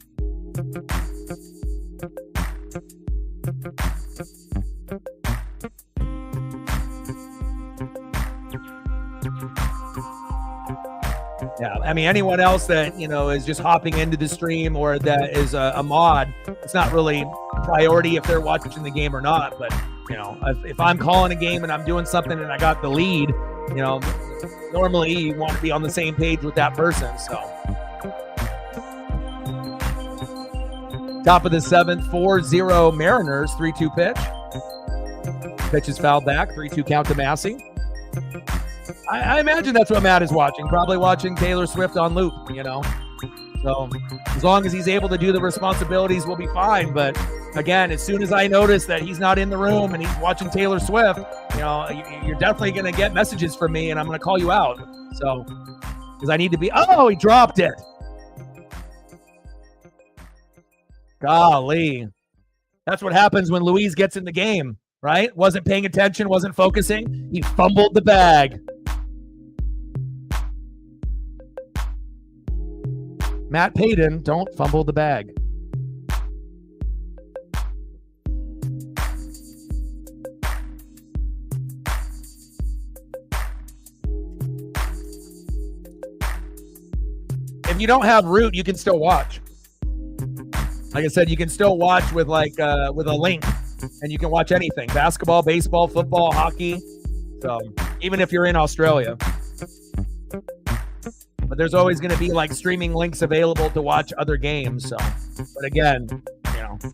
Yeah, I mean, anyone else that, is just hopping into the stream or that is a mod, it's not really priority if they're watching the game or not. But, if I'm calling a game and I'm doing something and I got the lead, normally you want to be on the same page with that person. So, top of the seventh, 4-0 Mariners, 3-2 pitch. Pitch is fouled back, 3-2 count to Massey. I imagine that's what Matt is watching, probably watching Taylor Swift on loop, So as long as he's able to do the responsibilities, we'll be fine. But again, as soon as I notice that he's not in the room and he's watching Taylor Swift, you're definitely going to get messages from me and I'm going to call you out. So, because I need to be, he dropped it. Golly. That's what happens when Luis gets in the game, right? Wasn't paying attention, wasn't focusing. He fumbled the bag. Matt Payton, don't fumble the bag. If you don't have Root, you can still watch. Like I said, you can still watch with with a link, and you can watch anything: basketball, baseball, football, hockey. So even if you're in Australia. But there's always going to be streaming links available to watch other games. So, but again,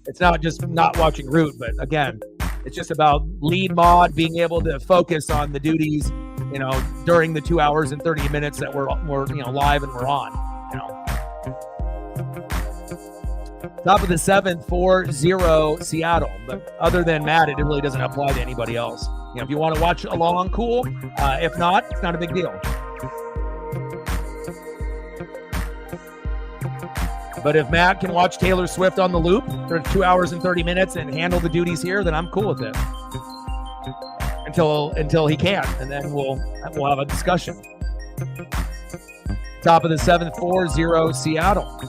it's not just not watching Root, but again, it's just about lead mod being able to focus on the duties, during the 2 hours and 30 minutes that we're live and we're on. Top of the seventh, 4-0 Seattle. But other than Matt, it really doesn't apply to anybody else. If you want to watch along, cool. If not, it's not a big deal. But if Matt can watch Taylor Swift on the loop for 2 hours and 30 minutes and handle the duties here, then I'm cool with it. Until he can't, and then we'll have a discussion. Top of the seventh, 4-0 Seattle.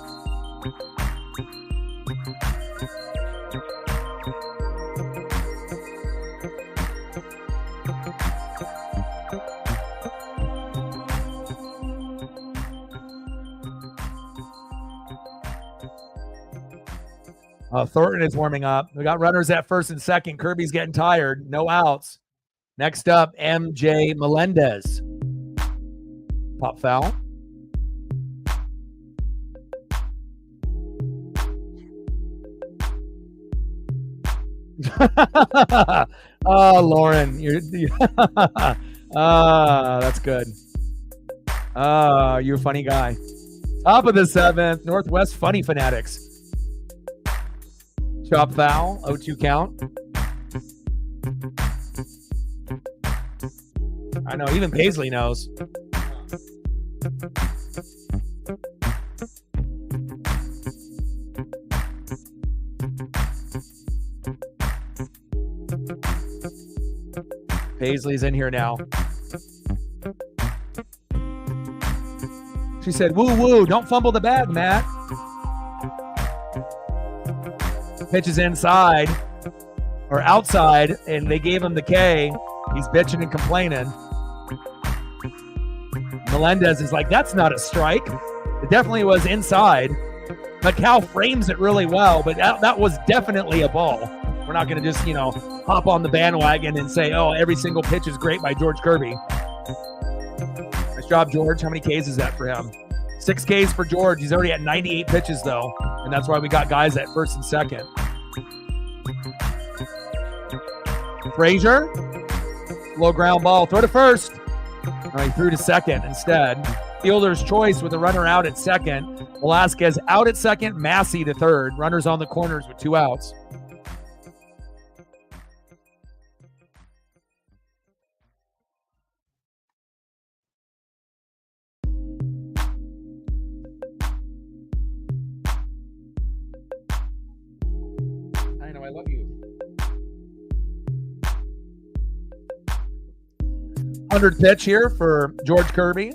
Thornton is warming up. We got runners at first and second. Kirby's getting tired. No outs. Next up, MJ Melendez. Pop foul. Oh, Lauren, you're that's good. You're a funny guy. Top of the 7th, Northwest Funny Fanatics. Chop foul, 0-2 count. I know, even Paisley knows. Paisley's in here now. She said, woo woo, don't fumble the bag, Matt. Pitch is inside or outside, and they gave him the K. He's bitching and complaining. Melendez is like, that's not a strike. It definitely was inside. Macau frames it really well, but that was definitely a ball. We're not going to just, hop on the bandwagon and say, oh, every single pitch is great by George Kirby. Nice job, George. How many Ks is that for him? 6 Ks for George. He's already at 98 pitches, though, and that's why we got guys at first and second. Frazier, low ground ball. Throw to first. All right, threw to second instead. Fielder's choice with a runner out at second. Velasquez out at second. Massey to third. Runners on the corners with 2 outs. I love you. 100th pitch here for George Kirby.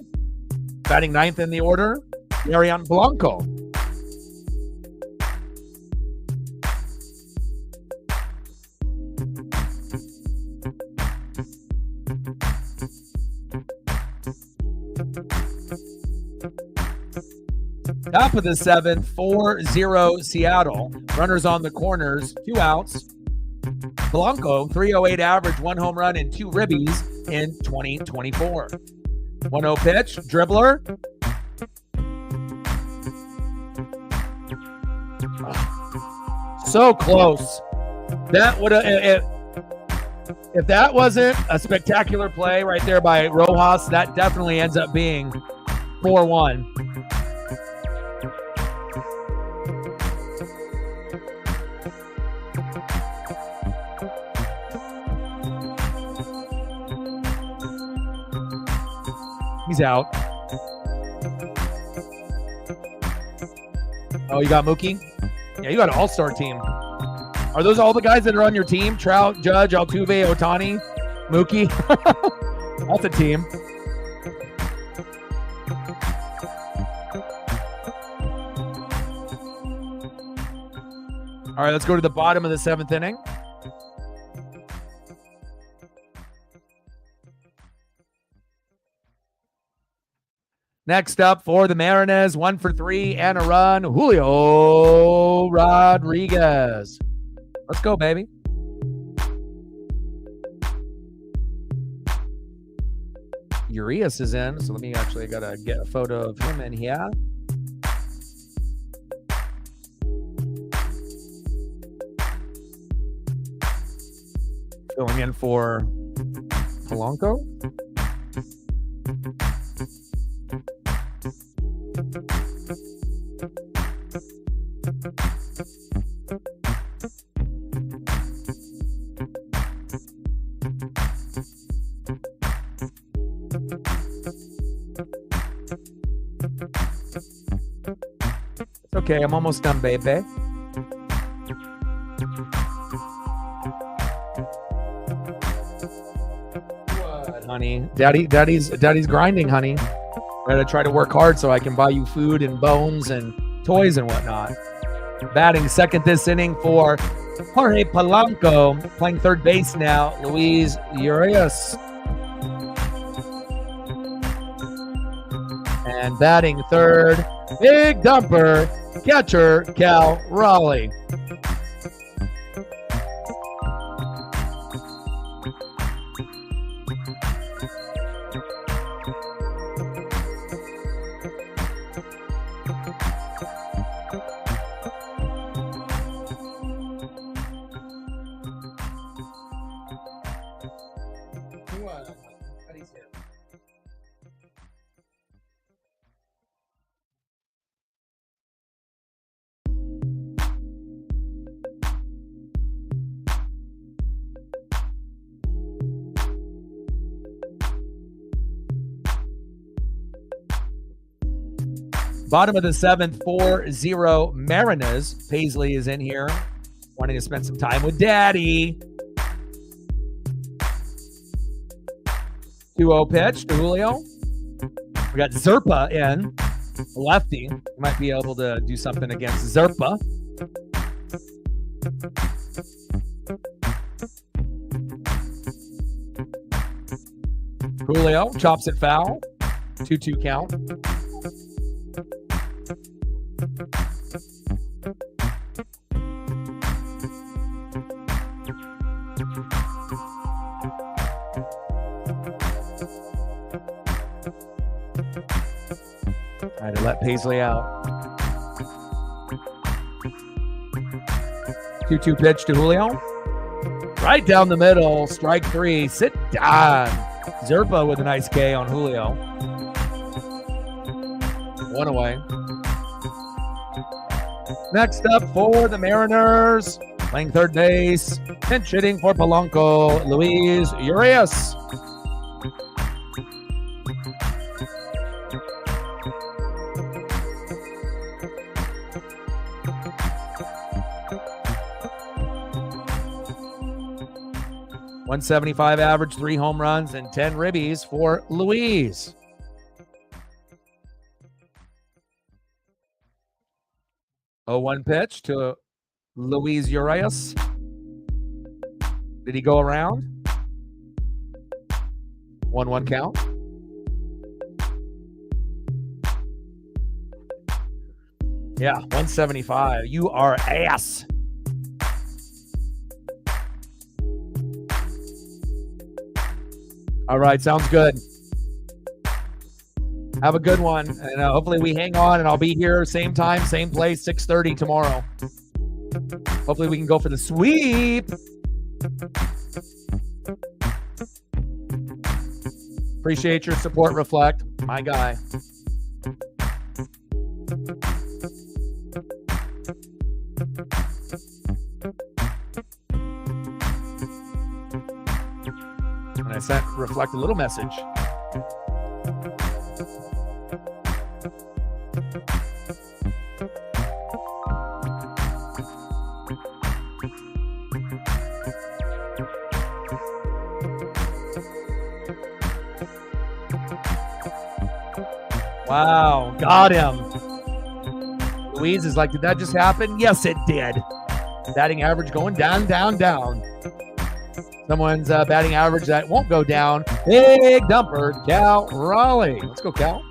Batting 9th in the order, Marian Blanco. Top of the 7th, 4-0 Seattle. Runners on the corners, 2 outs. Blanco, 308 average, 1 home run and 2 ribbies in 2024. 1-0 pitch, dribbler. So close. That would have, if that wasn't a spectacular play right there by Rojas, that definitely ends up being 4-1. He's out. Oh, you got Mookie? Yeah, you got an all-star team. Are those all the guys that are on your team? Trout, Judge, Altuve, Ohtani, Mookie? That's a team. All right, let's go to the bottom of the 7th inning. Next up for the Mariners, 1 for 3 and a run, Julio Rodriguez. Let's go, baby. Urias is in, so I gotta get a photo of him in here. Filling in for Polanco. Okay, I'm almost done, baby. Good, honey. Daddy's grinding, honey. Gotta try to work hard so I can buy you food and bones and toys and whatnot. Batting 2nd this inning for Jorge Polanco. Playing 3rd base now, Luis Urias. And batting 3rd, big dumper, catcher Cal Raleigh. He's here. Bottom of the seventh, 4-0 Mariners. Paisley is in here, wanting to spend some time with Daddy. 2-0 pitch to Julio. We got Zerpa in, lefty. Might be able to do something against Zerpa. Julio chops it foul. 2-2 count. Trying to let Paisley out. 2-2 pitch to Julio. Right down the middle. Strike three. Sit down. Zerpa with a nice K on Julio. One away. Next up for the Mariners, playing third base, pinch hitting for Polanco, Luis Urias. .175 average, 3 home runs, and 10 ribbies for Luis. Oh, 1 pitch to Luis Urias. Did he go around? 1-1 count. Yeah, 175. You are ass. All right, sounds good. Have a good one. And hopefully we hang on, and I'll be here same time, same place, 6:30 tomorrow. Hopefully we can go for the sweep. Appreciate your support, Reflect. My guy. And I sent Reflect a little message. Wow, got him. Louise is like, did that just happen? Yes, it did. Batting average going down, down, down. Someone's batting average that won't go down. Big dumper, Cal Raleigh. Let's go, Cal.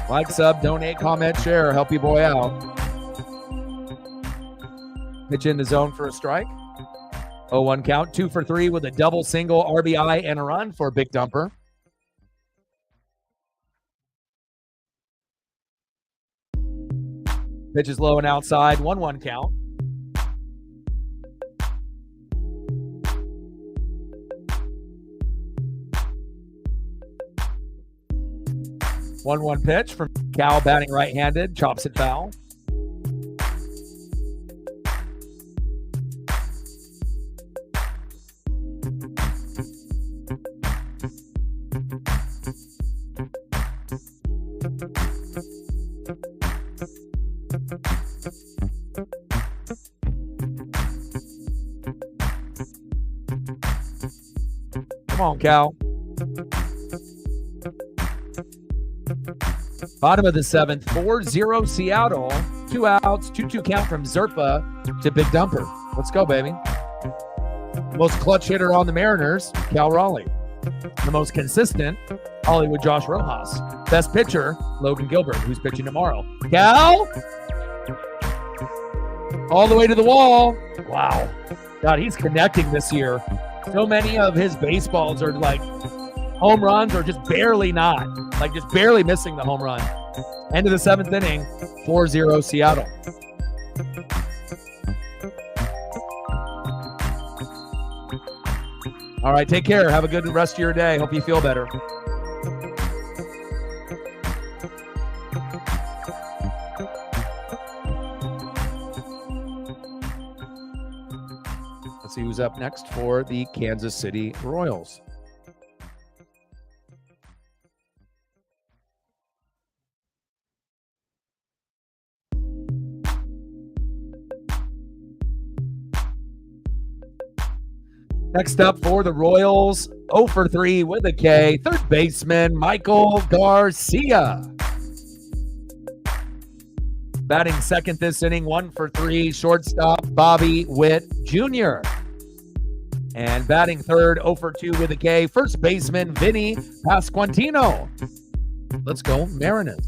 Like, sub, donate, comment, share. Help your boy out. Pitch in the zone for a strike. 0-1 count. 2 for 3 with a double, single, RBI, and a run for Big Dumper. Pitch is low and outside. 1-1 count. One pitch from Cal, batting right-handed, chops it foul. Come on, Cal. Bottom of the seventh, 4-0 Seattle. 2 outs, 2-2 count from Zerpa to Big Dumper. Let's go, baby. Most clutch hitter on the Mariners, Cal Raleigh. The most consistent, Hollywood Josh Rojas. Best pitcher, Logan Gilbert, who's pitching tomorrow. Cal? All the way to the wall. Wow. God, he's connecting this year. So many of his baseballs are like home runs or just barely not. Like just barely missing the home run. End of the 7th inning, 4-0 Seattle. All right, take care. Have a good rest of your day. Hope you feel better. Let's see who's up next for the Kansas City Royals. Next up for the Royals, 0 for 3 with a K, third baseman Michael Garcia. Batting second this inning, 1 for 3, shortstop Bobby Witt Jr. And batting third, 0 for 2 with a K, first baseman Vinny Pasquantino. Let's go Mariners.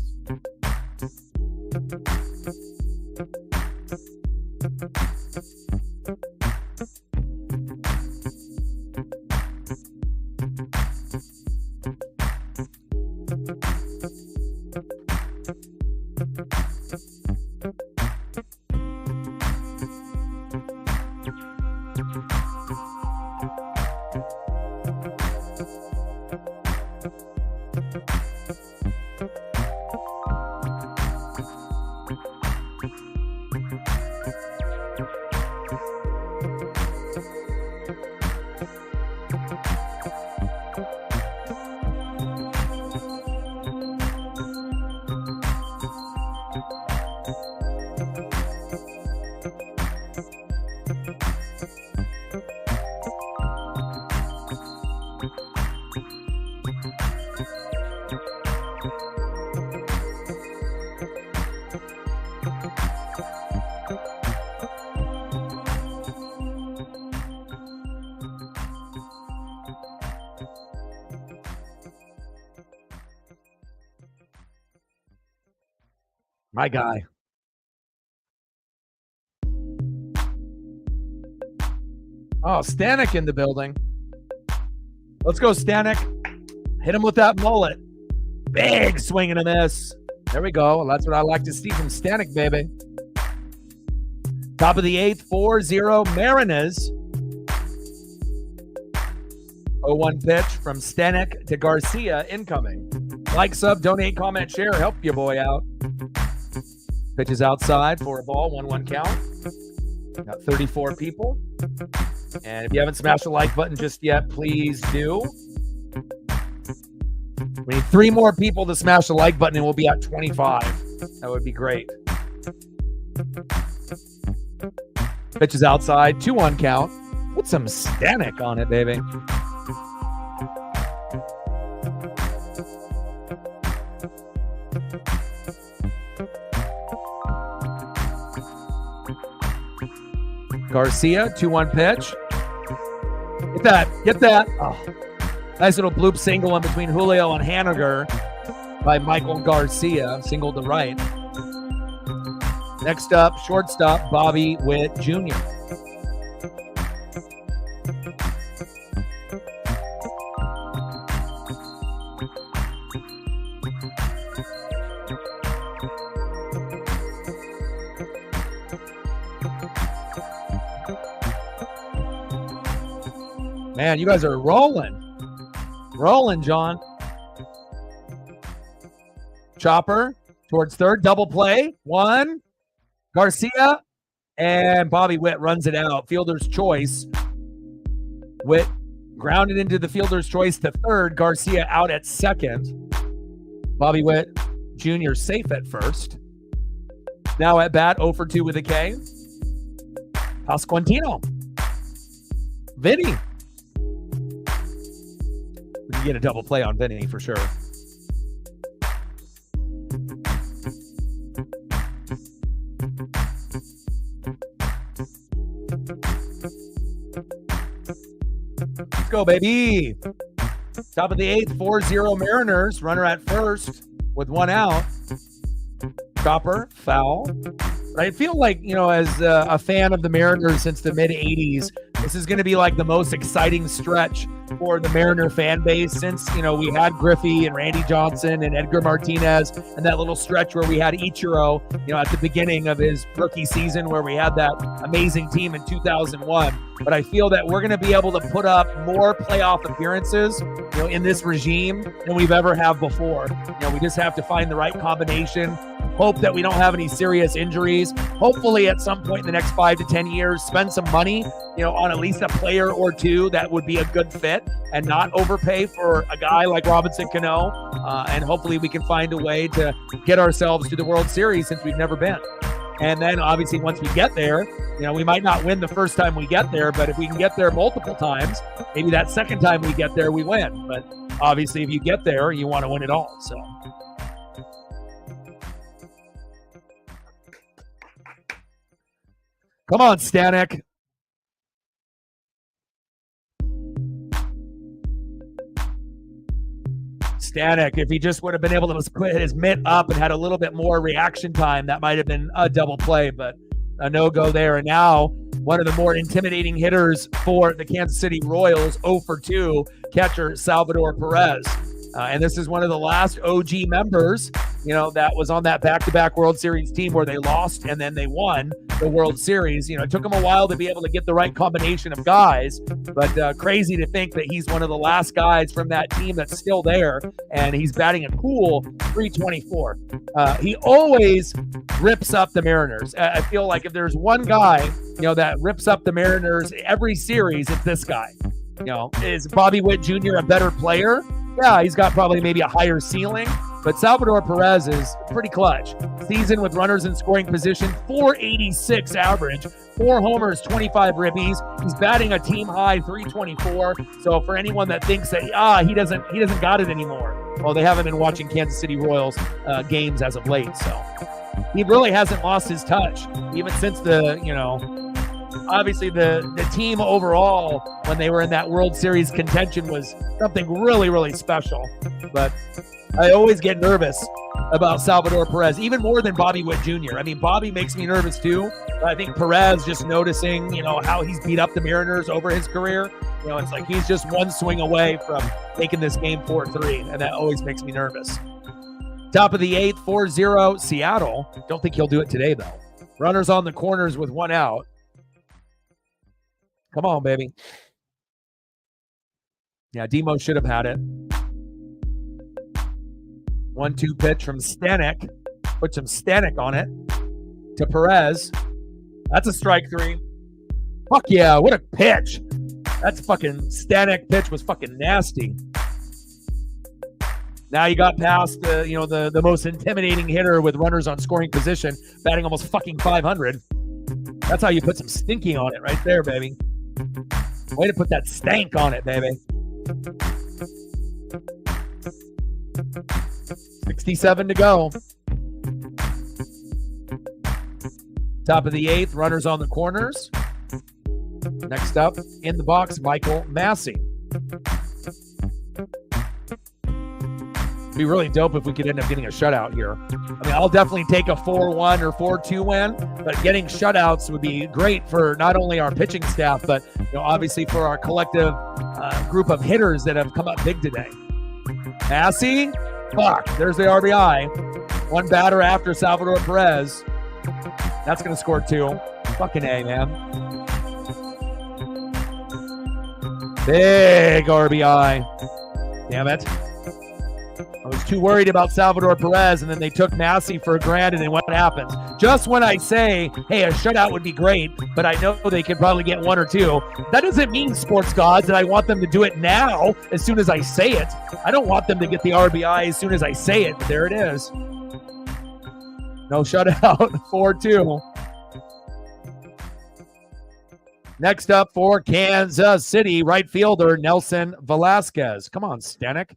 My guy. Oh, Stanek in the building. Let's go, Stanek. Hit him with that mullet. Big swing and a miss. There we go. That's what I like to see from Stanek, baby. Top of the 8th, 4-0 Mariners. 0-1 pitch from Stanek to Garcia incoming. Like, sub, donate, comment, share. Help your boy out. Pitch is outside for a ball, 1-1 count. Got 34 people. And if you haven't smashed the like button just yet, please do. We need 3 more people to smash the like button and we'll be at 25. That would be great. Pitch is outside, 2-1 count. Put some Stanek on it, baby. Garcia, 2-1 pitch. Get that. Get that. Oh, nice little bloop single in between Julio and Haniger by Michael Garcia. Single to right. Next up, shortstop Bobby Witt Jr. Man, you guys are rolling. Rolling, John. Chopper towards third. Double play. 1. Garcia. And Bobby Witt runs it out. Fielder's choice. Witt grounded into the fielder's choice to third. Garcia out at second. Bobby Witt Jr. safe at first. Now at bat, 0 for 2 with a K. Pasquantino. Vinny. We can get a double play on Vinny for sure. Let's go, baby. Top of the 8th, 4-0 Mariners. Runner at first with 1 out. Chopper, foul. But I feel like, you know, as a fan of the Mariners since the mid-'80s, this is going to be like the most exciting stretch for the Mariner fan base since, we had Griffey and Randy Johnson and Edgar Martinez and that little stretch where we had Ichiro, at the beginning of his rookie season where we had that amazing team in 2001. But I feel that we're going to be able to put up more playoff appearances, in this regime than we've ever have before. We just have to find the right combination. Hope that we don't have any serious injuries. Hopefully at some point in the next 5 to 10 years, spend some money, on at least a player or two that would be a good fit and not overpay for a guy like Robinson Cano. And hopefully we can find a way to get ourselves to the World Series since we've never been. And then obviously once we get there, we might not win the first time we get there, but if we can get there multiple times, maybe that second time we get there, we win. But obviously if you get there, you want to win it all. So. Come on, Stanek. Stanek, if he just would have been able to put his mitt up and had a little bit more reaction time, that might have been a double play, but a no-go there. And now one of the more intimidating hitters for the Kansas City Royals, 0 for 2, catcher Salvador Perez. And this is one of the last OG members, that was on that back-to-back World Series team where they lost and then they won the World Series. It took him a while to be able to get the right combination of guys, but crazy to think that he's one of the last guys from that team that's still there, and he's batting a cool .324. He always rips up the Mariners. I feel like if there's one guy, that rips up the Mariners every series, it's this guy. Is Bobby Witt Jr. a better player? Yeah, he's got probably maybe a higher ceiling, but Salvador Perez is pretty clutch. Season with runners in scoring position, .486 average, 4 homers, 25 ribbies. He's batting a team high .324. So for anyone that thinks that he doesn't got it anymore, well, they haven't been watching Kansas City Royals games as of late. So he really hasn't lost his touch, even since obviously the team overall, when they were in that World Series contention, was something really, really special. But I always get nervous about Salvador Perez, even more than Bobby Witt Jr. I mean, Bobby makes me nervous too, but I think Perez, just noticing, how he's beat up the Mariners over his career, it's like he's just one swing away from making this game 4-3, and that always makes me nervous. Top of the 8th, 4-0 Seattle. Don't think he'll do it today, though. Runners on the corners with 1 out. Come on, baby. Yeah, Demo should have had it. 1-2 pitch from Stanek. Put some Stanek on it. To Perez. That's a strike 3. Fuck yeah, what a pitch. That's fucking Stanek pitch was fucking nasty. Now you got past the most intimidating hitter with runners on scoring position, batting almost fucking 500. That's how you put some stinky on it right there, baby. Way to put that stank on it, baby. 67 to go. Top of the 8th, runners on the corners. Next up, in the box, Michael Massey. It'd be really dope if we could end up getting a shutout here. I mean, I'll definitely take a 4-1 or 4-2 win, but getting shutouts would be great for not only our pitching staff, but obviously for our collective group of hitters that have come up big today. Massey, fuck, there's the RBI. One batter after Salvador Perez. That's going to score 2. Fucking A, man. Big RBI. Damn it. I was too worried about Salvador Perez, and then they took Massey for granted, and what happens? Just when I say, hey, a shutout would be great, but I know they could probably get 1 or 2, that doesn't mean, sports gods, that I want them to do it now as soon as I say it. I don't want them to get the RBI as soon as I say it, but there it is. No shutout, 4-2. Next up for Kansas City, right fielder Nelson Velasquez. Come on, Stanek.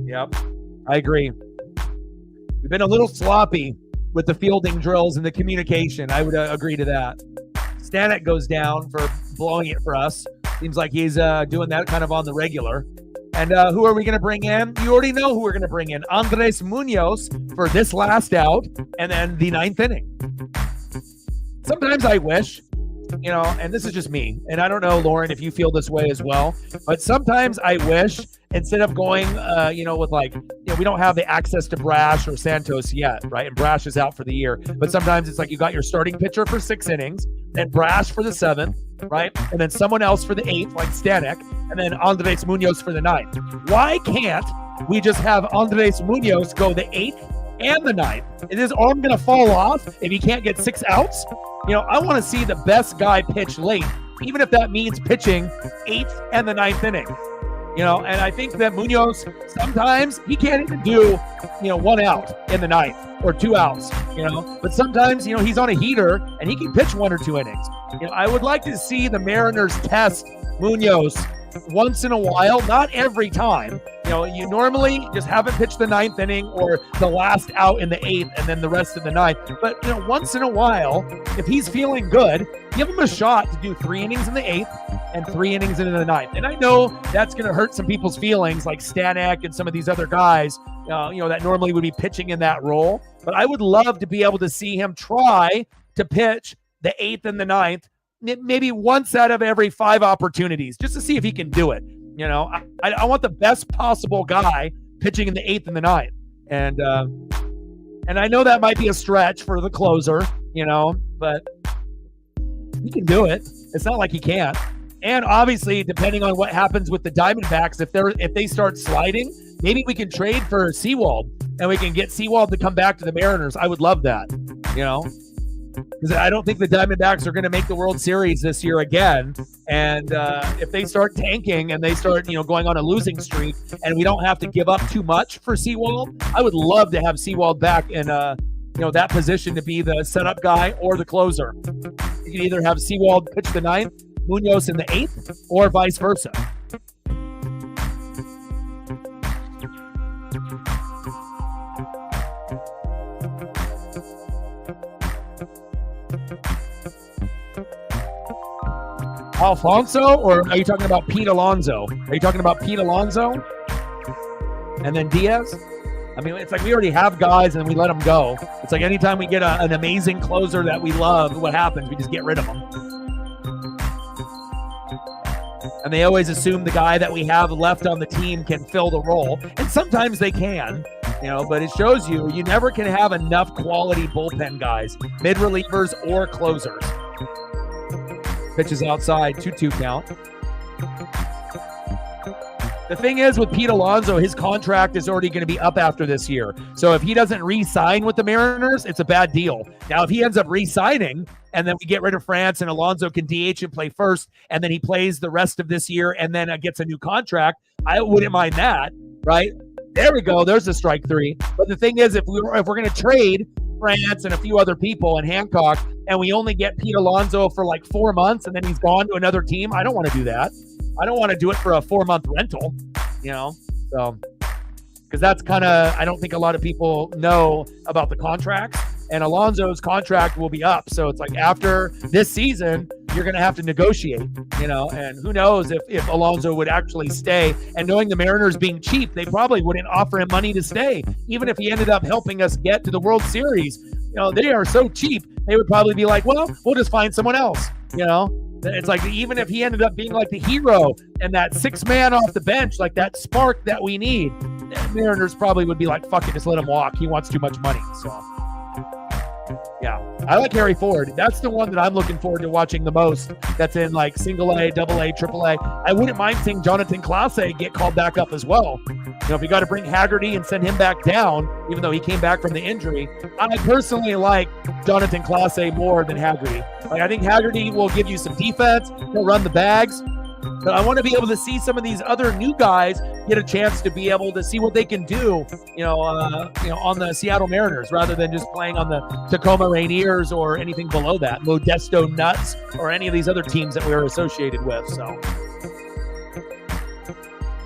Yep, I agree. We've been a little sloppy with the fielding drills and the communication. I would agree to that. Stanek goes down for blowing it for us. Seems like he's doing that kind of on the regular. And who are we going to bring in? You already know who we're going to bring in. Andres Munoz for this last out, and then the 9th inning. sometimes I wish, and this is just me, and I don't know, Lauren, if you feel this way as well, but sometimes I wish instead of going, with we don't have the access to Brash or Santos yet, right? And Brash is out for the year, but sometimes it's like you got your starting pitcher for 6 innings, then Brash for the 7th, right? And then someone else for the 8th, like Stanek, and then Andres Munoz for the 9th. Why can't we just have Andres Munoz go the 8th and the 9th? Is his arm going to fall off if he can't get 6 outs? I want to see the best guy pitch late, even if that means pitching 8th and the 9th inning. And I think that Munoz, sometimes he can't even do, 1 out in the 9th or 2 outs, but sometimes, he's on a heater and he can pitch 1 or 2 innings. I would like to see the Mariners test Munoz once in a while, not every time. You normally just have him pitch the 9th inning or the last out in the 8th and then the rest of the 9th. But, once in a while, if he's feeling good, give him a shot to do 3 innings in the 8th and 3 innings in the 9th. And I know that's going to hurt some people's feelings, like Stanek and some of these other guys, that normally would be pitching in that role. But I would love to be able to see him try to pitch the 8th and the 9th, maybe once out of every 5 opportunities, just to see if he can do it. I want the best possible guy pitching in the 8th and the 9th. And I know that might be a stretch for the closer, but he can do it. It's not like he can't. And obviously, depending on what happens with the Diamondbacks, if they start sliding, maybe we can trade for Sewald and we can get Sewald to come back to the Mariners. I would love that, because I don't think the Diamondbacks are going to make the World Series this year again. And if they start tanking and they start, going on a losing streak and we don't have to give up too much for Sewald, I would love to have Sewald back in, that position to be the setup guy or the closer. You can either have Sewald pitch the 9th, Munoz in the 8th, or vice versa. Alfonso, or are you talking about Pete Alonso? Are you talking about Pete Alonso and then Diaz? I mean, it's like we already have guys and we let them go. It's like anytime we get an amazing closer that we love, what happens? We just get rid of them. And they always assume the guy that we have left on the team can fill the role. And sometimes they can, but it shows you never can have enough quality bullpen guys, mid-relievers or closers. Pitches outside, 2-2 count. The thing is with Pete Alonso, his contract is already going to be up after this year. So if he doesn't re-sign with the Mariners, it's a bad deal. Now, if he ends up re-signing and then we get rid of France and Alonso can DH and play first, and then he plays the rest of this year and then gets a new contract, I wouldn't mind that, right? There we go. There's a strike 3. But the thing is, if we're going to trade France and a few other people and Hancock, and we only get Pete Alonso for like 4 months and then he's gone to another team, I don't want to do that. I don't want to do it for a 4-month rental, so because that's kind of, I don't think a lot of people know about the contracts, and Alonso's contract will be up. So it's like after this season, you're going to have to negotiate, and who knows if Alonso would actually stay. And knowing the Mariners being cheap, they probably wouldn't offer him money to stay, even if he ended up helping us get to the World Series. They are so cheap. They would probably be like, well, we'll just find someone else, It's like even if he ended up being like the hero and that 6th man off the bench, like that spark that we need, the Mariners probably would be like, fuck it, just let him walk. He wants too much money. So, yeah, I like Harry Ford. That's the one that I'm looking forward to watching the most. That's in like single A, double A, triple A. I wouldn't mind seeing Jonathan Clase get called back up as well. If you got to bring Haggerty and send him back down, even though he came back from the injury, I personally like Jonathan Clase more than Haggerty. I think Haggerty will give you some defense. He'll run the bags. But I want to be able to see some of these other new guys get a chance to be able to see what they can do, on the Seattle Mariners, rather than just playing on the Tacoma Rainiers or anything below that, Modesto Nuts, or any of these other teams that we are associated with. So,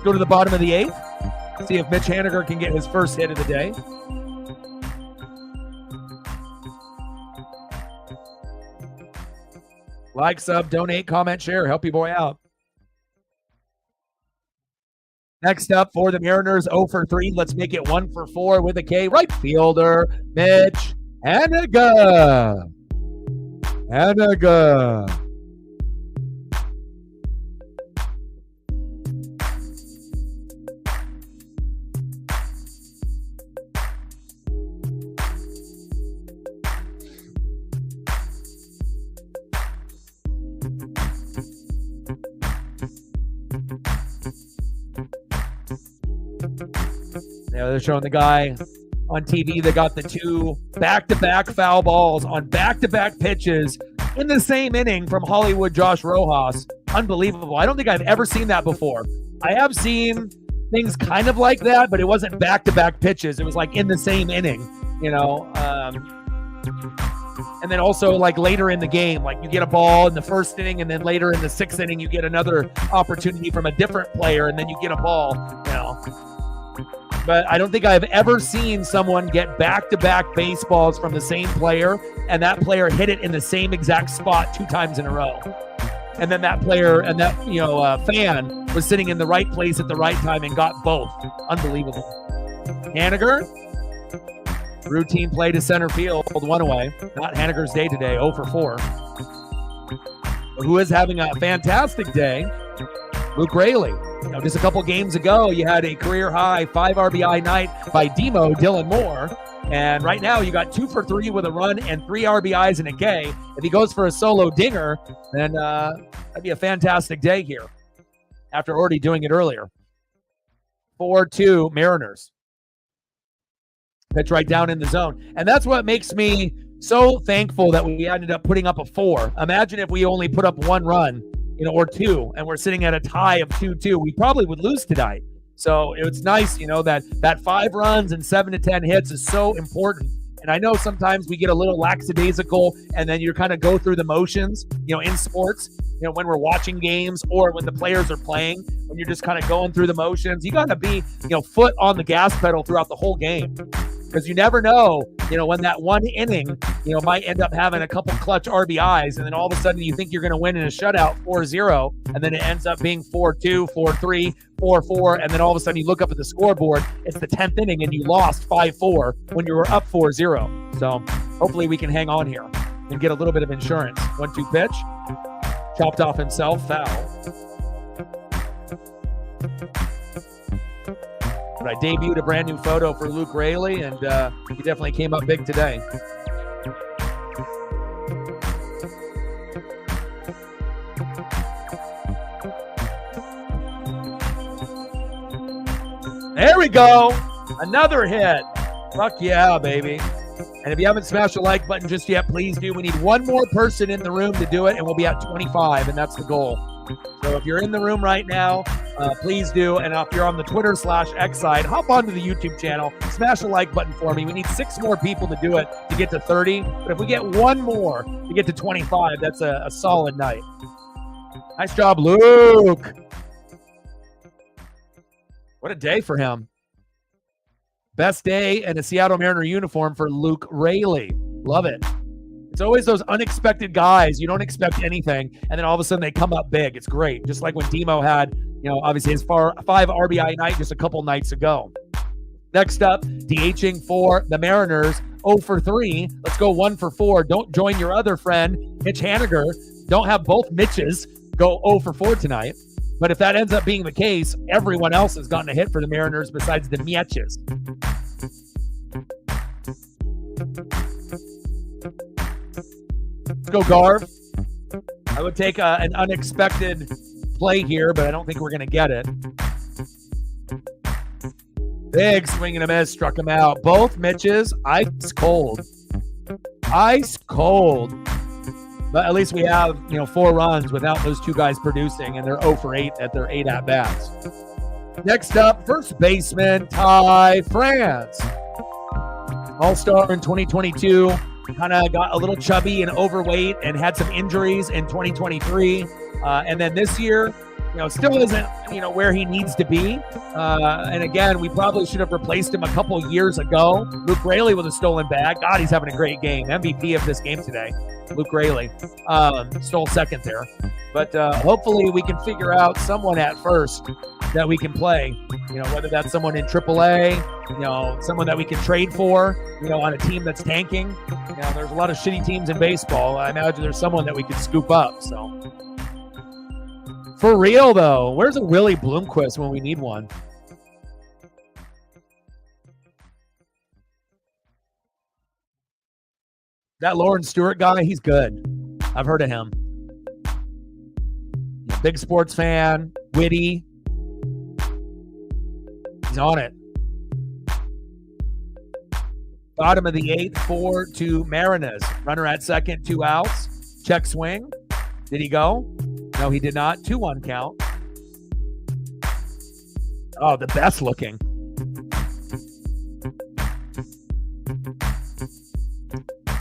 go to the bottom of the 8th, see if Mitch Haniger can get his first hit of the day. Like, sub, donate, comment, share. Help your boy out. Next up for the Mariners, 0 for 3. Let's make it 1 for 4 with a K. Right fielder, Mitch Haniger. Haniger. Yeah, they're showing the guy on TV that got the 2 back-to-back foul balls on back-to-back pitches in the same inning from Hollywood Josh Rojas. Unbelievable. I don't think I've ever seen that before. I have seen things kind of like that, but it wasn't back-to-back pitches. It was like in the same inning, you know. And then also like later in the game, like you get a ball in the first inning and then later in the 6th inning, you get another opportunity from a different player and then you get a ball, you know. But I don't think I've ever seen someone get back-to-back baseballs from the same player and that player hit it in the same exact spot 2 times in a row. And then that player and that, fan was sitting in the right place at the right time and got both. Unbelievable. Haniger, routine play to center field, 1 away. Not Haniger's day today, 0 for 4. But who is having a fantastic day? Luke Raley. Just a couple games ago, you had a career-high 5 RBI night by Demo Dylan Moore. And right now, you got 2 for 3 with a run and 3 RBIs and a K. If he goes for a solo dinger, then that'd be a fantastic day here after already doing it earlier. 4-2 Mariners. Pitch right down in the zone. And that's what makes me so thankful that we ended up putting up a 4. Imagine if we only put up 1 run, or 2, and we're sitting at a tie of 2-2. We probably would lose tonight. So it's nice, that 5 runs and 7 to 10 hits is so important. And I know sometimes we get a little lackadaisical and then you kind of go through the motions, in sports, when we're watching games or when the players are playing, when you're just kind of going through the motions. You got to be, foot on the gas pedal throughout the whole game. Because you never know, when that 1 inning, might end up having a couple clutch RBIs, and then all of a sudden you think you're going to win in a shutout 4-0, and then it ends up being 4-2, 4-3, 4-4, and then all of a sudden you look up at the scoreboard, it's the 10th inning, and you lost 5-4 when you were up 4-0. So hopefully we can hang on here and get a little bit of insurance. 1-2 pitch, chopped off himself, foul. But I debuted a brand new photo for Luke Raley, and he definitely came up big today. There we go. Another hit. Fuck yeah, baby. And if you haven't smashed the like button just yet, please do. We need 1 more person in the room to do it, and we'll be at 25, and that's the goal. So if you're in the room right now, please do. And if you're on the Twitter/X side, hop onto the YouTube channel, smash the like button for me. We need 6 more people to do it to get to 30. But if we get 1 more to get to 25, that's a solid night. Nice job, Luke. What a day for him. Best day in a Seattle Mariner uniform for Luke Raley. Love it. It's always those unexpected guys. You don't expect anything, and then all of a sudden they come up big. It's great. Just like when Demo had, obviously his 5 RBI night just a couple nights ago. Next up, DHing for the Mariners, 0 for 3. Let's go 1 for 4. Don't join your other friend, Mitch Haniger. Don't have both Mitches go 0 for 4 tonight. But if that ends up being the case, everyone else has gotten a hit for the Mariners besides the Mitches. Let's go, Garv. I would take an unexpected play here, but I don't think we're going to get it. Big swing and a miss, struck him out. Both Mitches, ice cold. Ice cold. But at least we have, 4 runs without those 2 guys producing, and they're 0 for 8 at their 8 at-bats. Next up, first baseman, Ty France. All-star in 2022. Kind of got a little chubby and overweight and had some injuries in 2023. And then this year, still isn't, where he needs to be. And again, we probably should have replaced him a couple years ago. Luke Raley with a stolen bag. God, he's having a great game. MVP of this game today, Luke Raley. Stole second there. But hopefully we can figure out someone at first that we can play. Whether that's someone in AAA, someone that we can trade for, on a team that's tanking. There's a lot of shitty teams in baseball. I imagine there's someone that we could scoop up. So, for real though, where's a Willie Bloomquist when we need one? That Lauren Stewart guy, he's good. I've heard of him. Big sports fan, witty. He's on it. Bottom of the 8th, 4-2 Mariners. Runner at second, 2 outs. Check swing. Did he go? No, he did not. 2-1 count. Oh, the best looking.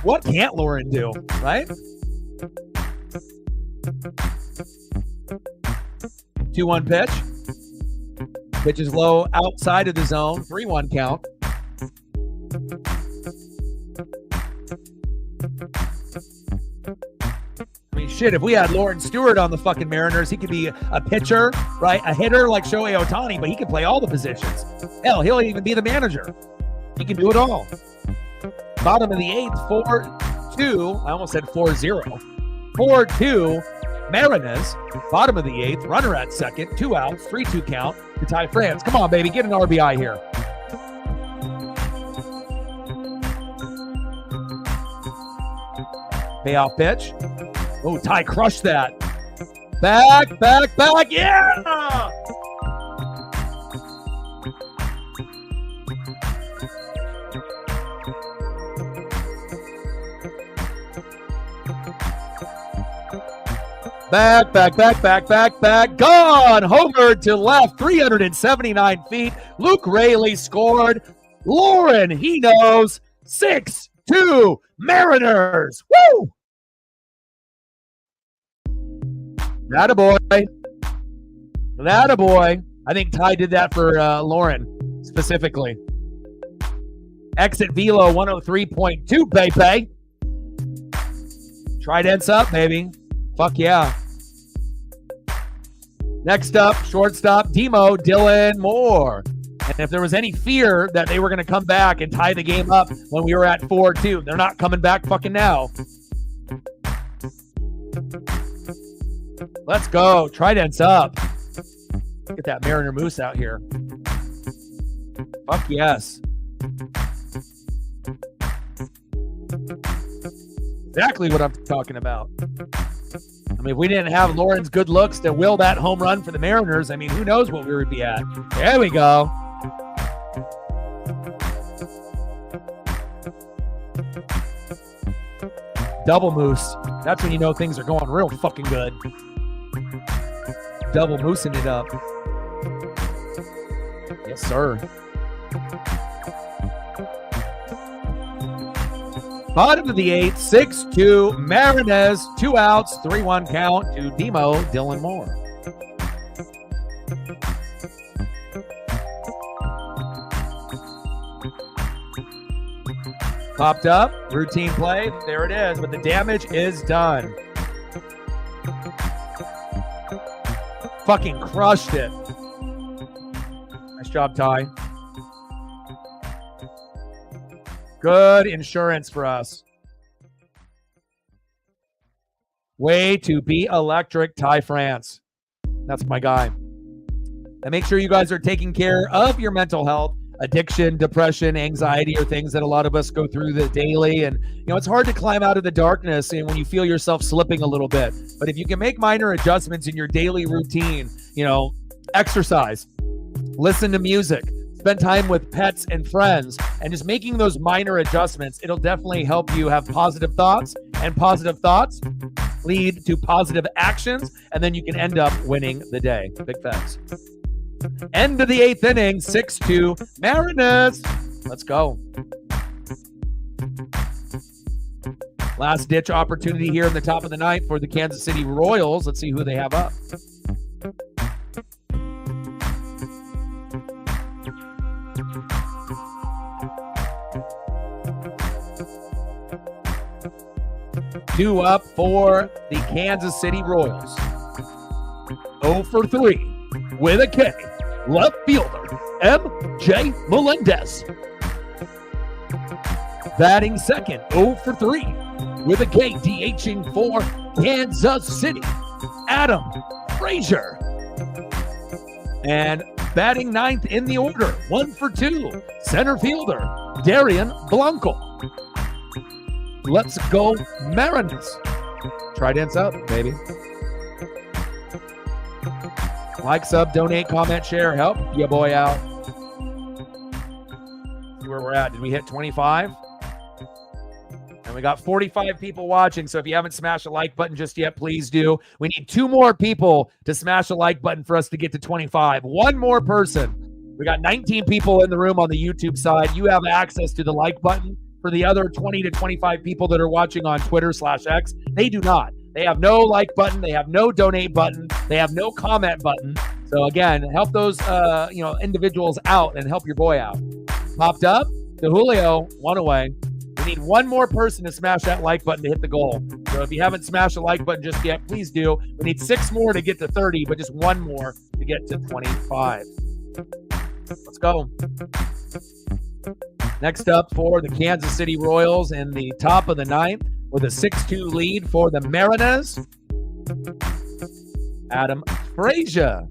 What can't Lauren do, right? 2-1 pitch. Pitch is low outside of the zone. 3-1 count. I mean, shit, if we had Lauren Stewart on the fucking Mariners, he could be a pitcher, right? A hitter like Shohei Ohtani, but he can play all the positions. Hell, he'll even be the manager. He can do it all. Bottom of the 8th, 4-2. I almost said 4-0. 4-2 Mariners. Bottom of the 8th, runner at second, 2 outs, 3-2 count to Ty France. Come on, baby, get an RBI here. Payoff pitch. Oh, Ty crushed that. Back, yeah! Back. Gone. Homer to left. 379 feet. Luke Raley scored. Lauren, he knows. 6-2 Mariners. Woo! Attaboy. I think Ty did that for Lauren specifically. Exit velo 103.2, baby. Tridents up, baby. Fuck yeah. Next up, shortstop, Demo Dylan Moore. And if there was any fear that they were going to come back and tie the game up when we were at 4-2, they're not coming back fucking now. Let's go. Tridents up. Get that Mariner Moose out here. Fuck yes. Exactly what I'm talking about. I mean, if we didn't have Lauren's good looks to will that home run for the Mariners, I mean, who knows what we would be at. There we go. Double moose. That's when you know things are going real fucking good. Double moosing it up. Yes, sir. Bottom of the 8th, 6-2 Mariners, 2 outs, 3-1 count to Demo Dylan Moore. Popped up, routine play, there it is, but the damage is done. Fucking crushed it. Nice job, Ty. Good insurance for us. Way to be electric, Ty France. That's my guy. And make sure you guys are taking care of your mental health. Addiction, depression, anxiety are things that a lot of us go through the daily. And, it's hard to climb out of the darkness and when you feel yourself slipping a little bit. But if you can make minor adjustments in your daily routine, exercise, listen to music, spend time with pets and friends, and just making those minor adjustments, it'll definitely help you have positive thoughts, and positive thoughts lead to positive actions, and then you can end up winning the day. Big facts. End of the 8th inning, 6-2 Mariners. Let's go. Last ditch opportunity here in the top of the 9th for the Kansas City Royals. Let's see who they have up. Two up for the Kansas City Royals. 0 for 3 with a K. left fielder, M.J. Melendez. Batting second, 0 for 3, with a K, DHing for Kansas City, Adam Frazier. And batting ninth in the order, 1 for 2, center fielder, Darian Blanco. Let's go Mariners. Try dance up, baby. Like, sub, donate, comment, share, help your boy out. See where we're at. Did we hit 25? And we got 45 people watching, so if you haven't smashed the like button just yet, please do. We need 2 more people to smash the like button for us to get to 25. 1 more person. We got 19 people in the room on the YouTube side. You have access to the like button. For the other 20 to 25 people that are watching on Twitter/X, they do not. They have no like button. They have no donate button. They have no comment button. So again, help those individuals out and help your boy out. Popped up to Julio, 1 away. We need 1 more person to smash that like button to hit the goal. So if you haven't smashed the like button just yet, please do. We need 6 more to get to 30, but just 1 more to get to 25. Let's go. Next up for the Kansas City Royals in the top of the 9th with a 6-2 lead for the Mariners, Adam Frazier.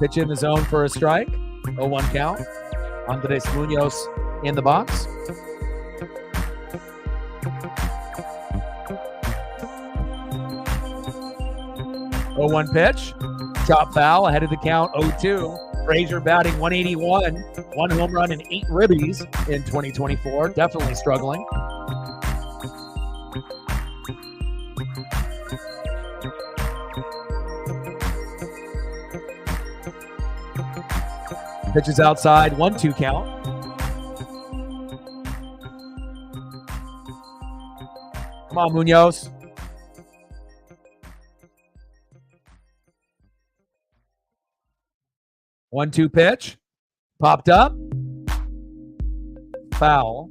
Pitch in the zone for a strike. 0-1 count. Andres Munoz in the box. Oh, 1 pitch. Chop foul ahead of the count. 0-2. Frazier batting 181. 1 home run and 8 ribbies in 2024. Definitely struggling. Pitches outside. 1-2 count. Come on, Munoz. One-two pitch. Popped up. Foul.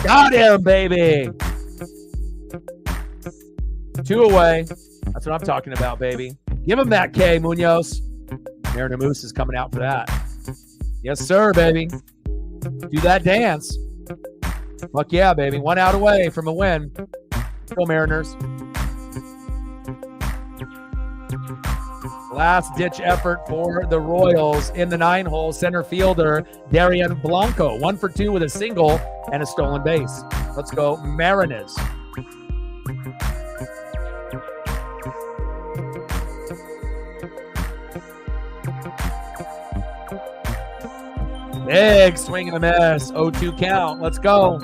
Got him, baby. 2 away. That's what I'm talking about, baby. Give him that K, Munoz. Mariner Moose is coming out for that. Yes, sir, baby. Do that dance. Fuck yeah, baby. 1 out away from a win. Go Mariners. Last-ditch effort for the Royals in the 9-hole. Center fielder, Darian Blanco. 1 for 2 with a single and a stolen base. Let's go Mariners. Big swing and a miss. 0-2 count. Let's go.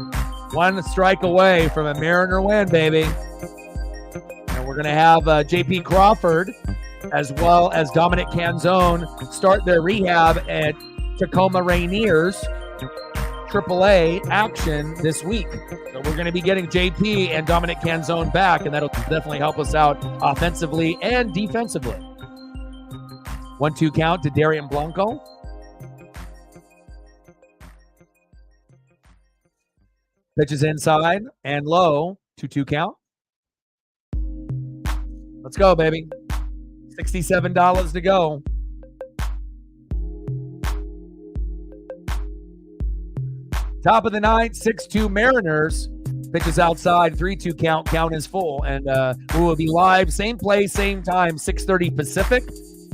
1 strike away from a Mariner win, baby. And we're going to have J.P. Crawford as well as Dominic Canzone start their rehab at Tacoma Rainiers AAA action this week. So we're going to be getting JP and Dominic Canzone back, and that'll definitely help us out offensively and defensively. 1-2 count to Darian Blanco. Pitches inside and low. 2-2 count. Let's go, baby. $67 to go. Top of the 9th, 6-2 Mariners. Pitches outside, 3-2 count. Count is full. And we will be live, same place, same time, 6:30 Pacific.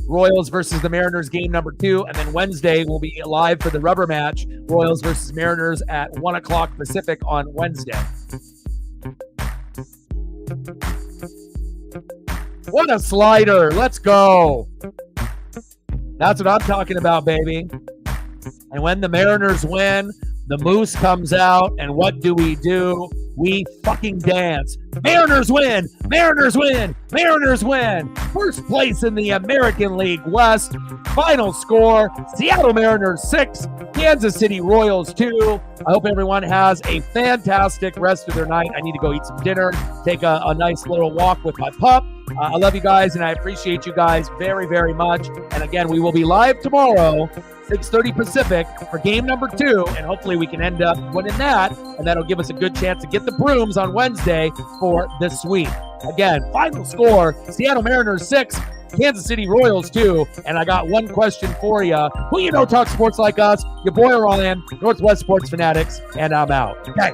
Royals versus the Mariners game number 2. And then Wednesday, we'll be live for the rubber match. Royals versus Mariners at 1 o'clock Pacific on Wednesday. What a slider. Let's go. That's what I'm talking about, baby. And when the Mariners win, The moose comes out, and what do? We fucking dance. Mariners win! Mariners win! Mariners win! First place in the American League West. Final score, Seattle Mariners 6, Kansas City Royals 2. I hope everyone has a fantastic rest of their night. I need to go eat some dinner, take a nice little walk with my pup. I love you guys, and I appreciate you guys very, very much. And again, we will be live tomorrow, 6:30 Pacific, for game number 2, and hopefully we can end up winning that, and that'll give us a good chance to get the brooms on Wednesday for the sweep. Again, final score, Seattle Mariners 6, Kansas City Royals 2, and I got one question for you. Who you know talks sports like us? Your boy Ryan, Northwest Sports Fanatics, and I'm out. Okay.